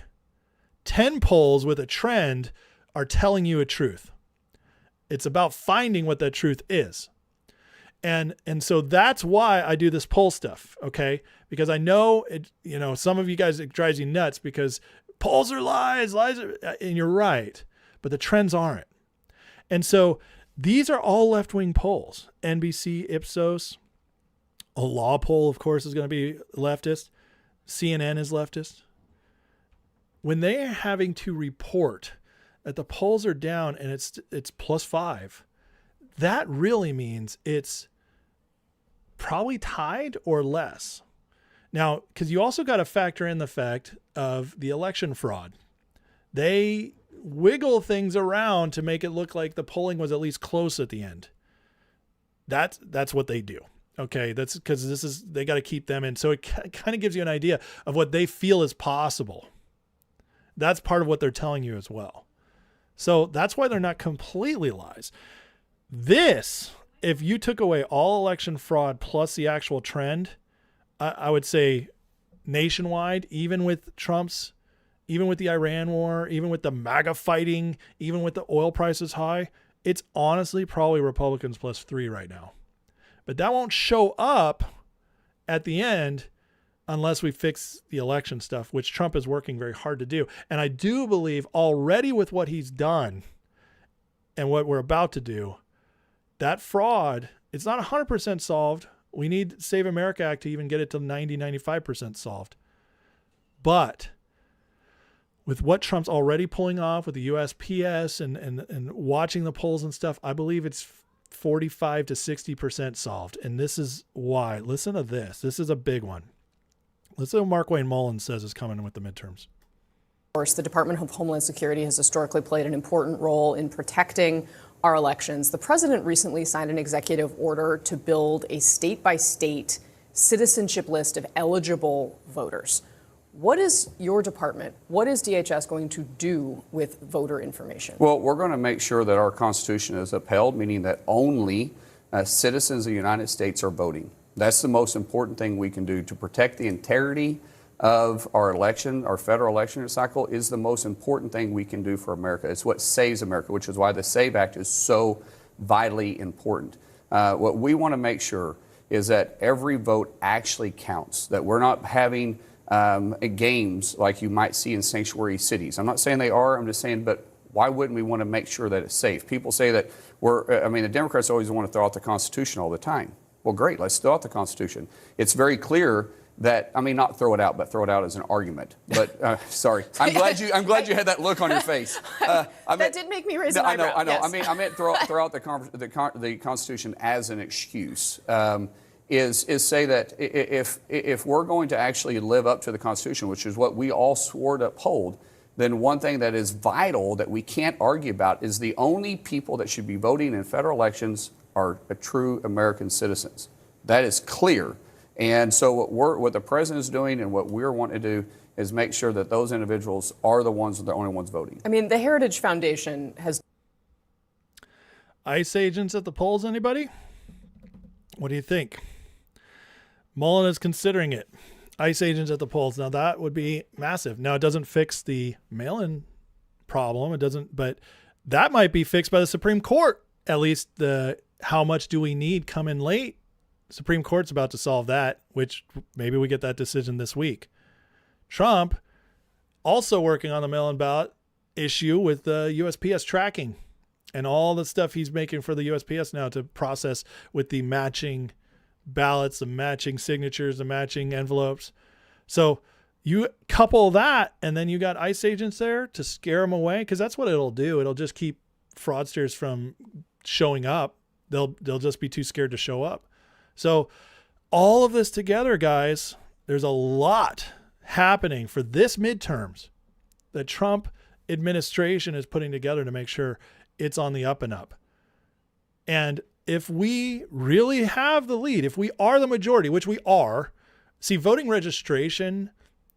10 polls with a trend are telling you a truth. It's about finding what that truth is. And so that's why I do this poll stuff, okay? Because I know it, some of you guys, it drives you nuts because polls are lies are, and you're right, but the trends aren't. And so these are all left-wing polls. NBC, Ipsos, a law poll, of course, is going to be leftist. CNN is leftist. When they are having to report that the polls are down and it's +5, that really means it's probably tied or less. Now, because you also got to factor in the fact of the election fraud. They wiggle things around to make it look like the polling was at least close at the end. That's what they do. Okay, that's because they got to keep them in. So it kind of gives you an idea of what they feel is possible. That's part of what they're telling you as well. So that's why they're not completely lies. This, if you took away all election fraud plus the actual trend, I would say nationwide, even with the Iran war, even with the MAGA fighting, even with the oil prices high, it's honestly probably Republicans +3 right now. But that won't show up at the end unless we fix the election stuff, which Trump is working very hard to do. And I do believe already with what he's done and what we're about to do, that fraud, it's not 100% solved. We need Save America Act to even get it to 90-95% solved. But with what Trump's already pulling off with the USPS and watching the polls and stuff, I believe it's 45 to 60% solved. And this is why. Listen to this. This is a big one. Listen to what Mark Wayne Mullins says is coming with the midterms. Of course, the Department of Homeland Security has historically played an important role in protecting our elections. The president recently signed an executive order to build a state-by-state citizenship list of eligible voters. What is your department, what is DHS going to do with voter information? Well, we're going to make sure that our Constitution is upheld, meaning that only citizens of the United States are voting. That's the most important thing we can do to protect the integrity of our election. Our federal election cycle is the most important thing we can do for America. It's what saves America, which is why the SAVE Act is so vitally important. What we want to make sure is that every vote actually counts, that we're not having games like you might see in sanctuary cities. I'm not saying they are, I'm just saying, but why wouldn't we want to make sure that it's safe? People say that the Democrats always want to throw out the Constitution all the time. Well, great, let's throw out the Constitution. It's very clear that, not throw it out, but throw it out as an argument. But sorry, I'm glad you had that look on your face. That did make me raise an eyebrow. I know. Yes. I meant throw out the Constitution as an excuse. Is say that if we're going to actually live up to the Constitution, which is what we all swore to uphold, then one thing that is vital that we can't argue about is the only people that should be voting in federal elections are true American citizens. That is clear. And so what the president is doing and what we're wanting to do is make sure that those individuals are the only ones voting. The Heritage Foundation has... ICE agents at the polls, anybody? What do you think? Mullen is considering it. ICE agents at the polls. Now that would be massive. Now it doesn't fix the mail-in problem. It doesn't, but that might be fixed by the Supreme Court. At least how much do we need come in late? Supreme Court's about to solve that, which maybe we get that decision this week. Trump also working on the mail-in ballot issue with the USPS tracking and all the stuff he's making for the USPS now to process with the matching ballots, the matching signatures, the matching envelopes. So you couple that, and then you got ICE agents there to scare them away, because that's what it'll do. It'll just keep fraudsters from showing up. They'll just be too scared to show up. So all of this together, guys, there's a lot happening for this midterms that Trump administration is putting together to make sure it's on the up and up. And if we really have the lead, if we are the majority, which we are, see, voting registration,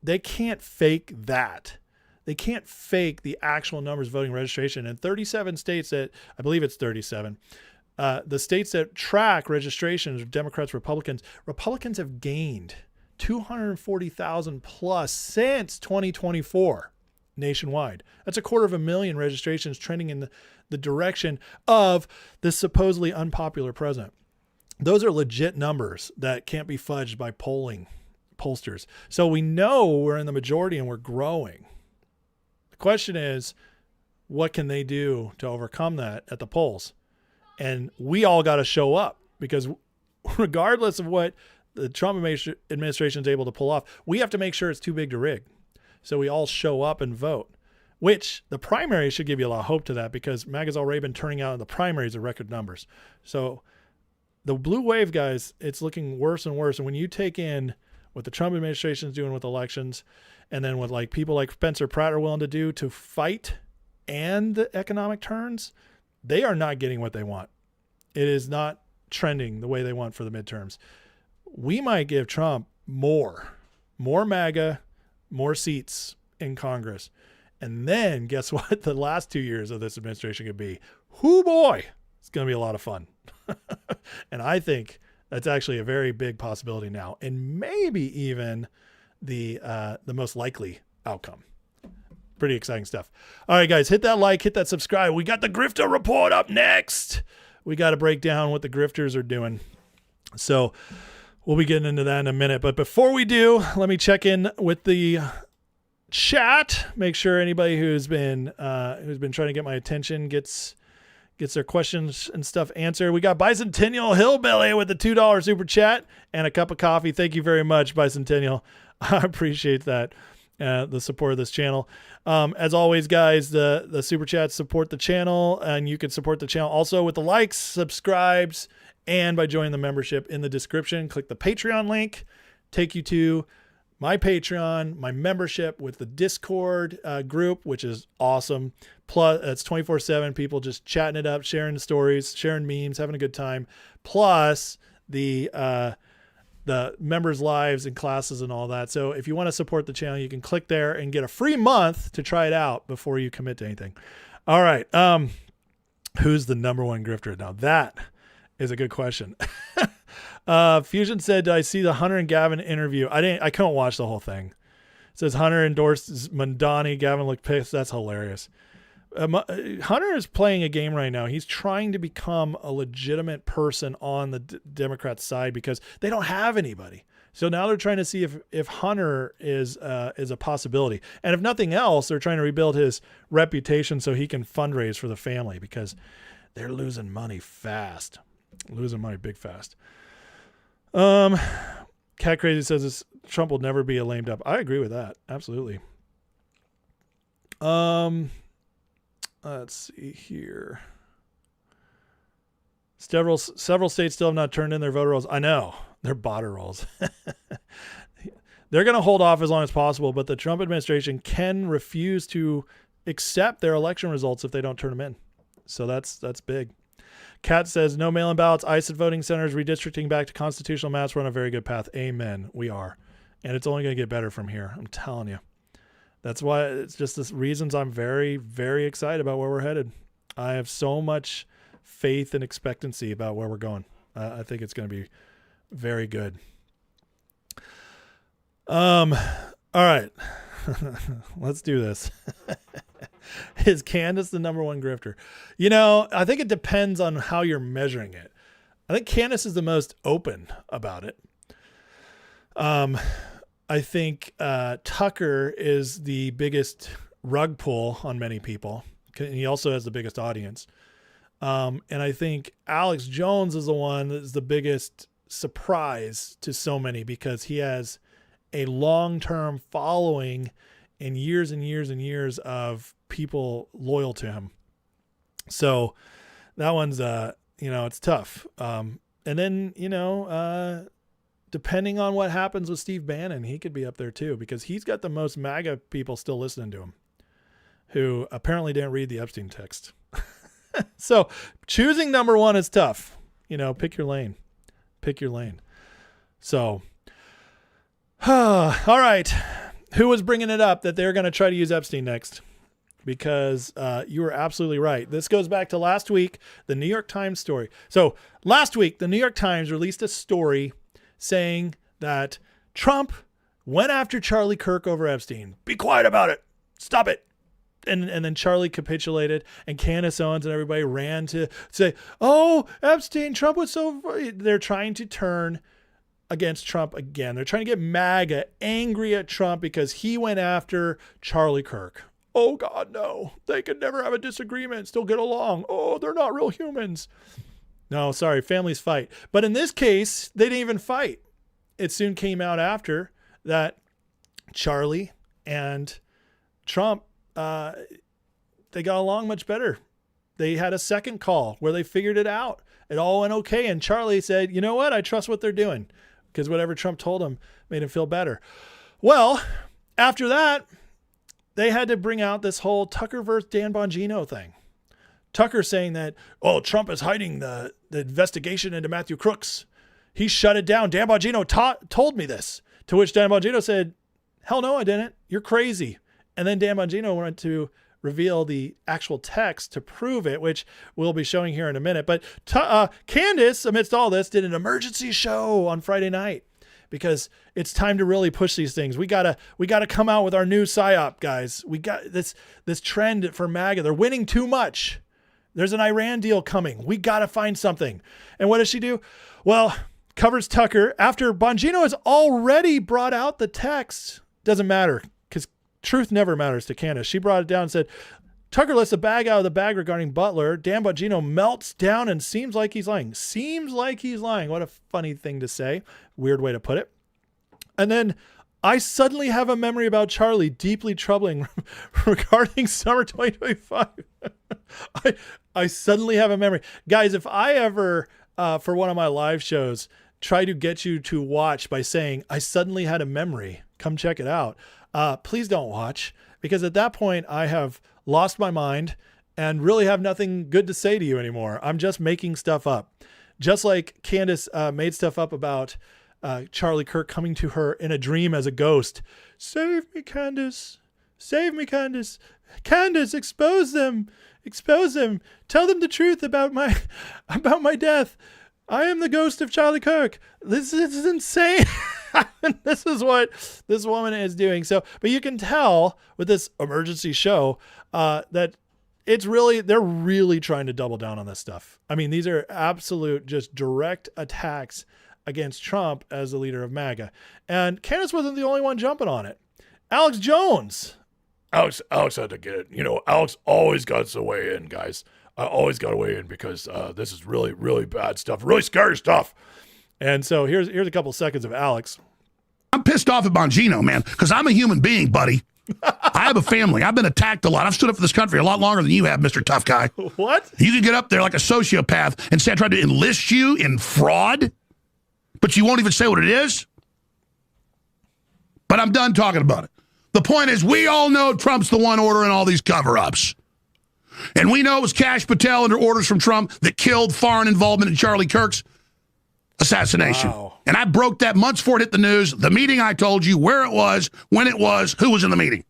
they can't fake that. They can't fake the actual numbers of voting registration. In 37 states that, I believe it's 37, the states that track registrations of Democrats, Republicans have gained 240,000 plus since 2024 nationwide. That's 250,000 registrations trending in the direction of this supposedly unpopular president. Those are legit numbers that can't be fudged by pollsters. So we know we're in the majority and we're growing. The question is, what can they do to overcome that at the polls? And we all got to show up, because regardless of what the Trump administration is able to pull off, we have to make sure it's too big to rig. So we all show up and vote, which the primary should give you a lot of hope to that, because MAGA's already been turning out in the primaries at record numbers. So the blue wave, guys, it's looking worse and worse. And when you take in what the Trump administration is doing with elections, and then what like people like Spencer Pratt are willing to do to fight and the economic turns, they are not getting what they want. It is not trending the way they want for the midterms. We might give Trump more MAGA, more seats in Congress. And then guess what? The last 2 years of this administration could be, whoo boy, it's going to be a lot of fun. And I think that's actually a very big possibility now, and maybe even the most likely outcome. Pretty exciting stuff. All right, guys, hit that like, hit that subscribe. We got the Grifter Report up next. We got to break down what the grifters are doing. So we'll be getting into that in a minute. But before we do, let me check in with the chat. Make sure anybody who's been trying to get my attention gets their questions and stuff answered. We got Bicentennial Hillbilly with the $2 super chat and a cup of coffee. Thank you very much, Bicentennial. I appreciate that. The support of this channel. As always, guys, the super chats support the channel, and you can support the channel also with the likes, subscribes, and by joining the membership in the description. Click the Patreon link, take you to my Patreon, my membership with the Discord group, which is awesome. Plus, it's 24/7 people just chatting it up, sharing the stories, sharing memes, having a good time. Plus the members' lives and classes and all that. So if you want to support the channel, you can click there and get a free month to try it out before you commit to anything. All right. Who's the number one grifter? Now that is a good question. Fusion said, did I see the Hunter and Gavin interview? I couldn't watch the whole thing. It says Hunter endorsed Mandani. Gavin looked pissed. That's hilarious. Hunter is playing a game right now. He's trying to become a legitimate person on the Democrat side because they don't have anybody. So now they're trying to see if Hunter is a possibility. And if nothing else, they're trying to rebuild his reputation so he can fundraise for the family, because they're losing money fast. Losing money big fast. Cat Crazy says Trump will never be a lame duck. I agree with that. Absolutely. Let's see here. Several states still have not turned in their voter rolls. I know. They're botter rolls. They're going to hold off as long as possible, but the Trump administration can refuse to accept their election results if they don't turn them in. So that's big. Kat says, no mail-in ballots, ICE at voting centers, redistricting back to constitutional maps. We're on a very good path. Amen. We are. And it's only going to get better from here. I'm telling you. That's why it's just the reasons I'm very, very excited about where we're headed. I have so much faith and expectancy about where we're going. I think it's going to be very good. All right. Let's do this. Is Candace the number one grifter? I think it depends on how you're measuring it. I think Candace is the most open about it. I think Tucker is the biggest rug pull on many people. He also has the biggest audience. And I think Alex Jones is the one that's the biggest surprise to so many, because he has a long-term following and years and years and years of people loyal to him. So that one's, it's tough. And then, depending on what happens with Steve Bannon, he could be up there too, because he's got the most MAGA people still listening to him, who apparently didn't read the Epstein text. So choosing number one is tough. Pick your lane. Pick your lane. So, all right. who was bringing it up that they're going to try to use Epstein next? Because you were absolutely right. This goes back to last week, the New York Times story. So last week, the New York Times released a story saying that Trump went after Charlie Kirk over Epstein. Be quiet about it. Stop it. And then Charlie capitulated, and Candace Owens and everybody ran to say, oh, Epstein, Trump was so... They're trying to turn against Trump again. They're trying to get MAGA angry at Trump because he went after Charlie Kirk. Oh, God, no. They could never have a disagreement, still get along. Oh, they're not real humans. No, sorry, families fight. But in this case, they didn't even fight. It soon came out after that Charlie and Trump, they got along much better. They had a second call where they figured it out. It all went okay. And Charlie said, you know what? I trust what they're doing, because whatever Trump told him made him feel better. Well, after that, they had to bring out this whole Tucker versus Dan Bongino thing. Tucker saying that, oh, Trump is hiding the investigation into Matthew Crooks. He shut it down. Dan Bongino told me this. To which Dan Bongino said, hell no, I didn't. You're crazy. And then Dan Bongino went to reveal the actual text to prove it, which we'll be showing here in a minute. But Candace, amidst all this, did an emergency show on Friday night because it's time to really push these things. We gotta come out with our new PSYOP, guys. We got this trend for MAGA. They're winning too much. There's an Iran deal coming. We got to find something. And what does she do? Well, covers Tucker after Bongino has already brought out the text. Doesn't matter, because truth never matters to Candace. She brought it down and said, Tucker lets the bag out of the bag regarding Butler. Dan Bongino melts down and seems like he's lying. Seems like he's lying. What a funny thing to say. Weird way to put it. And then I suddenly have a memory about Charlie, deeply troubling regarding summer 2025. I suddenly have a memory. Guys, if I ever, for one of my live shows, try to get you to watch by saying, I suddenly had a memory, come check it out. Please don't watch, because at that point I have lost my mind and really have nothing good to say to you anymore. I'm just making stuff up. Just like Candace made stuff up about Charlie Kirk coming to her in a dream as a ghost. Save me, Candace. Save me, Candace. Candace, expose them. Expose them. Tell them the truth about my death. I am the ghost of Charlie Kirk. This is insane. This is what this woman is doing. So, but you can tell with this emergency show that they're really trying to double down on this stuff. I mean, these are absolute just direct attacks against Trump as the leader of MAGA. And Candace wasn't the only one jumping on it. Alex Jones. Alex had to get it. You know, Alex always got to weigh in, guys. I always got to weigh in because this is really, really bad stuff, really scary stuff. And so here's a couple seconds of Alex. I'm pissed off at Bongino, man, because I'm a human being, buddy. I have a family. I've been attacked a lot. I've stood up for this country a lot longer than you have, Mr. Tough Guy. What? You can get up there like a sociopath and say I tried to enlist you in fraud, but you won't even say what it is? But I'm done talking about it. The point is, we all know Trump's the one ordering all these cover-ups. And we know it was Kash Patel under orders from Trump that killed foreign involvement in Charlie Kirk's assassination. Wow. And I broke that months before it hit the news, the meeting I told you, where it was, when it was, who was in the meeting.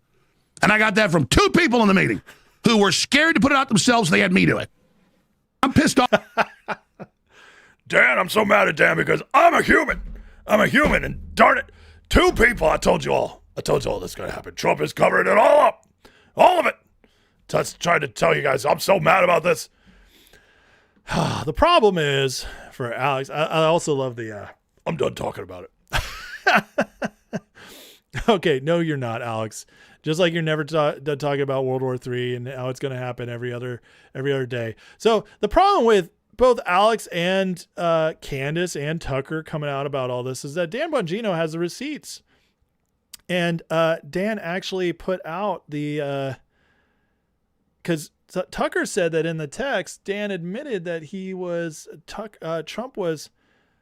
And I got that from 2 people in the meeting who were scared to put it out themselves, so they had me do it. I'm pissed off. Dan, I'm so mad at Dan because I'm a human. I'm a human, and darn it, 2 people, I told you all this is going to happen. Trump is covering it all up. All of it. Just trying to tell you guys, I'm so mad about this. The problem is, for Alex, I also love the, I'm done talking about it. Okay, no, you're not, Alex. Just like you're never done talking about World War III and how it's going to happen every other day. So the problem with both Alex and Candace and Tucker coming out about all this is that Dan Bongino has the receipts. And Dan actually put out the... because Tucker said that in the text, Dan admitted that Trump was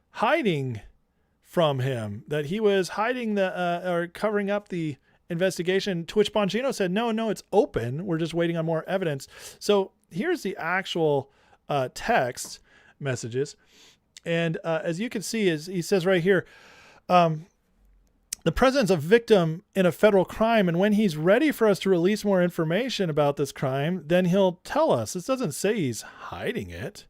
hiding from him, that he was hiding or covering up the investigation, to which Bongino said, no, it's open. We're just waiting on more evidence. So here's the actual text messages. And as you can see, he says right here, the president's a victim in a federal crime, and when he's ready for us to release more information about this crime, then he'll tell us. This doesn't say he's hiding it.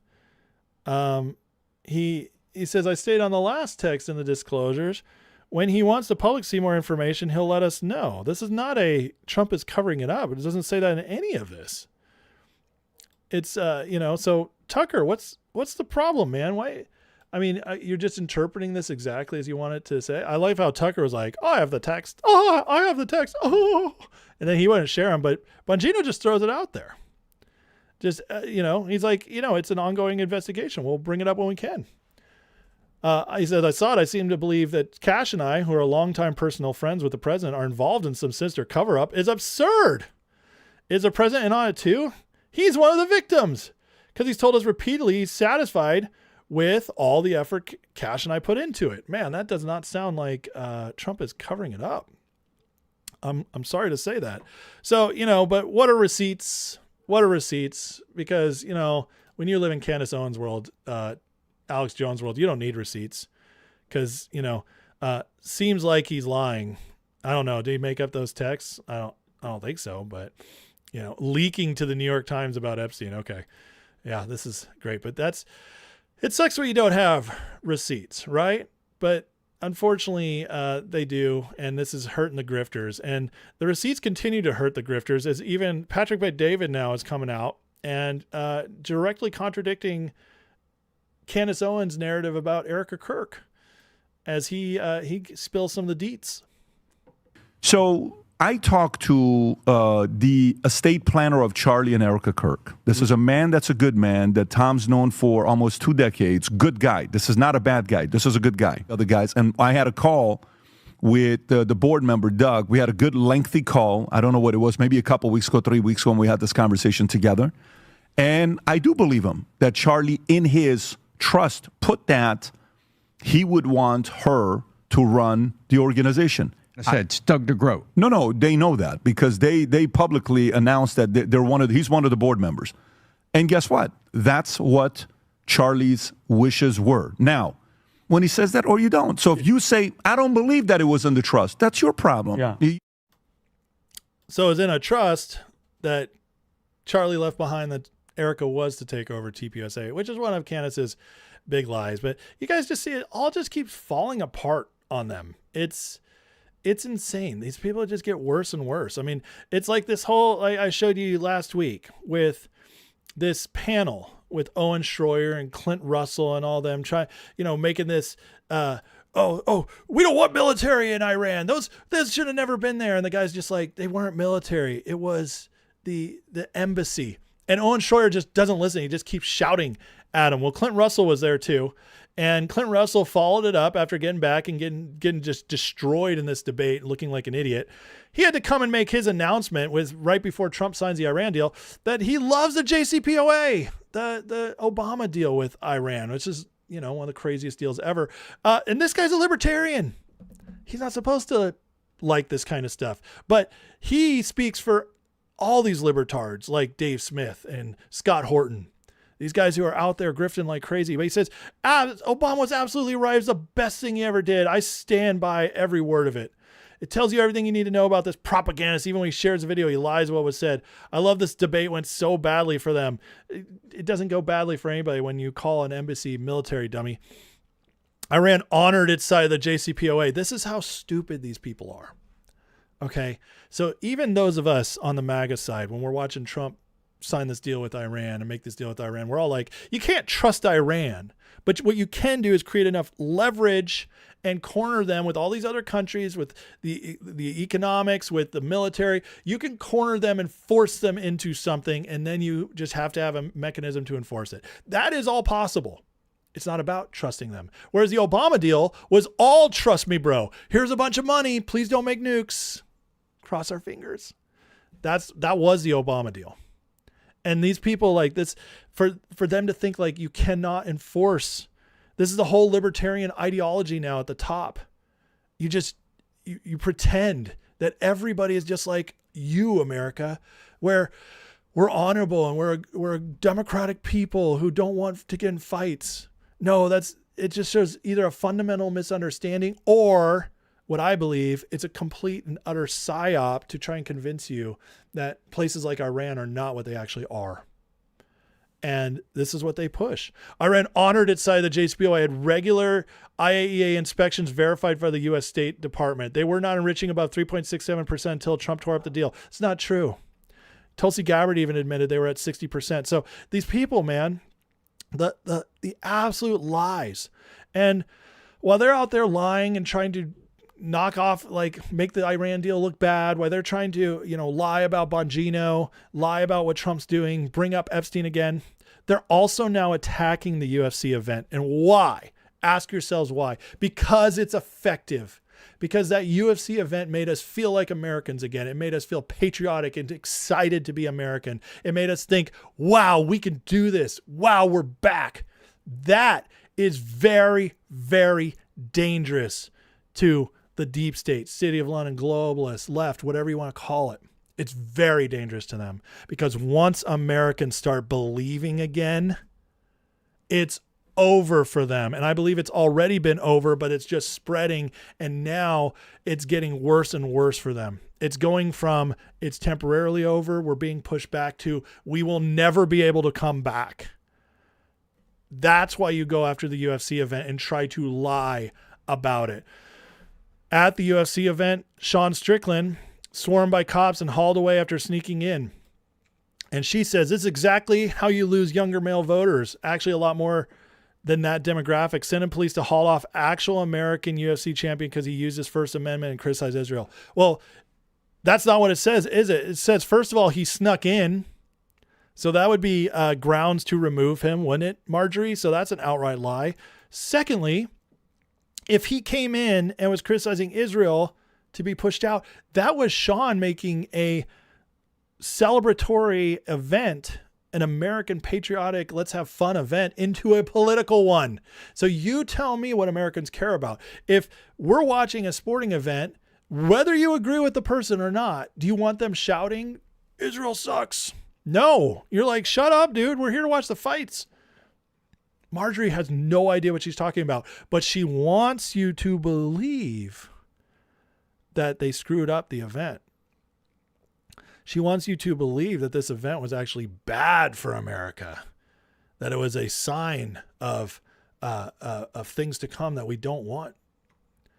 He says, I stated on the last text in the disclosures, when he wants the public to see more information, he'll let us know. This is not a Trump is covering it up. It doesn't say that in any of this. It's, so Tucker, what's the problem, man? Why? I mean, you're just interpreting this exactly as you want it to say. I like how Tucker was like, oh, I have the text. Oh, I have the text. Oh, and then he wouldn't share them, but Bongino just throws it out there. Just, he's like, it's an ongoing investigation. We'll bring it up when we can. He said, I saw it. I seem to believe that Cash and I, who are longtime personal friends with the president, are involved in some sinister cover-up is absurd. Is the president in on it too? He's one of the victims because he's told us repeatedly he's satisfied with all the effort Cash and I put into it. Man, that does not sound like Trump is covering it up. I'm sorry to say that. So, but what are receipts? What are receipts? Because, when you live in Candace Owens' world, Alex Jones' world, you don't need receipts because, seems like he's lying. I don't know. Did he make up those texts? I don't think so, but leaking to the New York Times about Epstein. Okay. Yeah, this is great, but it sucks when you don't have receipts, right? But unfortunately, they do, and this is hurting the grifters. And the receipts continue to hurt the grifters, as even Patrick Bet-David now is coming out and directly contradicting Candace Owens' narrative about Erica Kirk, as he spills some of the deets. So I talked to the estate planner of Charlie and Erica Kirk. This is a man that's a good man that Tom's known for almost 2 decades. Good guy. This is not a bad guy. This is a good guy. Other guys. And I had a call with the board member, Doug. We had a good lengthy call. I don't know what it was, maybe a couple weeks ago, 3 weeks ago, when we had this conversation together. And I do believe him that Charlie, in his trust, put that he would want her to run the organization. I said it's Doug DeGroat. No, they know that because they publicly announced that he's one of the board members. And guess what? That's what Charlie's wishes were. Now, when he says that, or you don't. So if you say, I don't believe that it was in the trust, that's your problem. Yeah. So it's in a trust that Charlie left behind that Erica was to take over TPUSA, which is one of Candace's big lies. But you guys just see it all just keeps falling apart on them. It's insane. These people just get worse and worse. I mean, it's like this whole, I showed you last week with this panel with Owen Schroyer and Clint Russell and all them making this, we don't want military in Iran. Those should have never been there. And the guy's just like, they weren't military. It was the embassy. And Owen Schroyer just doesn't listen. He just keeps shouting at him. Well, Clint Russell was there too. And Clint Russell followed it up after getting back and getting just destroyed in this debate, looking like an idiot. He had to come and make his announcement right before Trump signs the Iran deal that he loves the JCPOA, the Obama deal with Iran, which is, one of the craziest deals ever. And this guy's a libertarian. He's not supposed to like this kind of stuff, but he speaks for all these libertards like Dave Smith and Scott Horton. These guys who are out there grifting like crazy. But he says, Obama was absolutely right. It was the best thing he ever did. I stand by every word of it. It tells you everything you need to know about this propagandist. Even when he shares a video, he lies what was said. I love this debate went so badly for them. It doesn't go badly for anybody when you call an embassy military dummy. Iran honored its side of the JCPOA. This is how stupid these people are. Okay. So even those of us on the MAGA side, when we're watching Trump sign this deal with Iran and make this deal with Iran, we're all like, you can't trust Iran. But what you can do is create enough leverage and corner them with all these other countries, with the economics, with the military. You can corner them and force them into something, and then you just have to have a mechanism to enforce it. That is all possible. It's not about trusting them. Whereas the Obama deal was all trust me, bro. Here's a bunch of money. Please don't make nukes. Cross our fingers. That was the Obama deal. And these people like this, for them to think like you cannot enforce, this is the whole libertarian ideology now at the top. You pretend that everybody is just like you, America, where we're honorable and we're a democratic people who don't want to get in fights. No, it just shows either a fundamental misunderstanding or what I believe, it's a complete and utter psyop to try and convince you that places like Iran are not what they actually are. And this is what they push. Iran honored its side of the JCPOA, had regular IAEA inspections verified by the U.S. State Department. They were not enriching above 3.67% until Trump tore up the deal. It's not true. Tulsi Gabbard even admitted they were at 60%. So these people, man, the absolute lies. And while they're out there lying and trying to knock off, like make the Iran deal look bad, while they're trying to, lie about Bongino, lie about what Trump's doing, bring up Epstein again, they're also now attacking the UFC event. And why? Ask yourselves why. Because it's effective. Because that UFC event made us feel like Americans again. It made us feel patriotic and excited to be American. It made us think, wow, we can do this. Wow, we're back. That is very, very dangerous to the deep state, City of London, globalists, left, whatever you want to call it. It's very dangerous to them, because once Americans start believing again, it's over for them. And I believe it's already been over, but it's just spreading. And now it's getting worse and worse for them. It's going from it's temporarily over, we're being pushed back, to we will never be able to come back. That's why you go after the UFC event and try to lie about it. At the UFC event, Sean Strickland swarmed by cops and hauled away after sneaking in. And she says this is exactly how you lose younger male voters. Actually, a lot more than that demographic. Sending police to haul off actual American UFC champion because he used his First Amendment and criticized Israel. Well, that's not what it says, is it? It says, first of all, he snuck in. So that would be grounds to remove him, wouldn't it, Marjorie? So that's an outright lie. Secondly, if he came in and was criticizing Israel to be pushed out, that was Sean making a celebratory event, an American patriotic, let's have fun event, into a political one. So you tell me what Americans care about. If we're watching a sporting event, whether you agree with the person or not, do you want them shouting, Israel sucks? No. You're like, shut up, dude. We're here to watch the fights. Marjorie has no idea what she's talking about, but she wants you to believe that they screwed up the event. She wants you to believe that this event was actually bad for America, that it was a sign of things to come that we don't want.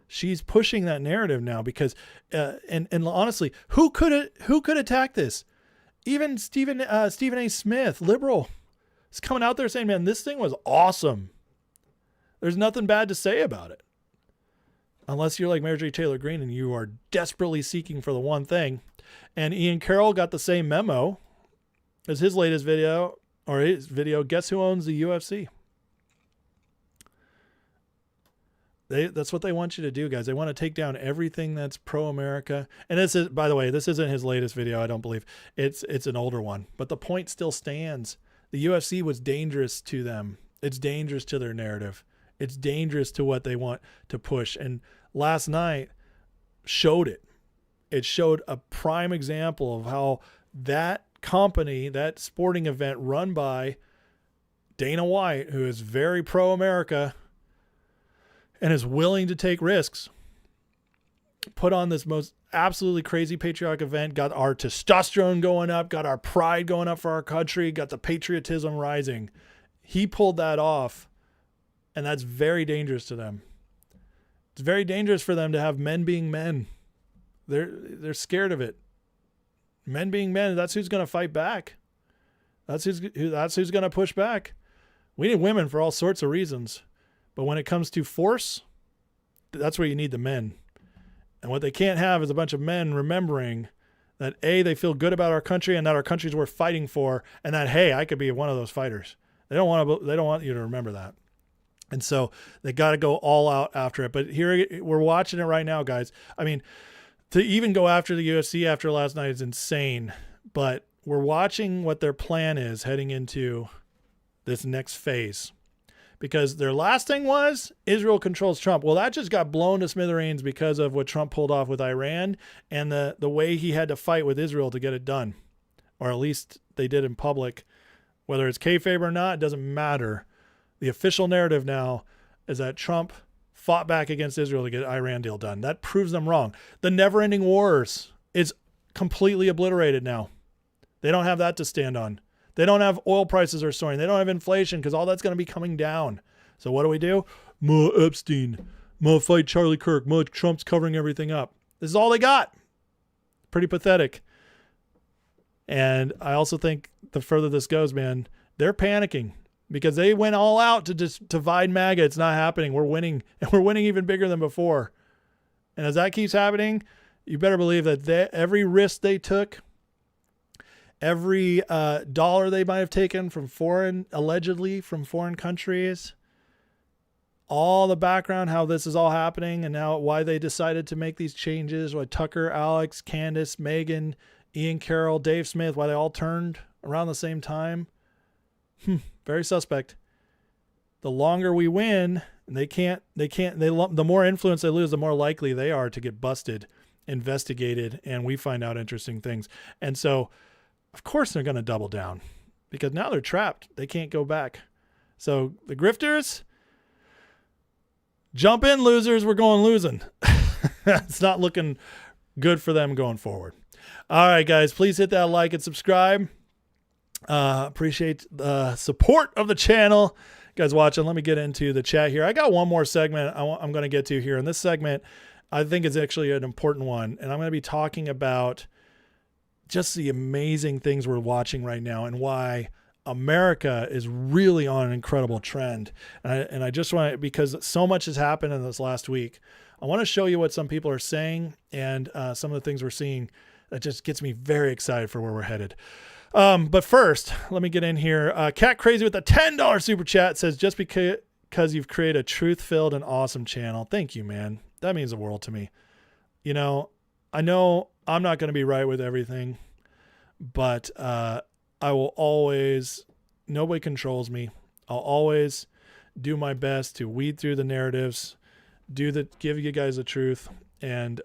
She's pushing that narrative now because, and honestly, who could attack this? Even Stephen A. Smith, liberal, is coming out there saying, man, this thing was awesome. There's nothing bad to say about it. Unless you're like Marjorie Taylor Greene and you are desperately seeking for the one thing. And Ian Carroll got the same memo as his latest video, Guess Who Owns the UFC? That's what they want you to do, guys. They want to take down everything that's pro-America. And this is, by the way, this isn't his latest video, I don't believe. It's an older one. But the point still stands. The UFC was dangerous to them. It's dangerous to their narrative. It's dangerous to what they want to push. And last night showed it. It showed a prime example of how that company, that sporting event run by Dana White, who is very pro-America and is willing to take risks, put on this most absolutely crazy patriotic event, got our testosterone going up, got our pride going up for our country, got the patriotism rising. He pulled that off, and that's very dangerous to them. It's very dangerous for them to have men being men. They're scared of it. Men being men, that's who's going to fight back. That's who's going to push back. We need women for all sorts of reasons. But when it comes to force, that's where you need the men. And what they can't have is a bunch of men remembering that A, they feel good about our country and that our country's worth fighting for, and that, hey, I could be one of those fighters. They don't want you to remember that. And so they got to go all out after it. But here we're watching it right now, guys. I mean, to even go after the UFC after last night is insane. But we're watching what their plan is heading into this next phase. Because their last thing was Israel controls Trump. Well, that just got blown to smithereens because of what Trump pulled off with Iran and the way he had to fight with Israel to get it done. Or at least they did in public. Whether it's kayfabe or not, it doesn't matter. The official narrative now is that Trump fought back against Israel to get the Iran deal done. That proves them wrong. The never-ending wars is completely obliterated now. They don't have that to stand on. They don't have oil prices are soaring. They don't have inflation because all that's going to be coming down. So what do? More Epstein. More fight Charlie Kirk. More Trump's covering everything up. This is all they got. Pretty pathetic. And I also think the further this goes, man, they're panicking because they went all out to just divide MAGA. It's not happening. We're winning, and we're winning even bigger than before. And as that keeps happening, you better believe that every risk they took, every dollar they might have taken from allegedly from foreign countries, all the background, how this is all happening, and now why they decided to make these changes, why Tucker, Alex, Candace, Megan, Ian Carroll, Dave Smith, why they all turned around the same time. Very suspect. The longer we win, the more influence they lose, the more likely they are to get busted, investigated, and we find out interesting things. And so, of course, they're going to double down because now they're trapped. They can't go back. So the grifters, jump in, losers. We're going losing. It's not looking good for them going forward. All right, guys, please hit that like and subscribe. Appreciate the support of the channel. You guys watching, let me get into the chat here. I got one more segment I'm going to get to here. And this segment, I think, is actually an important one. And I'm going to be talking about just the amazing things we're watching right now and why America is really on an incredible trend. And I just want to, because so much has happened in this last week, I want to show you what some people are saying and some of the things we're seeing that just gets me very excited for where we're headed. But first, let me get in here. Cat Crazy with a $10 super chat says, just because you've created a truth-filled and awesome channel. Thank you, man. That means the world to me. You know I'm not going to be right with everything, but I will always, nobody controls me. I'll always do my best to weed through the narratives, give you guys the truth. And,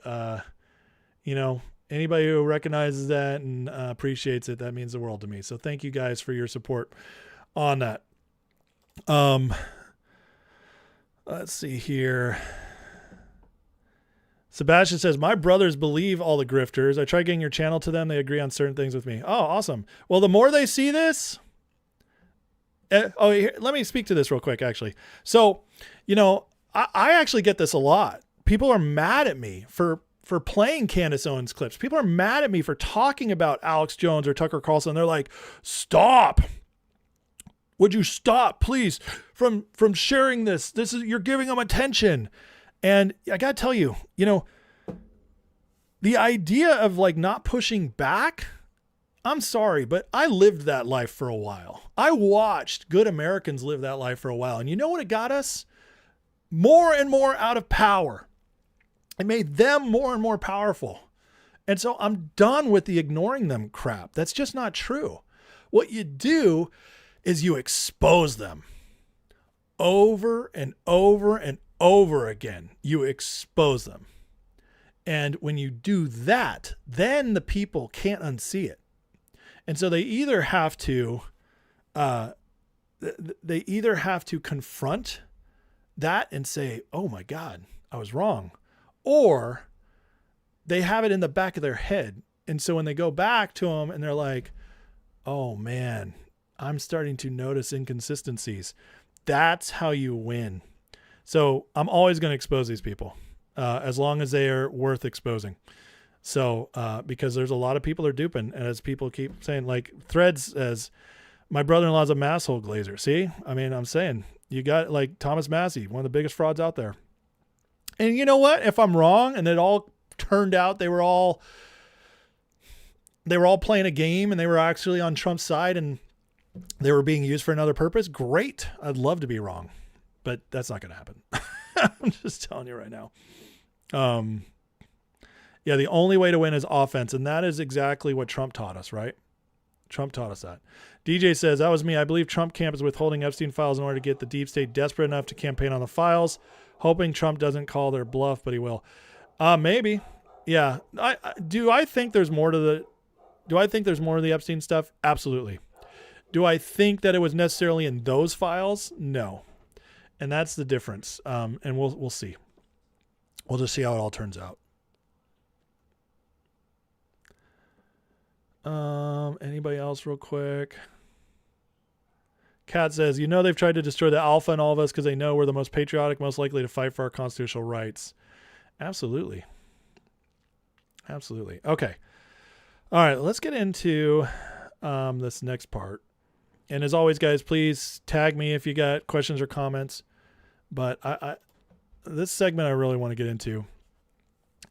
anybody who recognizes that and appreciates it, that means the world to me. So thank you guys for your support on that. Let's see here. Sebastian says, my brothers believe all the grifters. I tried getting your channel to them. They agree on certain things with me. Oh, awesome. Well, the more they see this, let me speak to this real quick, actually. So, I actually get this a lot. People are mad at me for playing Candace Owens clips. People are mad at me for talking about Alex Jones or Tucker Carlson. They're like, stop. Would you stop, please, from sharing this? You're giving them attention. And I got to tell you, the idea of not pushing back, I'm sorry, but I lived that life for a while. I watched good Americans live that life for a while. And you know what it got us? More and more out of power. It made them more and more powerful. And so I'm done with the ignoring them crap. That's just not true. What you do is you expose them over and over and over again. You expose them. And when you do that, then the people can't unsee it. And so they either have to confront that and say, oh my God, I was wrong. Or they have it in the back of their head. And so when they go back to them and they're like, oh man, I'm starting to notice inconsistencies. That's how you win. So I'm always going to expose these people as long as they are worth exposing. So because there's a lot of people are duping. And as people keep saying, like Threads says, my brother-in-law's a masshole glazer. See, I mean, I'm saying you got like Thomas Massey, one of the biggest frauds out there. And you know what? If I'm wrong and it all turned out they were all playing a game and they were actually on Trump's side and they were being used for another purpose, great. I'd love to be wrong, but that's not going to happen. I'm just telling you right now. Yeah, the only way to win is offense, and that is exactly what Trump taught us, right? Trump taught us that. DJ says, that was me. I believe Trump camp is withholding Epstein files in order to get the deep state desperate enough to campaign on the files, hoping Trump doesn't call their bluff, but he will. Maybe. Yeah. Do I think there's more to the Epstein stuff? Absolutely. Do I think that it was necessarily in those files? No. And that's the difference. And we'll see. We'll just see how it all turns out. Anybody else real quick? Kat says, they've tried to destroy the alpha in all of us because they know we're the most patriotic, most likely to fight for our constitutional rights. Absolutely. Absolutely. Okay. All right, let's get into this next part. And as always, guys, please tag me if you got questions or comments. But this segment I really want to get into.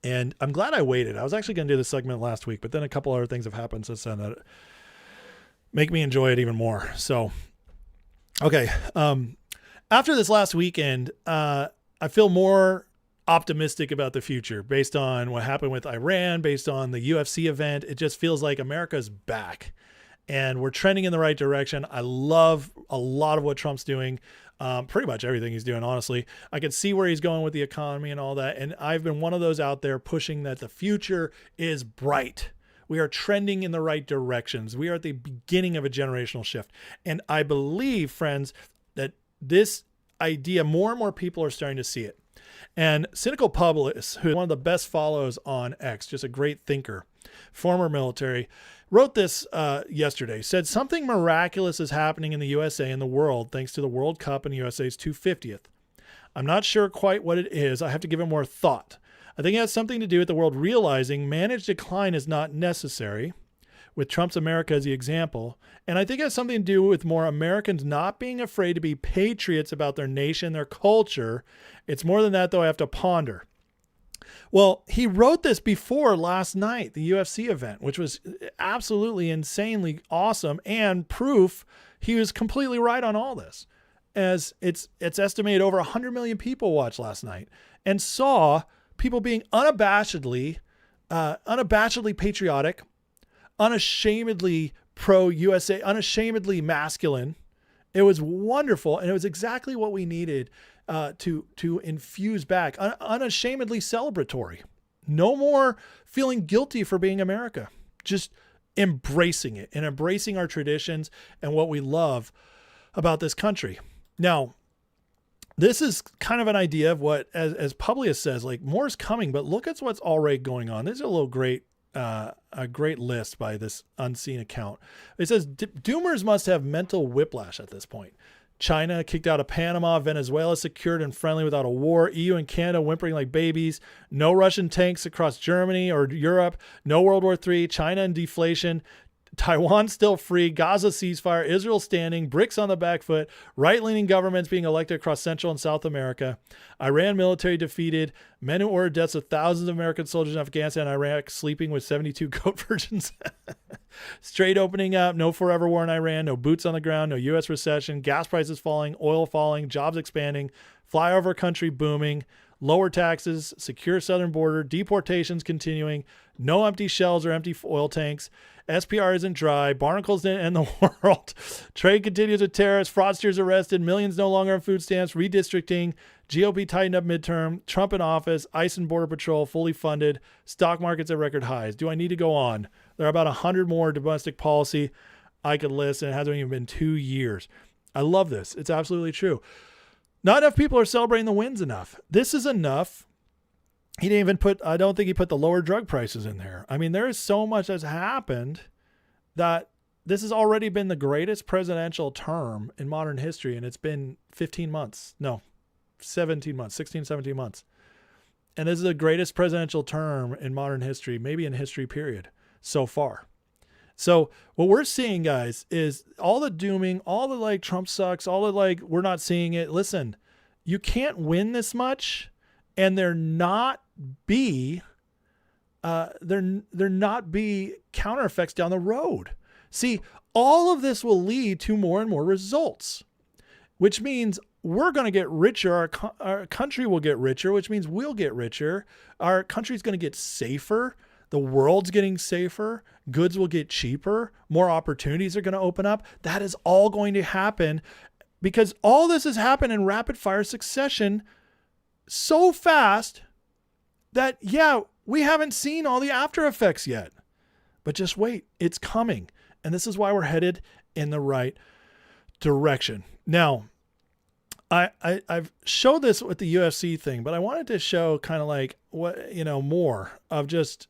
And I'm glad I waited. I was actually going to do this segment last week, but then a couple other things have happened since then that make me enjoy it even more. So, okay. After this last weekend, I feel more optimistic about the future based on what happened with Iran, based on the UFC event. It just feels like America's back and we're trending in the right direction. I love a lot of what Trump's doing. Pretty much everything he's doing, honestly. I can see where he's going with the economy and all that. And I've been one of those out there pushing that the future is bright. We are trending in the right directions. We are at the beginning of a generational shift. And I believe, friends, that this idea, more and more people are starting to see it. And Cynical Publius, who is one of the best follows on X, just a great thinker, former military, wrote this yesterday, said something miraculous is happening in the USA and the world thanks to the World Cup and USA's 250th. I'm not sure quite what it is. I have to give it more thought. I think it has something to do with the world realizing managed decline is not necessary, with Trump's America as the example. And I think it has something to do with more Americans not being afraid to be patriots about their nation, their culture. It's more than that, though, I have to ponder. Well, he wrote this before last night, the UFC event, which was absolutely insanely awesome and proof he was completely right on all this. As it's estimated over 100 million people watched last night and saw people being unabashedly patriotic, unashamedly pro-USA, unashamedly masculine. It was wonderful, and it was exactly what we needed to infuse back. Unashamedly celebratory. No more feeling guilty for being America. Just embracing it and embracing our traditions and what we love about this country. Now, this is kind of an idea of what, as Publius says, like more is coming, but look at what's already going on. This is a great list by this unseen account. It says doomers must have mental whiplash at this point. China kicked out of Panama, Venezuela secured and friendly without a war, EU and Canada whimpering like babies, no Russian tanks across Germany or Europe, no World War III, China in deflation, Taiwan still free, Gaza ceasefire, Israel standing, BRICS on the back foot, right-leaning governments being elected across Central and South America, Iran military defeated, men who ordered deaths of thousands of American soldiers in Afghanistan and Iraq sleeping with 72 goat virgins, Strait opening up, no forever war in Iran, no boots on the ground, no U.S. recession, gas prices falling, oil falling, jobs expanding, flyover country booming, lower taxes, secure southern border, deportations continuing, no empty shells or empty oil tanks, SPR isn't dry, barnacles didn't end the world, trade continues with tariffs, fraudsters arrested, millions no longer on food stamps, redistricting, GOP tightened up midterm, Trump in office, ICE and Border Patrol fully funded, stock markets at record highs. Do I need to go on? There are about 100 more domestic policy I could list, and it hasn't even been 2 years. I love this. It's absolutely true. Not enough people are celebrating the wins enough. This is enough. He didn't even I don't think he put the lower drug prices in there. I mean, there is so much that's happened that this has already been the greatest presidential term in modern history. And it's been 17 months, 17 months. And this is the greatest presidential term in modern history, maybe in history period so far. So what we're seeing, guys, is all the dooming, all the like Trump sucks, all the like we're not seeing it. Listen, you can't win this much and there not be counter effects down the road. See, all of this will lead to more and more results, which means we're going to get richer. Our country will get richer, which means we'll get richer. Our country's going to get safer. The world's getting safer. Goods will get cheaper. More opportunities are going to open up. That is all going to happen because all this has happened in rapid fire succession so fast that, we haven't seen all the after effects yet. But just wait, it's coming. And this is why we're headed in the right direction. Now, I've showed this with the UFC thing, but I wanted to show kind of like what, more of just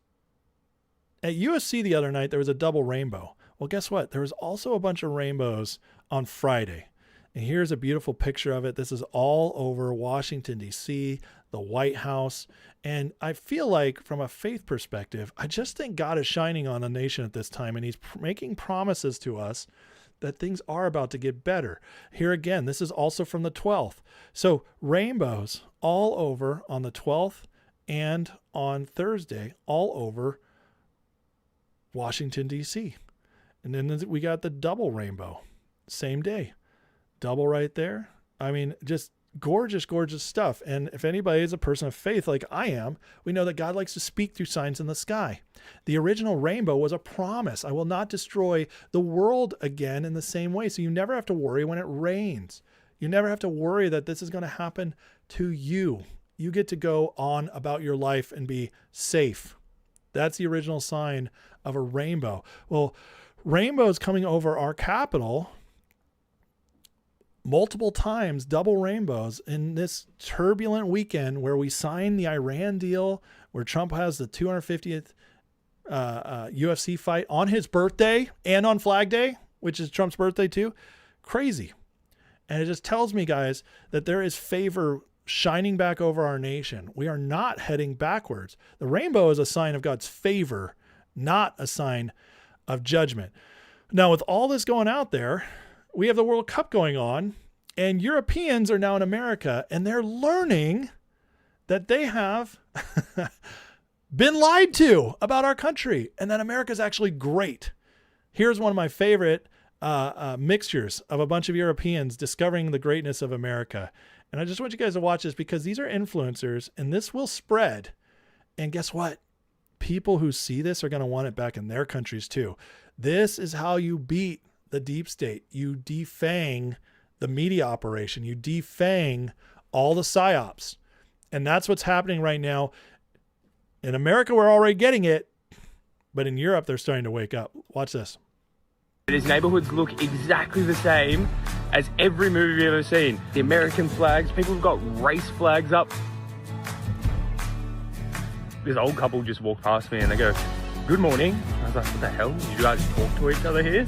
at UFC the other night, there was a double rainbow. Well, guess what? There was also a bunch of rainbows on Friday. And here's a beautiful picture of it. This is all over Washington, D.C., the White House. And I feel like from a faith perspective, I just think God is shining on the nation at this time. And he's making promises to us that things are about to get better. Here again, this is also from the 12th. So rainbows all over on the 12th and on Thursday, all over Washington, D.C. And then we got the double rainbow, same day. Double right there. I mean, just gorgeous, gorgeous stuff. And if anybody is a person of faith like I am, we know that God likes to speak through signs in the sky. The original rainbow was a promise. I will not destroy the world again in the same way. So you never have to worry when it rains. You never have to worry that this is going to happen to you. You get to go on about your life and be safe. That's the original sign of a rainbow. Well, rainbows coming over our capital multiple times, double rainbows in this turbulent weekend where we signed the Iran deal, where Trump has the 250th UFC fight on his birthday and on Flag Day, which is Trump's birthday too. Crazy. And it just tells me, guys, that there is favor shining back over our nation. We are not heading backwards. The rainbow is a sign of God's favor, not a sign of judgment. Now, with all this going out there, we have the World Cup going on, and Europeans are now in America, and they're learning that they have been lied to about our country and that America is actually great. Here's one of my favorite mixtures of a bunch of Europeans discovering the greatness of America. And I just want you guys to watch this because these are influencers, and this will spread. And guess what? People who see this are going to want it back in their countries too. This is how you beat the deep state. You defang the media operation. You defang all the psyops. And that's what's happening right now. In America, we're already getting it. But in Europe, they're starting to wake up. Watch this. These neighborhoods look exactly the same as every movie you've ever seen. The American flags, people have got race flags up. This old couple just walked past me and they go, "Good morning." I was like, what the hell? Did you guys talk to each other here?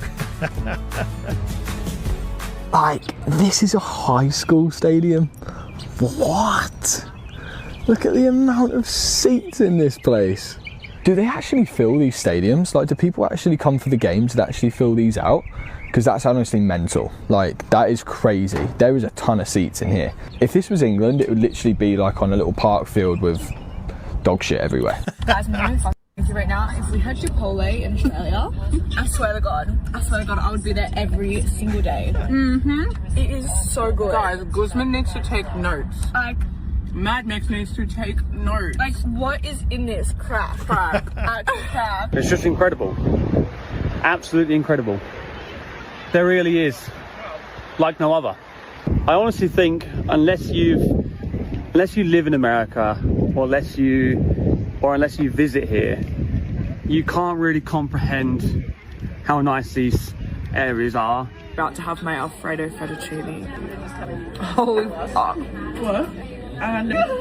This is a high school stadium. What? Look at the amount of seats in this place. Do they actually fill these stadiums? Like, do people actually come for the games that actually fill these out? Because that's honestly mental. Like, that is crazy. There is a ton of seats in here. If this was England, it would literally be like on a little park field with dog shit everywhere. Guys, I'm going to with you right now. If we had Chipotle in Australia, I swear to God, I would be there every single day. Mm-hmm. It is so good. Guys, Guzman needs to take notes. Like, Mad Max needs to take notes. Like, what is in this crap? Crap. It's just incredible. Absolutely incredible. There really is. Like no other. I honestly think unless you live in America, or unless you visit here, you can't really comprehend how nice these areas are. About to have my Alfredo fettuccine. Holy fuck. What?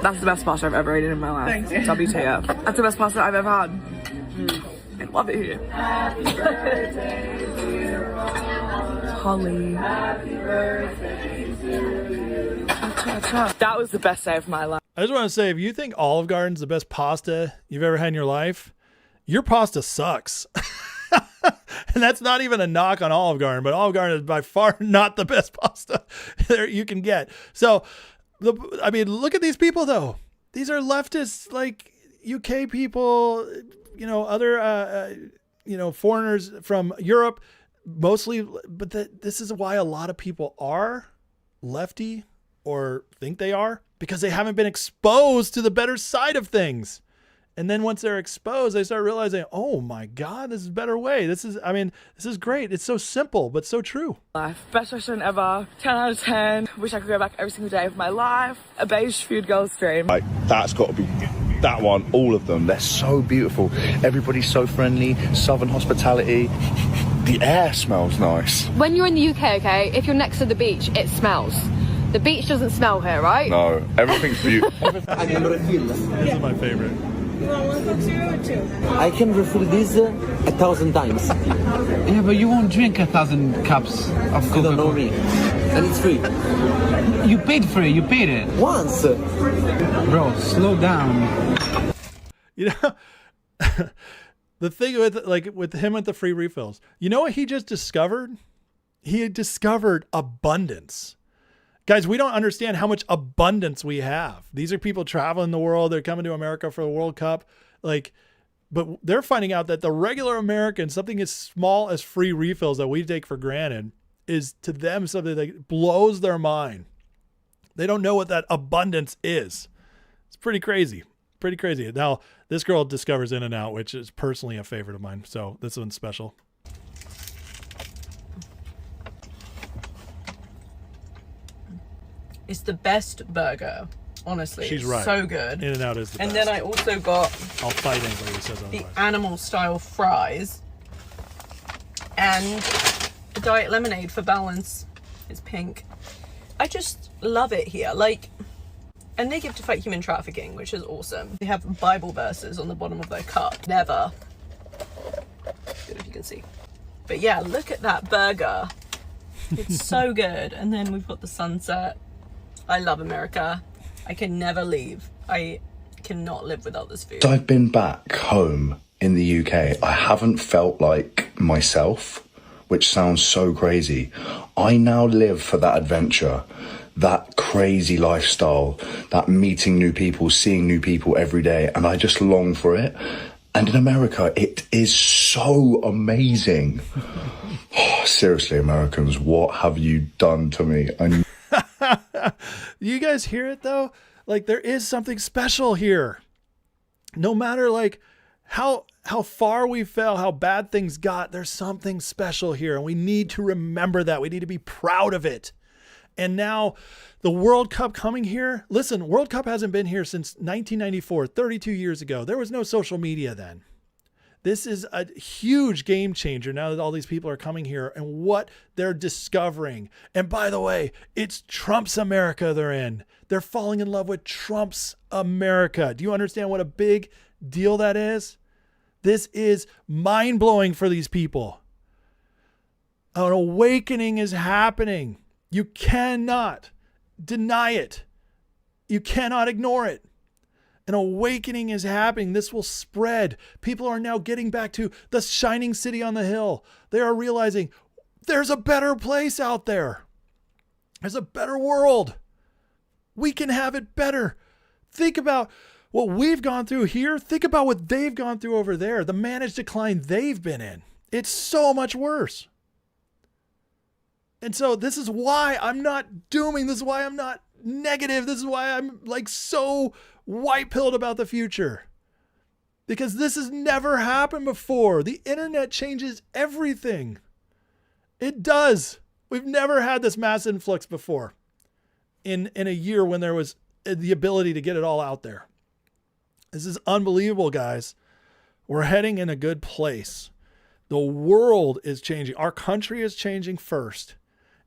That's the best pasta I've ever eaten in my life. Thanks. WTF. That's the best pasta I've ever had. I love it here. Holly. That was the best day of my life. I just want to say, if you think Olive Garden's the best pasta you've ever had in your life, your pasta sucks. And that's not even a knock on Olive Garden, but Olive Garden is by far not the best pasta there you can get. So, look at these people, though. These are leftists, like UK people, other, foreigners from Europe, mostly. But this is why a lot of people are lefty or think they are, because they haven't been exposed to the better side of things. And then once they're exposed, they start realizing, oh my God, this is a better way. This is great. It's so simple, but so true. Life. Best restaurant ever. 10 out of 10. Wish I could go back every single day of my life. A beige food girls dream. Like, that's got to be that one. All of them. They're so beautiful. Everybody's so friendly. Southern hospitality. The air smells nice. When you're in the UK, okay, if you're next to the beach, it smells. The beach doesn't smell here, right? No, everything's beautiful. I can refill. This is my favorite. You want one cup zero or two? I can refill this 1,000 times. Yeah, but you won't drink 1,000 cups of Coca-Cola. You don't know me. And it's free. You paid for it. You paid it. Once. Bro, slow down. You know, the thing with him with the free refills, you know what he just discovered? He had discovered abundance. Guys, we don't understand how much abundance we have. These are people traveling the world. They're coming to America for the World Cup. But they're finding out that the regular American, something as small as free refills that we take for granted, is to them something that blows their mind. They don't know what that abundance is. It's pretty crazy. Pretty crazy. Now, this girl discovers In-N-Out, which is personally a favorite of mine. So this one's special. It's the best burger, honestly. She's It's right. so good. In-N-Out is the and best. then I also got I'll fight anybody who says the otherwise. animal style fries and the diet lemonade for balance. It's pink. I just love it here. And they give to fight human trafficking, which is awesome. They have Bible verses on the bottom of their cup. Never. Good if you can see. But yeah, look at that burger. It's so good. And then we've got the sunset. I love America. I can never leave. I cannot live without this food. I've been back home in the UK. I haven't felt like myself, which sounds so crazy. I now live for that adventure, that crazy lifestyle, that meeting new people, seeing new people every day, and I just long for it. And in America, it is so amazing. Oh, seriously, Americans, what have you done to me? You guys hear it though? There is something special here. No matter how far we fell, how bad things got, there's something special here. And we need to remember that. We need to be proud of it. And now the World Cup coming here. Listen, World Cup hasn't been here since 1994, 32 years ago. There was no social media then. This is a huge game changer now that all these people are coming here and what they're discovering. And by the way, it's Trump's America they're in. They're falling in love with Trump's America. Do you understand what a big deal that is? This is mind-blowing for these people. An awakening is happening. You cannot deny it. You cannot ignore it. An awakening is happening. This will spread. People are now getting back to the shining city on the hill. They are realizing there's a better place out there. There's a better world. We can have it better. Think about what we've gone through here. Think about what they've gone through over there. The managed decline they've been in. It's so much worse. And so this is why I'm not dooming. This is why I'm not negative. This is why I'm so white-pilled about the future. Because this has never happened before. The internet changes everything. It does. We've never had this mass influx before in a year when there was the ability to get it all out there. This is unbelievable, guys. We're heading in a good place. The world is changing. Our country is changing first.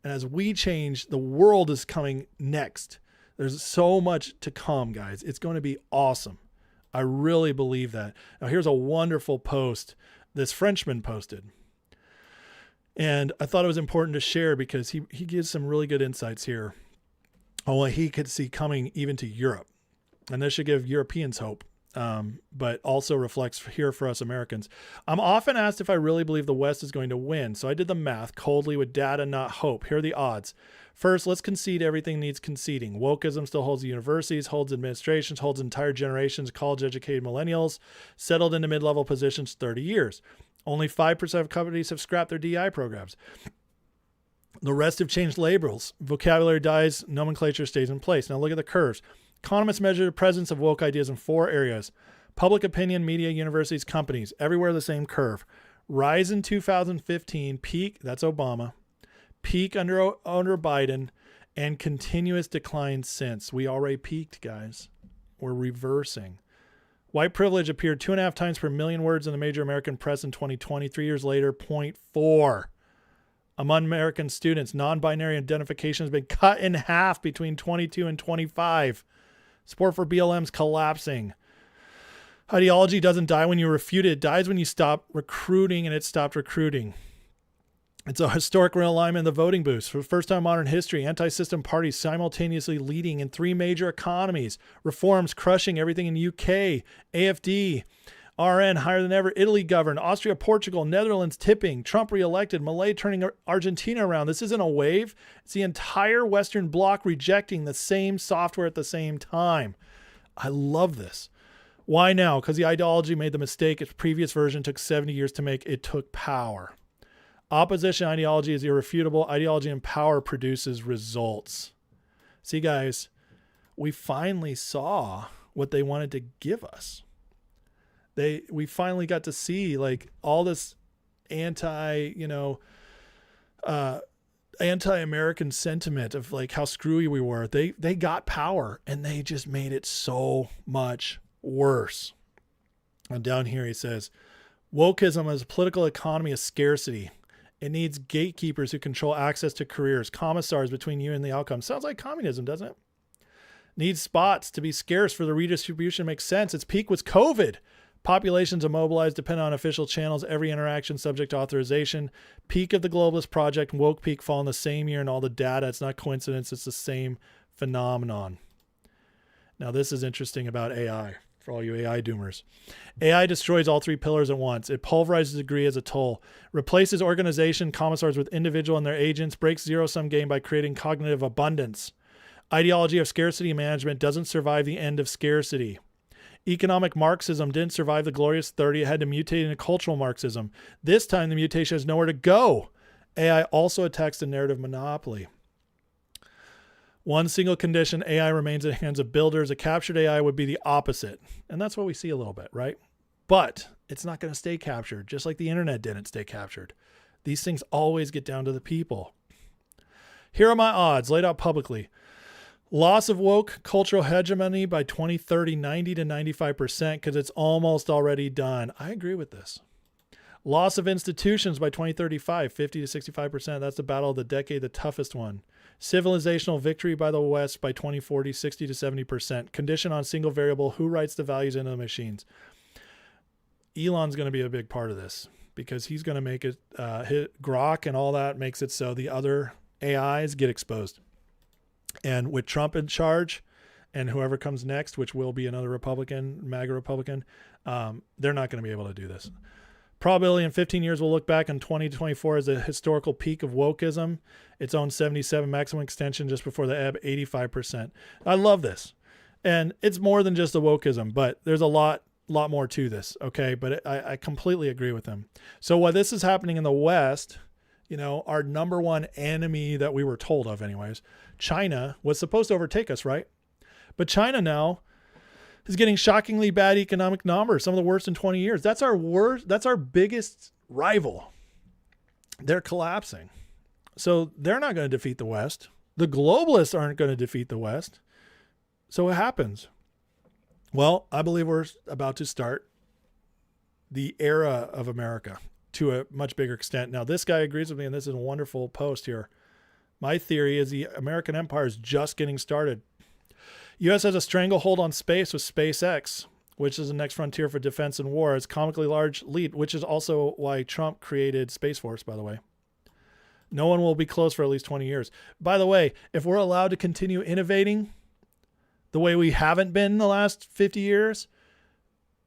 And as we change, the world is coming next. There's so much to come, guys. It's going to be awesome. I really believe that. Now, here's a wonderful post this Frenchman posted. And I thought it was important to share because he gives some really good insights here on what he could see coming even to Europe. And this should give Europeans hope, but also reflects here for us Americans. I'm often asked if I really believe the West is going to win. So I did the math coldly with data, not hope. Here are the odds. First, let's concede everything needs conceding. Wokeism still holds universities, holds administrations, holds entire generations of college-educated millennials, settled into mid-level positions 30 years. Only 5% of companies have scrapped their DI programs. The rest have changed labels. Vocabulary dies, nomenclature stays in place. Now look at the curves. Economists measure the presence of woke ideas in 4 areas. Public opinion, media, universities, companies. Everywhere the same curve. Rise in 2015, peak, that's Obama. Peak under Biden, and continuous decline since. We already peaked, guys. We're reversing. White privilege appeared 2.5 times per million words in the major American press in 2020. 3 years later, 0.4. Among American students, non-binary identification has been cut in half between 22 and 25. Support for BLM's collapsing. Ideology doesn't die when you refute it. It dies when you stop recruiting, and it stopped recruiting. It's a historic realignment of the voting booths. For the first time in modern history, anti-system parties simultaneously leading in 3 major economies. Reforms crushing everything in UK. AFD, RN higher than ever. Italy governed. Austria, Portugal, Netherlands tipping. Trump reelected. Malay turning Argentina around. This isn't a wave. It's the entire Western bloc rejecting the same software at the same time. I love this. Why now? Because the ideology made the mistake its previous version took 70 years to make. It took power. Opposition ideology is irrefutable. Ideology and power produces results. See, guys, we finally saw what they wanted to give us. We finally got to see like all this anti-American sentiment of like how screwy we were. They got power and they just made it so much worse. And down here he says, wokeism is a political economy of scarcity. It needs gatekeepers who control access to careers, commissars between you and the outcome. Sounds like communism, doesn't it? Needs spots to be scarce for the redistribution to make sense. Its peak was COVID. Populations immobilized, depend on official channels, every interaction subject to authorization. Peak of the globalist project, woke peak fall in the same year and all the data. It's not coincidence. It's the same phenomenon. Now, this is interesting about AI. For all you AI doomers. AI destroys all 3 pillars at once. It pulverizes degree as a toll, replaces organization, commissars with individual and their agents, breaks zero-sum game by creating cognitive abundance. Ideology of scarcity management doesn't survive the end of scarcity. Economic Marxism didn't survive the glorious 30. It had to mutate into cultural Marxism. This time, the mutation has nowhere to go. AI also attacks the narrative monopoly. One single condition, AI remains in the hands of builders. A captured AI would be the opposite. And that's what we see a little bit, right? But it's not going to stay captured, just like the internet didn't stay captured. These things always get down to the people. Here are my odds laid out publicly. Loss of woke cultural hegemony by 2030, 90 to 95%, because it's almost already done. I agree with this. Loss of institutions by 2035, 50 to 65%. That's the battle of the decade, the toughest one. Civilizational victory by the West by 2040, 60 to 70%. Condition on single variable, who writes the values into the machines. Elon's going to be a big part of this because he's going to make it, hit Grok and all that makes it so the other AIs get exposed. And with Trump in charge and whoever comes next, which will be another Republican, MAGA Republican, they're not going to be able to do this. Probability in 15 years, we'll look back on 2024 as a historical peak of wokeism. Its own 77 maximum extension just before the ebb, 85%. I love this. And it's more than just the wokeism, but there's a lot more to this. Okay. But I completely agree with them. So while this is happening in the West, you know, our number one enemy that we were told of anyways, China was supposed to overtake us, right? But China now is getting shockingly bad economic numbers, some of the worst in 20 years. That's our worst. That's our biggest rival. They're collapsing. So they're not going to defeat the West. The globalists aren't going to defeat the West. So what happens? Well, I believe we're about to start the era of America to a much bigger extent. Now, this guy agrees with me, and this is a wonderful post here. My theory is the American empire is just getting started. U.S. has a stranglehold on space with SpaceX, which is the next frontier for defense and war. It's comically large leap, which is also why Trump created Space Force, by the way. No one will be close for at least 20 years. By the way, if we're allowed to continue innovating the way we haven't been in the last 50 years,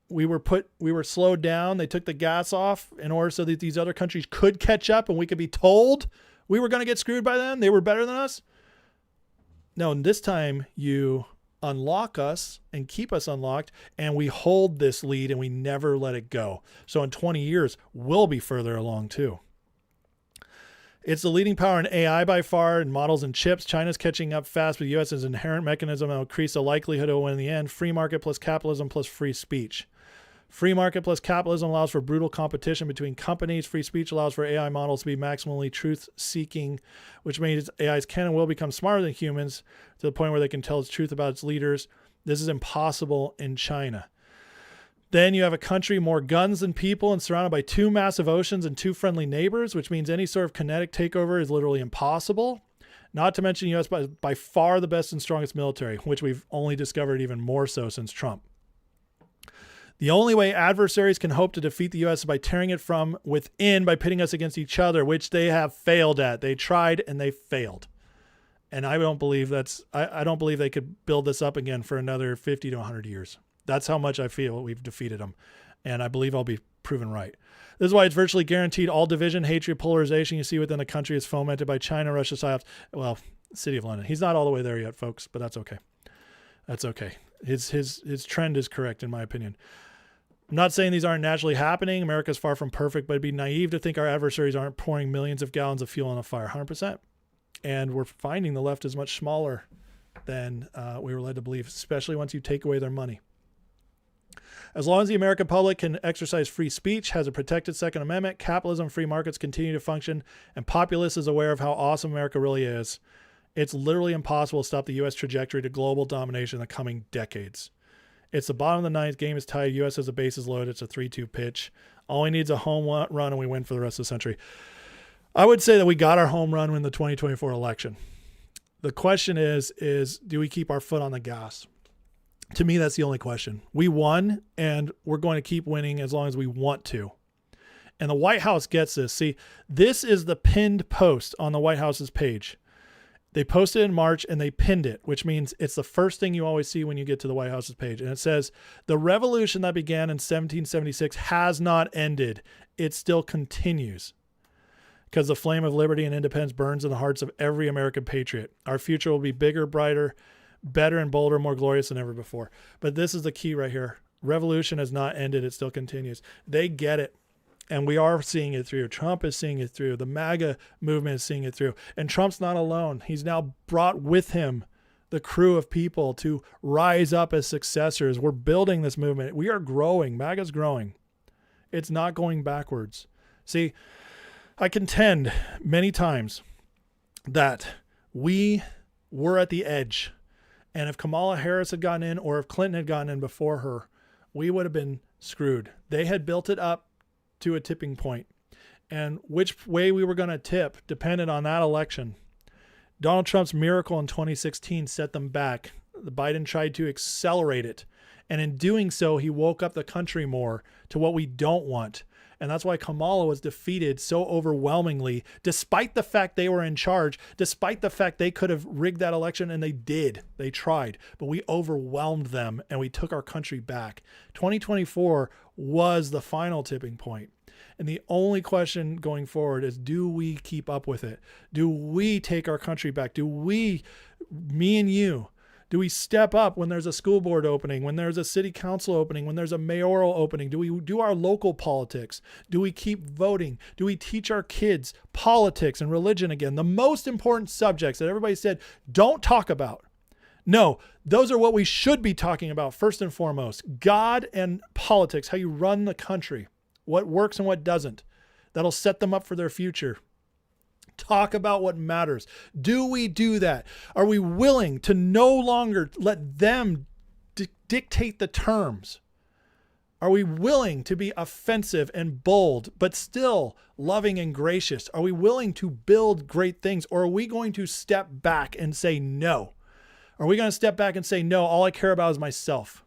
we were slowed down. They took the gas off in order so that these other countries could catch up and we could be told we were going to get screwed by them. They were better than us. No, and this time you unlock us and keep us unlocked, and we hold this lead and we never let it go. So in 20 years, we'll be further along too. It's the leading power in AI by far, in models and chips. China's catching up fast with the U.S.'s inherent mechanism that will increase the likelihood of winning in the end. Free market plus capitalism plus free speech. Free market plus capitalism allows for brutal competition between companies. Free speech allows for AI models to be maximally truth-seeking, which means AIs can and will become smarter than humans to the point where they can tell the truth about its leaders. This is impossible in China. Then you have a country more guns than people and surrounded by 2 massive oceans and 2 friendly neighbors, which means any sort of kinetic takeover is literally impossible. Not to mention U.S. by far the best and strongest military, which we've only discovered even more so since Trump. The only way adversaries can hope to defeat the U.S. is by tearing it from within, by pitting us against each other, which they have failed at. They tried and they failed. And I don't believe I don't believe they could build this up again for another 50 to 100 years. That's how much I feel we've defeated them. And I believe I'll be proven right. This is why it's virtually guaranteed all division, hatred, polarization you see within the country is fomented by China, Russia, psyops. Well, City of London. He's not all the way there yet, folks, but that's okay. That's okay. His trend is correct, in my opinion. I'm not saying these aren't naturally happening. America's far from perfect, but it'd be naive to think our adversaries aren't pouring millions of gallons of fuel on a fire. 100%. And we're finding the left is much smaller than we were led to believe, especially once you take away their money. As long as the American public can exercise free speech, has a protected Second Amendment, capitalism, free markets continue to function, and populace is aware of how awesome America really is, it's literally impossible to stop the U.S. trajectory to global domination in the coming decades. It's the bottom of the ninth. Game is tied. U.S. has the bases loaded. It's a 3-2 pitch. All he needs is a home run, and we win for the rest of the century. I would say that we got our home run in the 2024 election. The question is do we keep our foot on the gas? To me, that's the only question. We won, and we're going to keep winning as long as we want to. And the White House gets this. See, this is the pinned post on the White House's page. They posted it in March, and they pinned it, which means it's the first thing you always see when you get to the White House's page. And it says, the revolution that began in 1776 has not ended. It still continues. Because the flame of liberty and independence burns in the hearts of every American patriot. Our future will be bigger, brighter, better and bolder, more glorious than ever before. But this is the key right here. Revolution has not ended. It still continues. They get it. And we are seeing it through. Trump is seeing it through. The MAGA movement is seeing it through. And Trump's not alone. He's now brought with him the crew of people to rise up as successors. We're building this movement. We are growing. MAGA's growing. It's not going backwards. See, I contend many times that we were at the edge. And if Kamala Harris had gotten in, or if Clinton had gotten in before her, we would have been screwed. They had built it up to a tipping point. And which way we were going to tip depended on that election. Donald Trump's miracle in 2016 set them back. Biden tried to accelerate it. And in doing so, he woke up the country more to what we don't want. And that's why Kamala was defeated so overwhelmingly, despite the fact they were in charge, despite the fact they could have rigged that election, and they did. They tried, but we overwhelmed them and we took our country back. 2024 was the final tipping point. And the only question going forward is, do we keep up with it? Do we take our country back? Do we, me and you, do we step up when there's a school board opening, when there's a city council opening, when there's a mayoral opening? Do we do our local politics? Do we keep voting? Do we teach our kids politics and religion again? The most important subjects that everybody said, don't talk about. No, those are what we should be talking about first and foremost. God and politics, how you run the country, what works and what doesn't. That'll set them up for their future. Talk about what matters. Do we do that? Are we willing to no longer let them dictate the terms? Are we willing to be offensive and bold, but still loving and gracious? Are we willing to build great things, or are we going to step back and say no? Are we going to step back and say, no, all I care about is myself?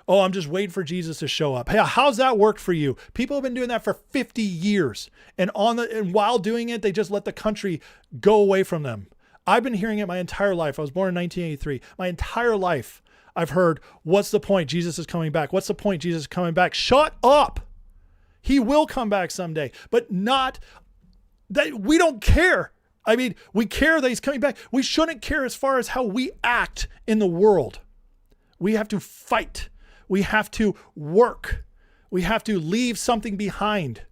Oh, I'm just waiting for Jesus to show up. Hey, how's that worked for you? People have been doing that for 50 years. And while doing it, they just let the country go away from them. I've been hearing it my entire life. I was born in 1983. My entire life, I've heard, what's the point? Jesus is coming back. What's the point? Jesus is coming back. Shut up. He will come back someday, but not that we don't care. I mean, we care that he's coming back. We shouldn't care as far as how we act in the world. We have to fight. We have to work. We have to leave something behind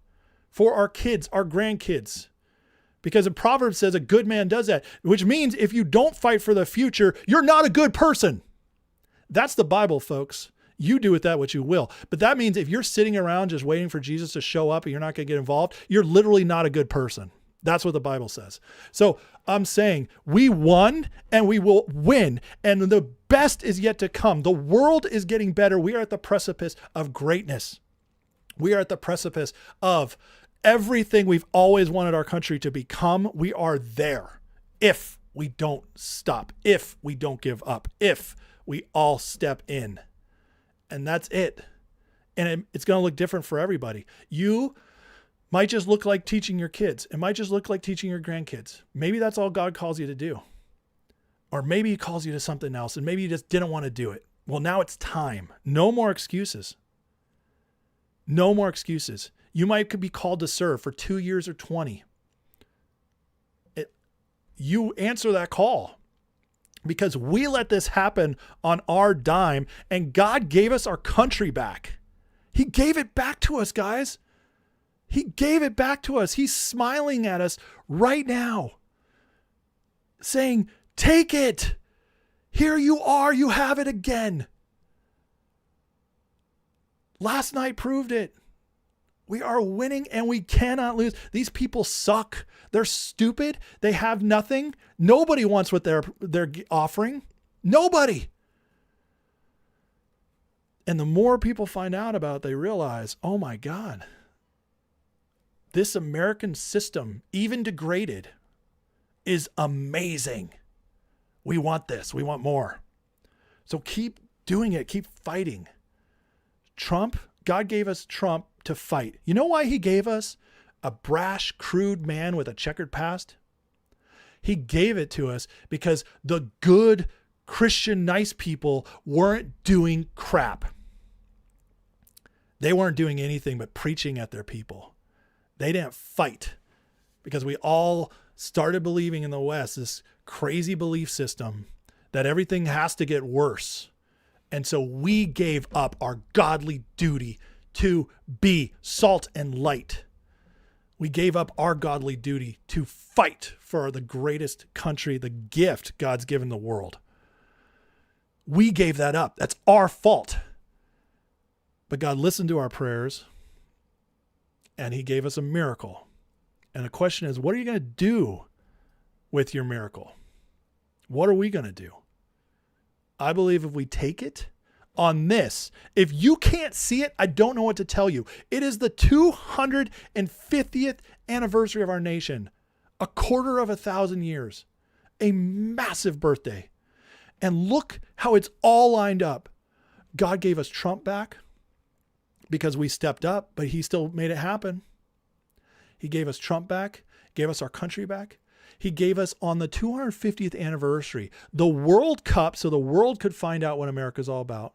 for our kids, our grandkids. Because the proverb says a good man does that, which means if you don't fight for the future, you're not a good person. That's the Bible, folks. You do with that what you will. But that means if you're sitting around just waiting for Jesus to show up and you're not going to get involved, you're literally not a good person. That's what the Bible says. So I'm saying we won and we will win. And the best is yet to come. The world is getting better. We are at the precipice of greatness. We are at the precipice of everything we've always wanted our country to become. We are there. If we don't stop, if we don't give up, if we all step in. And that's it. And it's going to look different for everybody. You might just look like teaching your kids. It might just look like teaching your grandkids. Maybe that's all God calls you to do. Or maybe he calls you to something else and maybe you just didn't want to do it. Well, now it's time. No more excuses. No more excuses. You might be called to serve for 2 years or 20. You answer that call because we let this happen on our dime and God gave us our country back. He gave it back to us, guys. He gave it back to us. He's smiling at us right now, saying, take it. Here you are. You have it again. Last night proved it. We are winning and we cannot lose. These people suck. They're stupid. They have nothing. Nobody wants what they're offering. Nobody. And the more people find out about it, they realize, oh my God, this American system, even degraded, is amazing. We want this. We want more. So keep doing it. Keep fighting. Trump, God gave us Trump to fight. You know why he gave us a brash, crude man with a checkered past? He gave it to us because the good Christian, nice people weren't doing crap. They weren't doing anything but preaching at their people. They didn't fight because we all started believing in the West, this crazy belief system that everything has to get worse. And so we gave up our godly duty to be salt and light. We gave up our godly duty to fight for the greatest country, the gift God's given the world. We gave that up. That's our fault. But God listened to our prayers and he gave us a miracle. And the question is, what are you going to do with your miracle? What are we going to do? I believe if we take it on this, if you can't see it, I don't know what to tell you. It is the 250th anniversary of our nation, a quarter of 1,000 years, a massive birthday. And look how it's all lined up. God gave us Trump back because we stepped up, but he still made it happen. He gave us Trump back, gave us our country back. He gave us on the 250th anniversary, the World Cup, so the world could find out what America's all about.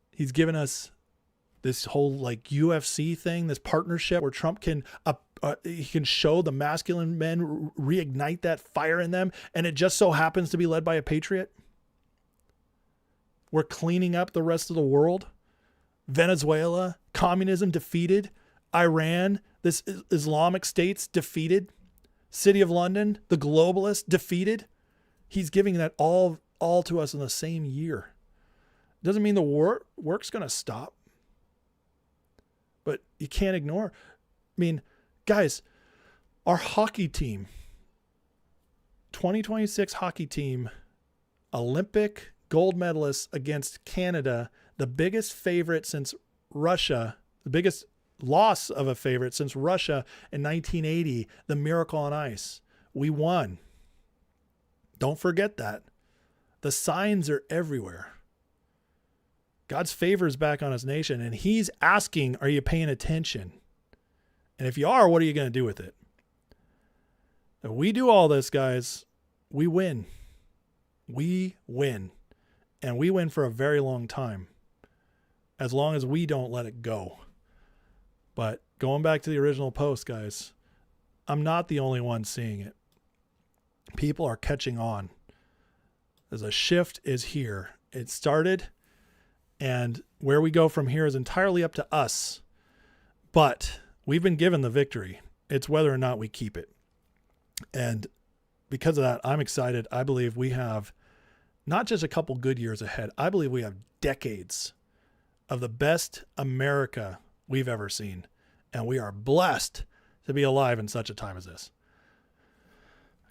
He's given us this whole like UFC thing, this partnership where Trump can he can show the masculine men, reignite that fire in them, and it just so happens to be led by a patriot. We're cleaning up the rest of the world. Venezuela, communism defeated. Iran, this Islamic states defeated. City of London, the globalists defeated. He's giving that all to us in the same year. Doesn't mean the work's going to stop. But you can't ignore. I mean, guys, our hockey team, 2026 hockey team, Olympic gold medalists against Canada, the biggest favorite since Russia, the biggest loss of a favorite since Russia in 1980, the Miracle on Ice. We won. Don't forget that. The signs are everywhere. God's favor is back on his nation, and he's asking, are you paying attention? And if you are, what are you going to do with it? If we do all this, guys, we win. We win. And we win for a very long time, as long as we don't let it go. But going back to the original post, guys, I'm not the only one seeing it. People are catching on. As a shift is here. It started, and where we go from here is entirely up to us. But we've been given the victory. It's whether or not we keep it. And because of that, I'm excited. I believe we have not just a couple good years ahead. I believe we have decades of the best America we've ever seen. And we are blessed to be alive in such a time as this.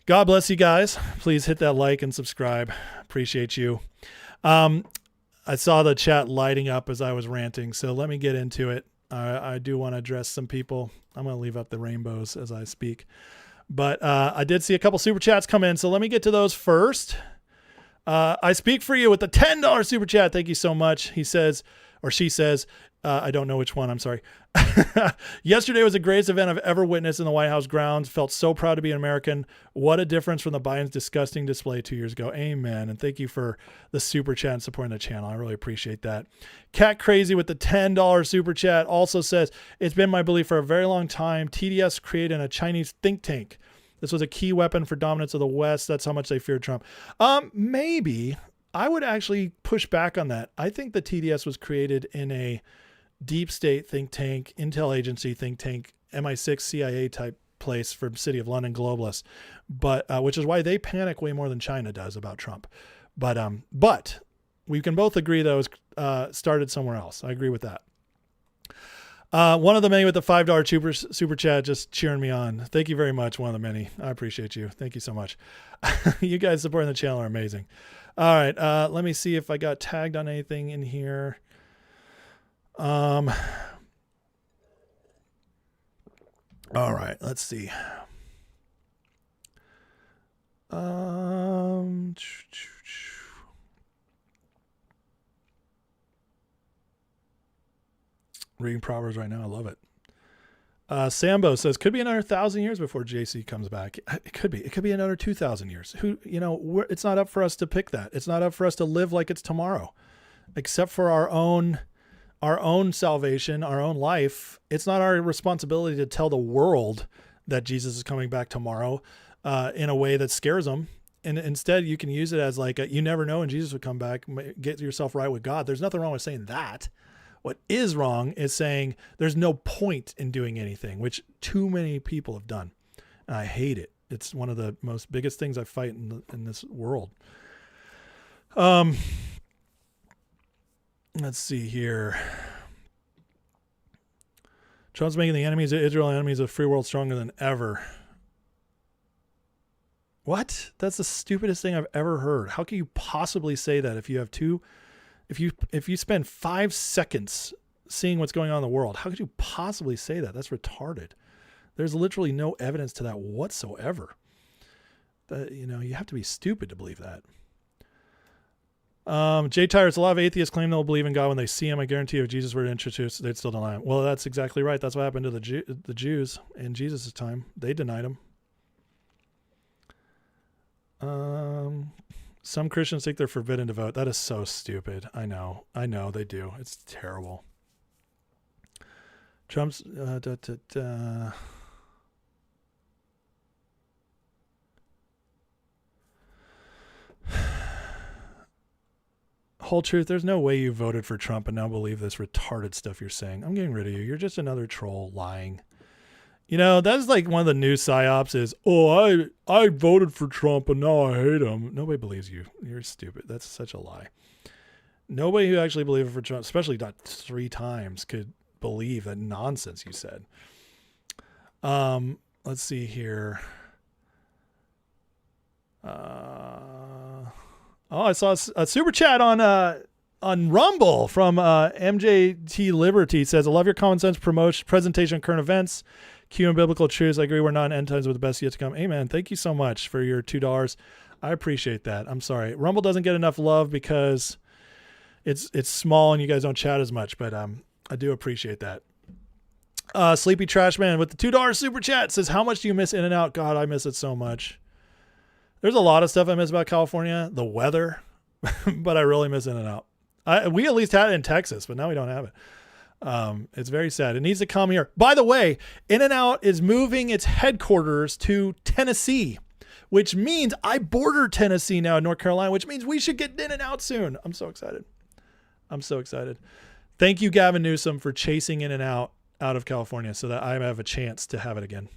God bless you guys. Please hit that like and subscribe. Appreciate you. I saw the chat lighting up as I was ranting, so let me get into it. I do want to address some people. I'm going to leave up the rainbows as I speak. But I did see a couple super chats come in, so let me get to those first. I speak for you with the $10 super chat. Thank you so much. He says, or she says, I don't know which one. I'm sorry. Yesterday was the greatest event I've ever witnessed in the White House grounds. Felt so proud to be an American. What a difference from the Biden's disgusting display 2 years ago. Amen. And thank you for the super chat and supporting the channel. I really appreciate that. Cat Crazy with the $10 super chat also says, it's been my belief for a very long time, TDS created a Chinese think tank. This was a key weapon for dominance of the West. That's how much they feared Trump. Maybe. I would actually push back on that. I think the TDS was created in a deep state think tank, intel agency think tank, MI6 CIA type place from City of London globalists, but which is why they panic way more than China does about Trump. But we can both agree that it was started somewhere else. I agree with that. One of the many with the $5 super chat just cheering me on. Thank you very much. One of the many. I appreciate you. Thank you so much. You guys supporting the channel are amazing. All right. Let me see if I got tagged on anything in here. All right, let's see. Reading Proverbs right now. I love it. Sambo says, could be another 1,000 years before JC comes back. It could be. It could be another 2,000 years. It's not up for us to pick that. It's not up for us to live like it's tomorrow, except for our own salvation, our own life. It's not our responsibility to tell the world that Jesus is coming back tomorrow in a way that scares them. And instead, you can use it as like, you never know when Jesus would come back. Get yourself right with God. There's nothing wrong with saying that. What is wrong is saying there's no point in doing anything, which too many people have done. And I hate it. It's one of the most biggest things I fight in this world. Let's see here. Trump's making the enemies of Israel and enemies of the free world stronger than ever. What? That's the stupidest thing I've ever heard. How can you possibly say that if you have if you spend 5 seconds seeing what's going on in the world? How could you possibly say that? That's retarded. There's literally no evidence to that whatsoever. You have to be stupid to believe that. Jay Tires, a lot of atheists claim they'll believe in God when they see him. I guarantee if Jesus were to introduce, they'd still deny him. Well, that's exactly right. That's what happened to the Jews in Jesus' time. They denied him. Some Christians think they're forbidden to vote. That is so stupid. I know they do. It's terrible. Trump's Whole truth, there's no way you voted for Trump and now believe this retarded stuff you're saying. I'm getting rid of you. You're just another troll lying. That's like one of the new psyops is, I voted for Trump and now I hate him. Nobody believes you. You're stupid. That's such a lie. Nobody who actually believed for Trump, especially not 3 times, could believe that nonsense you said. Let's see here. I saw a super chat on Rumble from MJT Liberty. It says, I love your common sense presentation on current events, Q and biblical truths. I agree we're not in end times with the best yet to come. Amen. Thank you so much for your $2. I appreciate that. I'm sorry. Rumble doesn't get enough love because it's small and you guys don't chat as much, but I do appreciate that. Sleepy Trash Man with the $2 super chat says, how much do you miss In-N-Out? God, I miss it so much. There's a lot of stuff I miss about California, the weather, but I really miss In-N-Out. We at least had it in Texas, but now we don't have it. It's very sad. It needs to come here. By the way, In-N-Out is moving its headquarters to Tennessee, which means I border Tennessee now in North Carolina, which means we should get In-N-Out soon. I'm so excited. Thank you, Gavin Newsom, for chasing In-N-Out out of California so that I have a chance to have it again.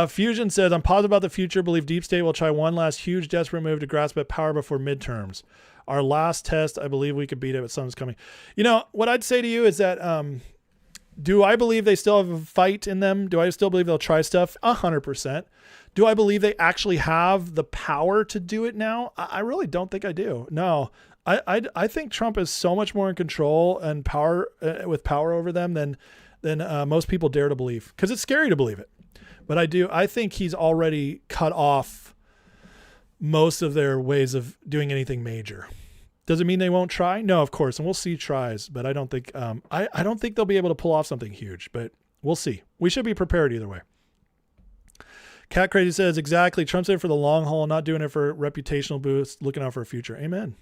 Fusion says, I'm positive about the future. Believe Deep State will try one last huge desperate move to grasp at power before midterms. Our last test, I believe we could beat it, but something's coming. What I'd say to you is that Do I believe they still have a fight in them? Do I still believe they'll try stuff? 100%. Do I believe they actually have the power to do it now? I really don't think I do. No, I think Trump is so much more in control and power with power over them than most people dare to believe, because it's scary to believe it. But I think he's already cut off most of their ways of doing anything major. Does it mean they won't try? No, of course. And we'll see tries, but I don't think, I don't think they'll be able to pull off something huge, but we'll see. We should be prepared either way. Cat Crazy says, exactly. Trump's in it for the long haul, not doing it for reputational boost, looking out for a future. Amen.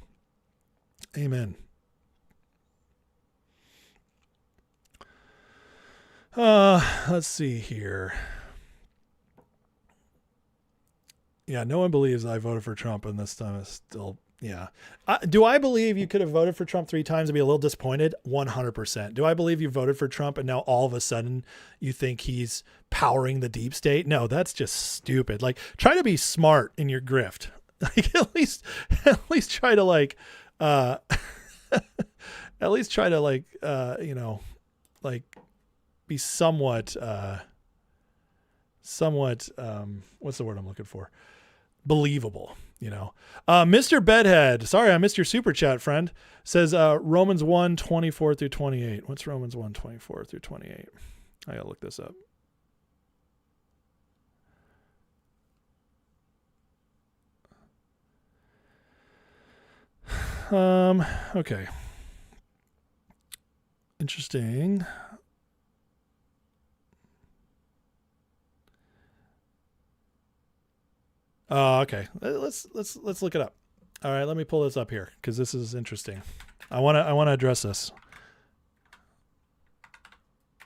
Amen. Let's see here. Yeah, no one believes I voted for Trump, and this time is still, yeah. Do I believe you could have voted for Trump 3 times and be a little disappointed? 100%. Do I believe you voted for Trump and now all of a sudden you think he's powering the deep state? No, that's just stupid. Like, try to be smart in your grift. Like, at least try to like, at least try to like, like be somewhat, what's the word I'm looking for? Believable, Mr. Bedhead, sorry I missed your super chat, friend, says Romans 1:24 through 28. What's Romans 1:24 through 28? I gotta look this up. Okay. Interesting. Okay. Let's look it up. All right, let me pull this up here because this is interesting. I want to address this.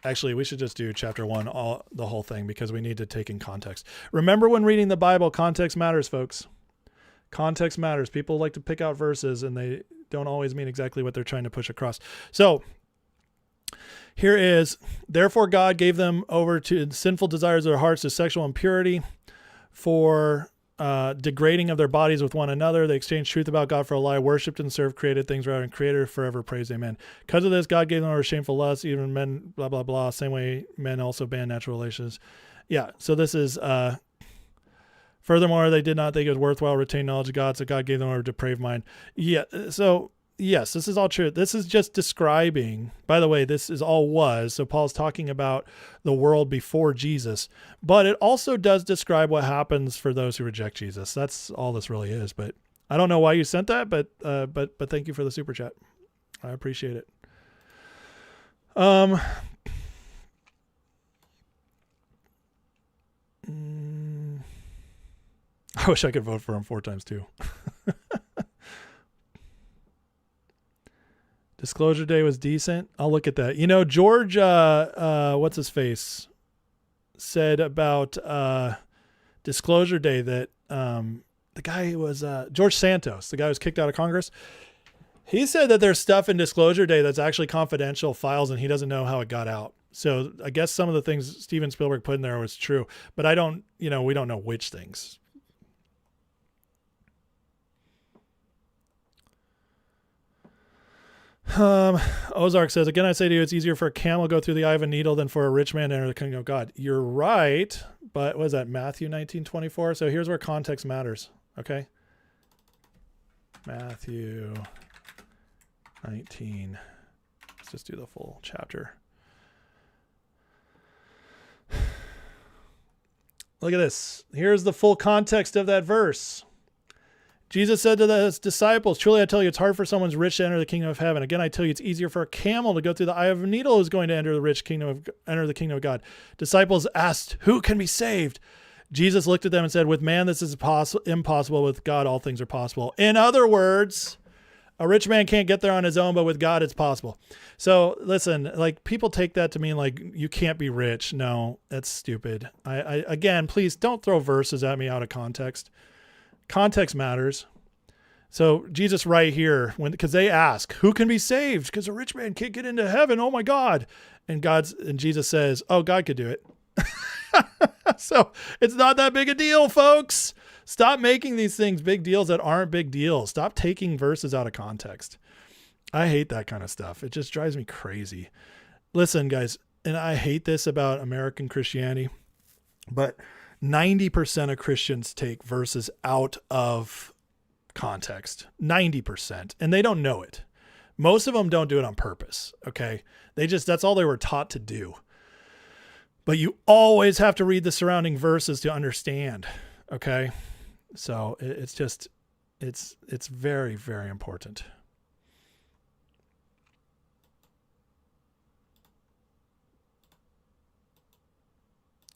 Actually, we should just do chapter 1, the whole thing, because we need to take in context. Remember, when reading the Bible, context matters, folks. Context matters. People like to pick out verses and they don't always mean exactly what they're trying to push across. So here is, therefore God gave them over to sinful desires of their hearts, to sexual impurity, for degrading of their bodies with one another. They exchanged truth about God for a lie, worshipped and served created things rather than Creator, forever praised. Amen. Because of this, God gave them over shameful lust, even men, blah, blah, blah. Same way men also banned natural relations. Yeah. So this is, furthermore, they did not think it was worthwhile retain knowledge of God, so God gave them over depraved mind. Yeah. So yes, this is all true. This is just describing, by the way, this is all was. So Paul's talking about the world before Jesus, but it also does describe what happens for those who reject Jesus. That's all this really is. But I don't know why you sent that, but thank you for the super chat. I appreciate it. I wish I could vote for him 4 times too. Disclosure Day was decent. I'll look at that. George, what's his face, said about Disclosure Day that the guy who was George Santos, the guy who was kicked out of Congress. He said that there's stuff in Disclosure Day that's actually confidential files and he doesn't know how it got out. So I guess some of the things Steven Spielberg put in there was true, but we don't know which things. Ozark says, again, I say to you, it's easier for a camel to go through the eye of a needle than for a rich man to enter the kingdom of God. You're right. But what is that? Matthew 19:24. So here's where context matters. Okay. Matthew 19. Let's just do the full chapter. Look at this. Here's the full context of that verse. Jesus said to his disciples, truly I tell you, it's hard for someone who's rich to enter the kingdom of heaven. Again, I tell you, it's easier for a camel to go through the eye of a needle who's going to enter the kingdom of God. Disciples asked, who can be saved? Jesus looked at them and said, with man this is impossible, with God all things are possible. In other words, a rich man can't get there on his own, but with God it's possible. So listen, like, people take that to mean like you can't be rich. No, that's stupid. I again, please don't throw verses at me out of context. Context matters. So Jesus right here, because they ask, who can be saved? Because a rich man can't get into heaven. Oh my God. And Jesus says, oh, God could do it. So it's not that big a deal, folks. Stop making these things big deals that aren't big deals. Stop taking verses out of context. I hate that kind of stuff. It just drives me crazy. Listen, guys, and I hate this about American Christianity, but 90% of Christians take verses out of context. 90%. And they don't know it. Most of them don't do it on purpose. Okay. That's all they were taught to do. But you always have to read the surrounding verses to understand. Okay. So it's very, very important.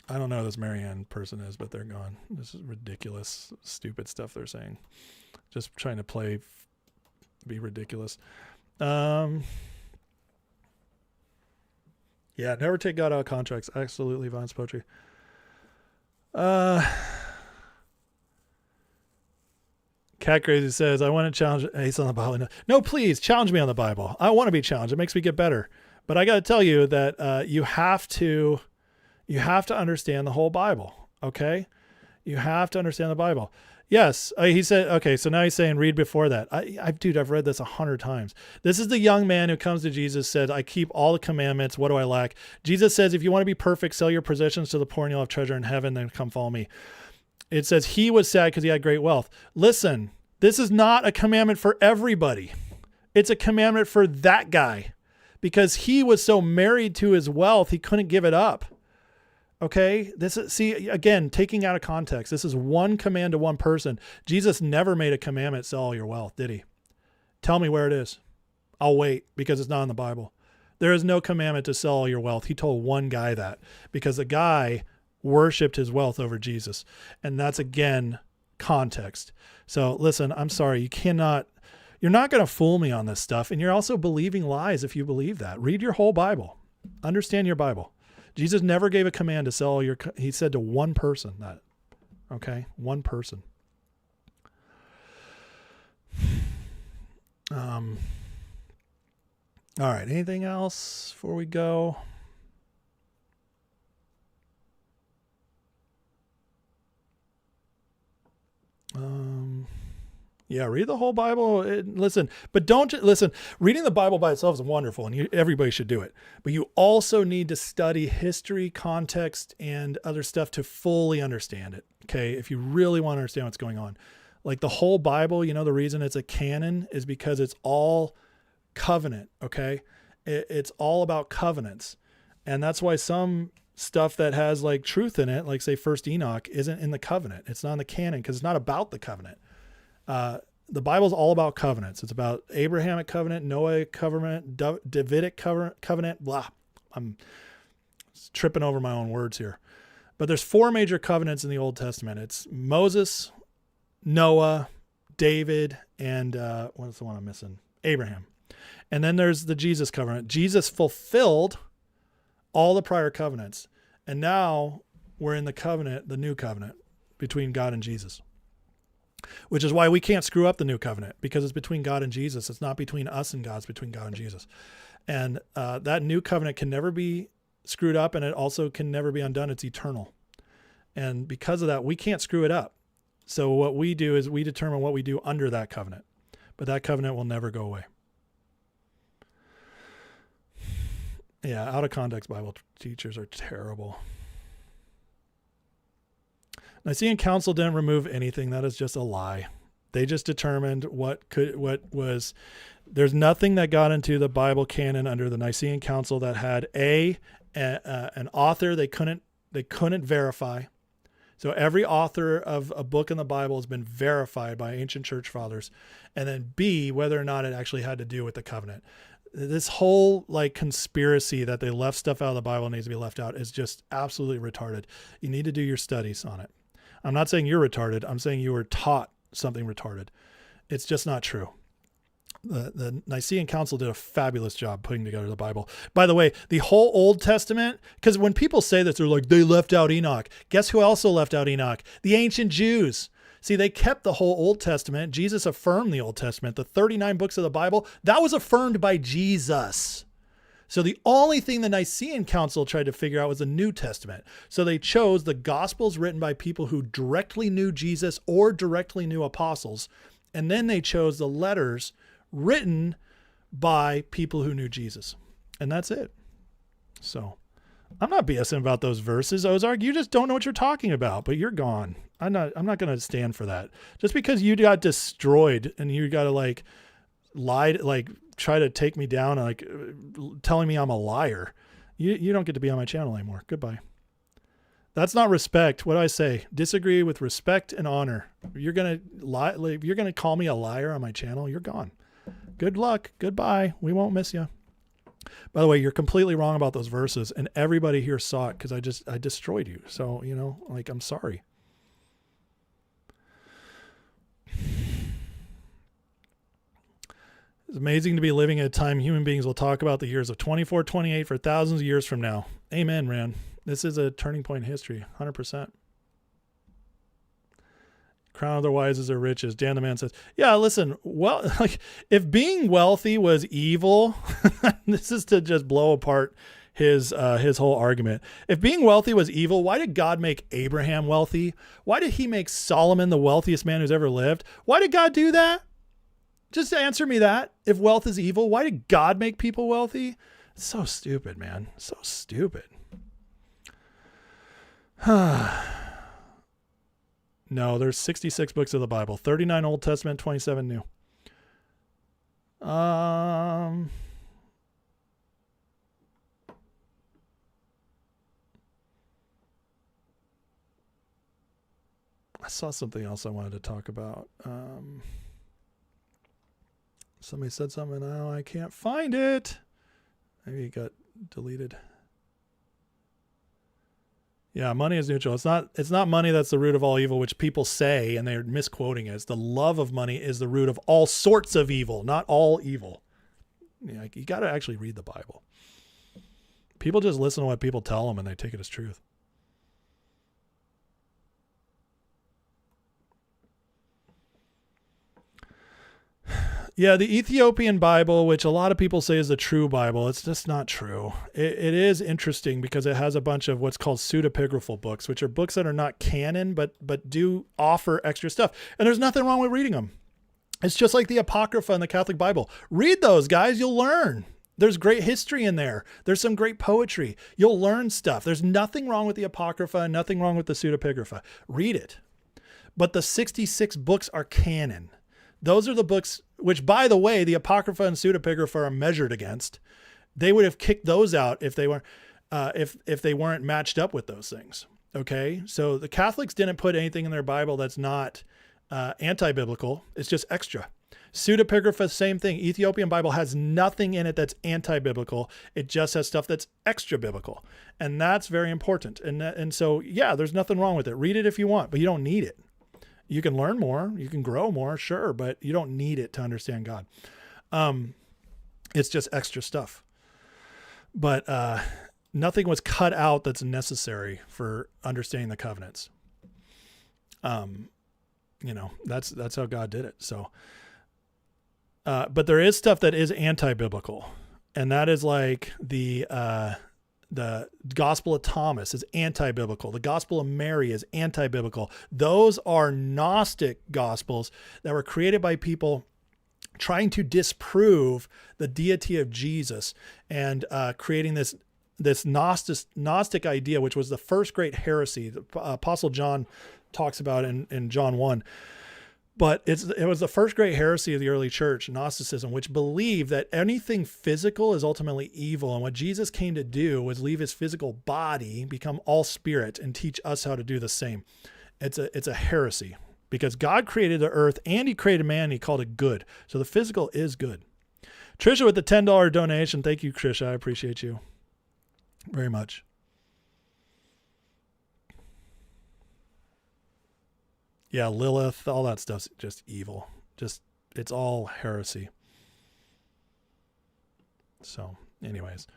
I don't know who this Marianne person is, but they're gone. This is ridiculous, stupid stuff they're saying. Just trying to be ridiculous. Yeah, never take God out of contracts. Absolutely, Vine's poetry. Cat Crazy says, I want to challenge Ace on the Bible. No, please, challenge me on the Bible. I want to be challenged. It makes me get better. But I got to tell you that you have to understand the whole Bible, okay? You have to understand the Bible. Yes, he said, okay, so now he's saying read before that. Dude, I've read this 100 times. This is the young man who comes to Jesus, said, I keep all the commandments. What do I lack? Jesus says, if you want to be perfect, sell your possessions to the poor and you'll have treasure in heaven, then come follow me. It says he was sad because he had great wealth. Listen, this is not a commandment for everybody. It's a commandment for that guy because he was so married to his wealth, he couldn't give it up. Okay, see, again, taking out of context, this is one command to one person. Jesus never made a commandment, sell all your wealth, did he? Tell me where it is. I'll wait because it's not in the Bible. There is no commandment to sell all your wealth. He told one guy that because the guy worshiped his wealth over Jesus. And that's, again, context. So listen, I'm sorry, you're not going to fool me on this stuff. And you're also believing lies if you believe that. Read your whole Bible. Understand your Bible. Jesus never gave a command to sell he said to one person that, okay? One person. All right. Anything else before we go? Yeah, read the whole Bible. Listen, but don't listen. Reading the Bible by itself is wonderful, and everybody should do it. But you also need to study history, context, and other stuff to fully understand it. Okay, if you really want to understand what's going on, like the whole Bible, the reason it's a canon is because it's all covenant. Okay, it's all about covenants, and that's why some stuff that has like truth in it, like say First Enoch, isn't in the covenant. It's not in the canon because it's not about the covenant. The Bible's all about covenants. It's about Abrahamic covenant, Noahic covenant, Davidic covenant, blah. I'm tripping over my own words here. But there's 4 major covenants in the Old Testament. It's Moses, Noah, David, and what's the one I'm missing? Abraham. And then there's the Jesus covenant. Jesus fulfilled all the prior covenants. And now we're in the covenant, the new covenant between God and Jesus. Which is why we can't screw up the new covenant because it's between God and Jesus. It's not between us and God. It's between God and Jesus. And that new covenant can never be screwed up, and it also can never be undone. It's eternal. And because of that, we can't screw it up. So what we do is we determine what we do under that covenant. But that covenant will never go away. Yeah, out of context Bible teachers are terrible. Nicene Council didn't remove anything. That is just a lie. They just determined there's nothing that got into the Bible canon under the Nicene Council that had an author they couldn't verify. So every author of a book in the Bible has been verified by ancient church fathers. And then B, whether or not it actually had to do with the covenant. This whole conspiracy that they left stuff out of the Bible needs to be left out is just absolutely retarded. You need to do your studies on it. I'm not saying you're retarded. I'm saying you were taught something retarded. It's just not true. The Nicene Council did a fabulous job putting together the Bible. By the way, the whole Old Testament, because when people say this, they're like, they left out Enoch. Guess who also left out Enoch? The ancient Jews. See, they kept the whole Old Testament. Jesus affirmed the Old Testament. The 39 books of the Bible, that was affirmed by Jesus. So the only thing the Nicene Council tried to figure out was the New Testament. So they chose the Gospels written by people who directly knew Jesus or directly knew apostles. And then they chose the letters written by people who knew Jesus. And that's it. So I'm not BSing about those verses, Ozark. You just don't know what you're talking about, but you're gone. I'm not going to stand for that. Just because you got destroyed and you got to like lie, like try to take me down, like telling me I'm a liar. You don't get to be on my channel anymore. Goodbye. That's not respect. What do I say? Disagree with respect and honor. You're going to lie. Like, you're going to call me a liar on my channel. You're gone. Good luck. Goodbye. We won't miss you. By the way, you're completely wrong about those verses, and everybody here saw it because I destroyed you. So, you know, like, I'm sorry. It's amazing to be living at a time human beings will talk about the years of 2428 for thousands of years from now. Amen, Rand. This is a turning point in history, 100%. Crown of their wise is their riches. Dan the man says, yeah, listen, well, like if being wealthy was evil, this is to just blow apart his whole argument. If being wealthy was evil, why did God make Abraham wealthy? Why did he make Solomon the wealthiest man who's ever lived? Why did God do that? Just answer me that. If wealth is evil, why did God make people wealthy? It's so stupid, man. So stupid. No, there's 66 books of the Bible, 39 Old Testament, 27 New. I saw something else I wanted to talk about. Somebody said something. Now I can't find it. Maybe it got deleted. Yeah, money is neutral. It's not money that's the root of all evil, which people say, and they're misquoting it. It's the love of money is the root of all sorts of evil, not all evil. You got to actually read the Bible. People just listen to what people tell them, and they take it as truth. Yeah, the Ethiopian Bible, which a lot of people say is the true Bible, it's just not true. It is interesting because it has a bunch of what's called pseudepigraphal books, which are books that are not canon, but do offer extra stuff. And there's nothing wrong with reading them. It's just like the Apocrypha in the Catholic Bible. Read those, guys. You'll learn. There's great history in there. There's some great poetry. You'll learn stuff. There's nothing wrong with the Apocrypha and nothing wrong with the pseudepigrapha. Read it. But the 66 books are canon. Those are the books which, by the way, the Apocrypha and pseudepigrapha are measured against. They would have kicked those out if they weren't if they weren't matched up with those things. Okay, so the Catholics didn't put anything in their Bible that's not anti-biblical. It's just extra. Pseudepigrapha, same thing. Ethiopian Bible has nothing in it that's anti-biblical. It just has stuff that's extra biblical, and that's very important. And so yeah, there's nothing wrong with it. Read it if you want, but you don't need it. You can learn more, you can grow more, sure, but you don't need it to understand God. It's just extra stuff. But nothing was cut out that's necessary for understanding the covenants. That's how God did it. So, but there is stuff that is anti-biblical, and that is like the Gospel of Thomas is anti-biblical. The Gospel of Mary is anti-biblical. Those are Gnostic Gospels that were created by people trying to disprove the deity of Jesus and creating this Gnostic idea, which was the first great heresy. The Apostle John talks about in John 1. But it was the first great heresy of the early church, Gnosticism, which believed that anything physical is ultimately evil. And what Jesus came to do was leave his physical body, become all spirit, and teach us how to do the same. It's a heresy because God created the earth and he created man and he called it good. So the physical is good. Trisha with the $10 donation. Thank you, Trisha. I appreciate you very much. Yeah, Lilith, all that stuff's just evil. It's all heresy. So, anyways.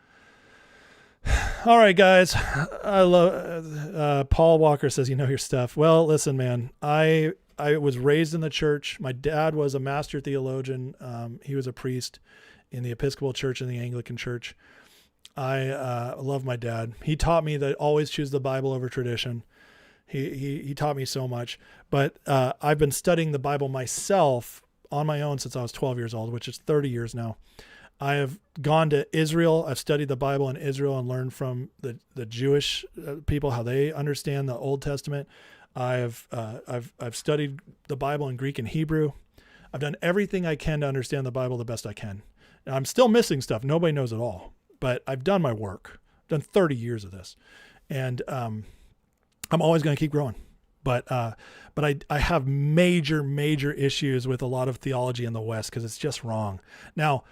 All right, guys. I love Paul Walker says, you know your stuff. Well, listen, man. I was raised in the church. My dad was a master theologian. He was a priest in the Episcopal Church and the Anglican Church. I love my dad. He taught me that always choose the Bible over tradition. He taught me so much, but I've been studying the Bible myself on my own since I was 12 years old, which is 30 years now. I have gone to Israel. I've studied the Bible in Israel and learned from the Jewish people how they understand the Old Testament. I've studied the Bible in Greek and Hebrew. I've done everything I can to understand the Bible the best I can. Now, I'm still missing stuff. Nobody knows it all, but I've done my work. I've done 30 years of this, and I'm always going to keep growing. But I have major issues with a lot of theology in the West because it's just wrong. Now,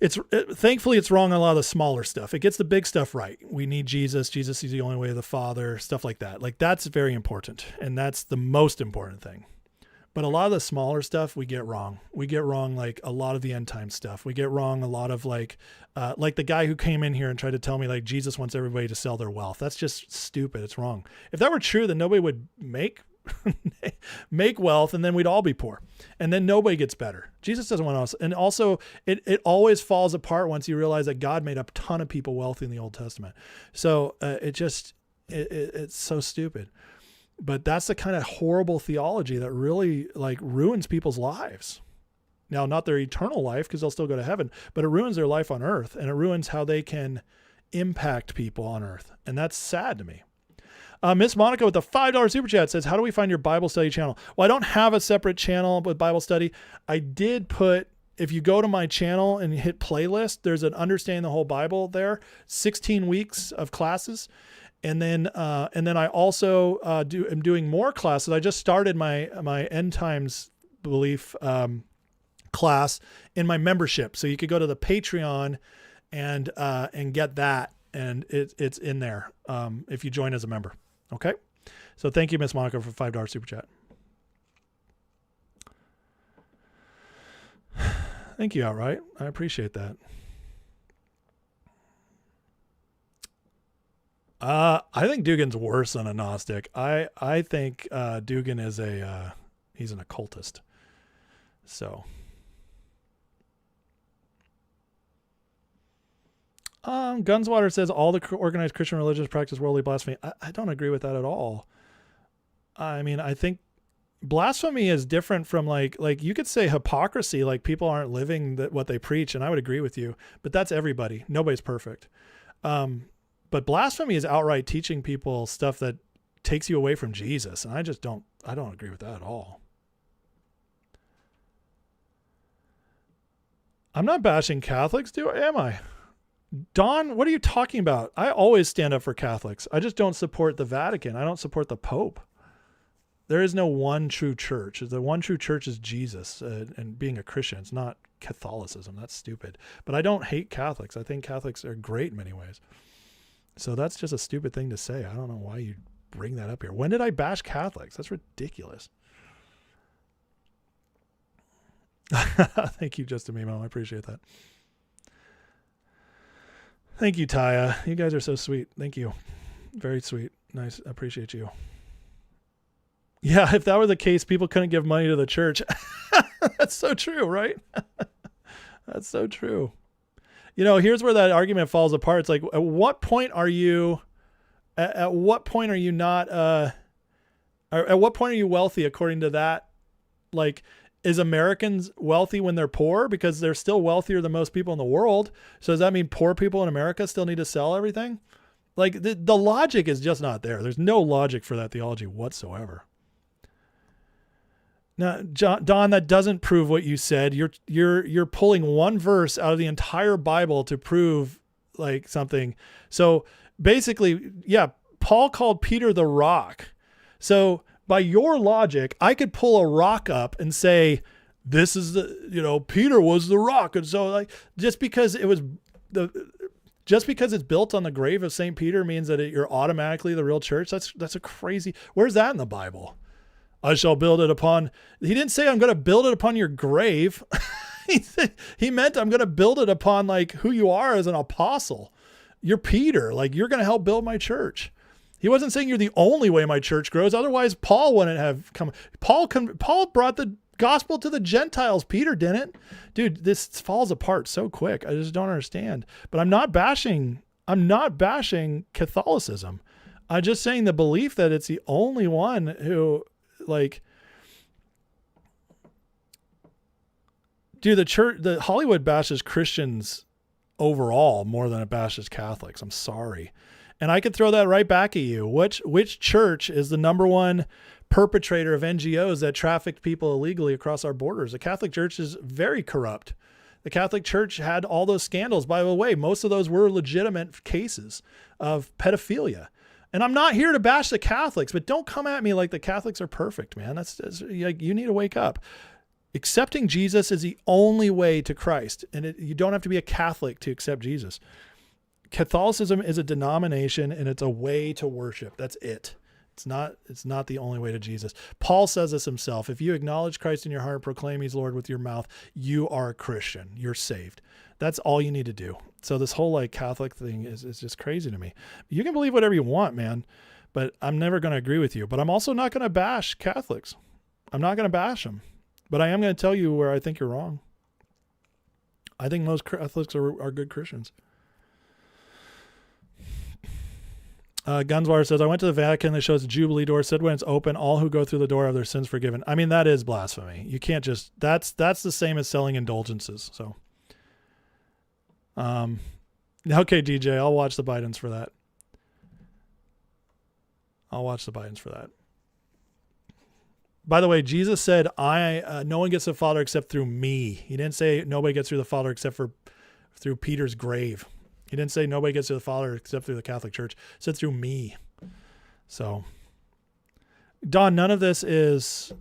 thankfully it's wrong on a lot of the smaller stuff. It gets the big stuff right. We need Jesus. Jesus is the only way to the Father. Stuff like that. Like that's very important, and that's the most important thing. But a lot of the smaller stuff we get wrong. We get wrong like a lot of the end time stuff. We get wrong a lot of like the guy who came in here and tried to tell me like Jesus wants everybody to sell their wealth. That's just stupid. It's wrong. If that were true, then nobody would make wealth, and then we'd all be poor, and then nobody gets better. Jesus doesn't want us. And also it always falls apart once you realize that God made a ton of people wealthy in the Old Testament. So it's so stupid. But that's the kind of horrible theology that really like ruins people's lives. Now, not their eternal life, because they'll still go to heaven, but it ruins their life on earth, and it ruins how they can impact people on earth. And that's sad to me. Miss Monica with the $5 super chat says, how do we find your Bible study channel? Well, I don't have a separate channel with Bible study. I did put, if you go to my channel and hit playlist, there's an Understanding the Whole Bible there, 16 weeks of classes. And then I also am doing more classes. I just started my end times belief class in my membership. So you could go to the Patreon and get that, and it's in there if you join as a member. Okay. So thank you, Miss Monica, for $5 super chat. Thank you, Outright. I appreciate that. I think Dugan's worse than a Gnostic. I think Dugan is he's an occultist. So Gunswater says all the organized Christian religions practice worldly blasphemy. I don't agree with that at all. I mean, I think blasphemy is different from like you could say hypocrisy, like people aren't living what they preach, and I would agree with you, but that's everybody. Nobody's perfect. But blasphemy is outright teaching people stuff that takes you away from Jesus. And I don't agree with that at all. I'm not bashing Catholics, am I? Don, what are you talking about? I always stand up for Catholics. I just don't support the Vatican. I don't support the Pope. There is no one true church. The one true church is Jesus and being a Christian. It's not Catholicism. That's stupid. But I don't hate Catholics. I think Catholics are great in many ways. So that's just a stupid thing to say. I don't know why you bring that up here. When did I bash Catholics? That's ridiculous. Thank you, Justin Mimo. I appreciate that. Thank you, Taya. You guys are so sweet. Thank you. Very sweet. Nice. I appreciate you. Yeah, if that were the case, people couldn't give money to the church. That's so true, right? That's so true. You know, here's where that argument falls apart. It's like, at what point are you not, at what point are you wealthy according to that? Like, is Americans wealthy when they're poor? Because they're still wealthier than most people in the world. So does that mean poor people in America still need to sell everything? Like the logic is just not there. There's no logic for that theology whatsoever. Now, Don, that doesn't prove what you said. You're pulling one verse out of the entire Bible to prove like something. So basically, yeah, Paul called Peter the rock. So by your logic, I could pull a rock up and say, this is Peter was the rock. And so like, just because it's built on the grave of St. Peter means that you're automatically the real church. That's a crazy, where's that in the Bible? I shall build it upon, he didn't say I'm going to build it upon your grave. He meant I'm going to build it upon like who you are as an apostle. You're Peter, like you're going to help build my church. He wasn't saying you're the only way my church grows. Otherwise Paul wouldn't have come. Paul brought the gospel to the Gentiles. Peter didn't. Dude, this falls apart so quick. I just don't understand, but I'm not bashing Catholicism. I'm just saying the belief that it's the only one who, like, Dude, the Hollywood bashes Christians overall more than it bashes Catholics. I'm sorry. And I could throw that right back at you. Which church is the number one perpetrator of NGOs that trafficked people illegally across our borders? The Catholic Church is very corrupt. The Catholic Church had all those scandals. By the way, most of those were legitimate cases of pedophilia. And I'm not here to bash the Catholics, but don't come at me like the Catholics are perfect, man. That's like, you need to wake up. Accepting Jesus is the only way to Christ. And you don't have to be a Catholic to accept Jesus. Catholicism is a denomination and it's a way to worship. That's it. It's not the only way to Jesus. Paul says this himself. If you acknowledge Christ in your heart and proclaim he's Lord with your mouth, you are a Christian. You're saved. That's all you need to do. So this whole like Catholic thing is just crazy to me. You can believe whatever you want, man, but I'm never going to agree with you. But I'm also not going to bash Catholics. I'm not going to bash them, but I am going to tell you where I think you're wrong. I think most Catholics are good Christians. Gunswire says, I went to the Vatican. That shows the Jubilee door. Said when it's open, all who go through the door have their sins forgiven. I mean, that is blasphemy. You can't just, that's the same as selling indulgences. So, okay, DJ, I'll watch the Bidens for that. By the way, Jesus said, no one gets to the Father except through me. He didn't say nobody gets through the Father except through Peter's grave. He didn't say nobody gets to the Father except through the Catholic Church. He said through me. So, Don, none of this is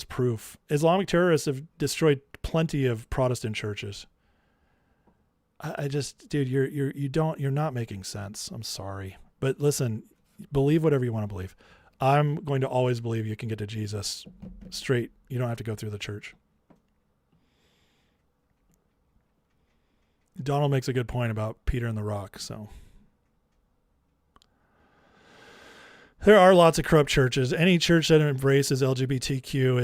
proof. Islamic terrorists have destroyed plenty of Protestant churches. I just, dude, you're not making sense. I'm sorry, but listen, believe whatever you want to believe. I'm going to always believe you can get to Jesus straight. You don't have to go through the church. Donald makes a good point about Peter and the Rock. So there are lots of corrupt churches. Any church that embraces LGBTQ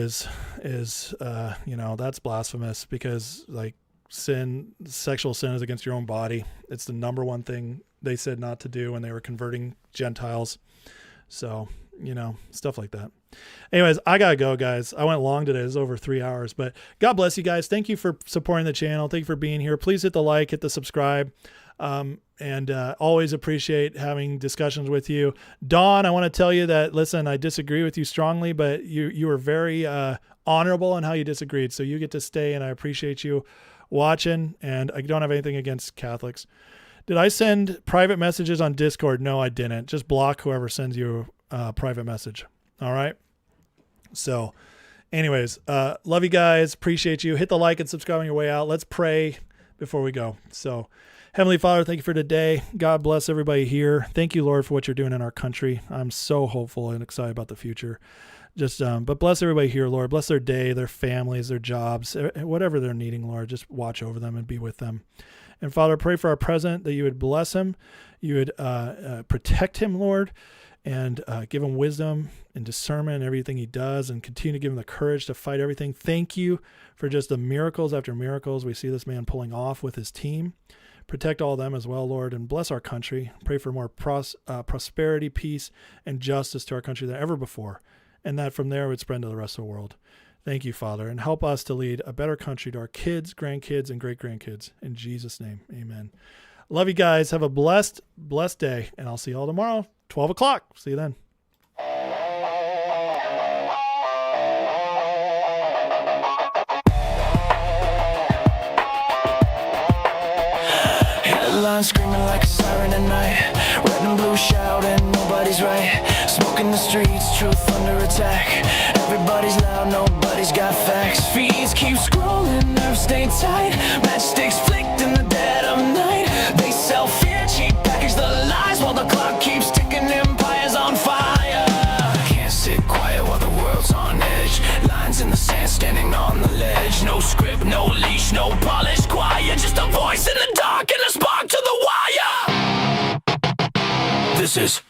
is that's blasphemous, because like sexual sin is against your own body. It's the number one thing they said not to do when they were converting Gentiles. So, stuff like that. Anyways, I gotta go, guys. I went long today. It was over 3 hours, but God bless you guys. Thank you for supporting the channel. Thank you for being here. Please hit the like, hit the subscribe. And always appreciate having discussions with you. Dawn, I want to tell you that, listen, I disagree with you strongly, but you were very honorable in how you disagreed. So you get to stay, and I appreciate you watching, and I don't have anything against Catholics. Did I send private messages on Discord? No, I didn't. Just block whoever sends you a private message. All right. So anyways, love you guys. Appreciate you. Hit the like and subscribe on your way out. Let's pray before we go. So Heavenly Father, thank you for today. God bless everybody here. Thank you, Lord, for what you're doing in our country. I'm so hopeful and excited about the future. But bless everybody here, Lord. Bless their day, their families, their jobs, whatever they're needing, Lord. Just watch over them and be with them. And Father, I pray for our president that you would bless him. You would protect him, Lord, and give him wisdom and discernment in everything he does, and continue to give him the courage to fight everything. Thank you for just the miracles after miracles we see this man pulling off with his team. Protect all of them as well, Lord, and bless our country. Pray for more prosperity, peace, and justice to our country than ever before, and that from there would spread to the rest of the world. Thank you, Father, and help us to lead a better country to our kids, grandkids, and great-grandkids. In Jesus' name, amen. Love you guys. Have a blessed day, and I'll see you all tomorrow, 12 o'clock. See you then. Headlines screaming like a siren at night. Red and blue shouting, nobody's right. Smoke in the streets, truth under attack. Everybody's loud, nobody's got facts. Feeds keep scrolling, nerves stay tight. Matchsticks flicked in the dead of night. They sell fear, cheap package the lies, while the clock keeps ticking, empires on fire. Can't sit quiet while the world's on edge. Lines in the sand, standing on the ledge. No script, no leash, no polished choir. Just a voice in the dark and a spark to the wire. This is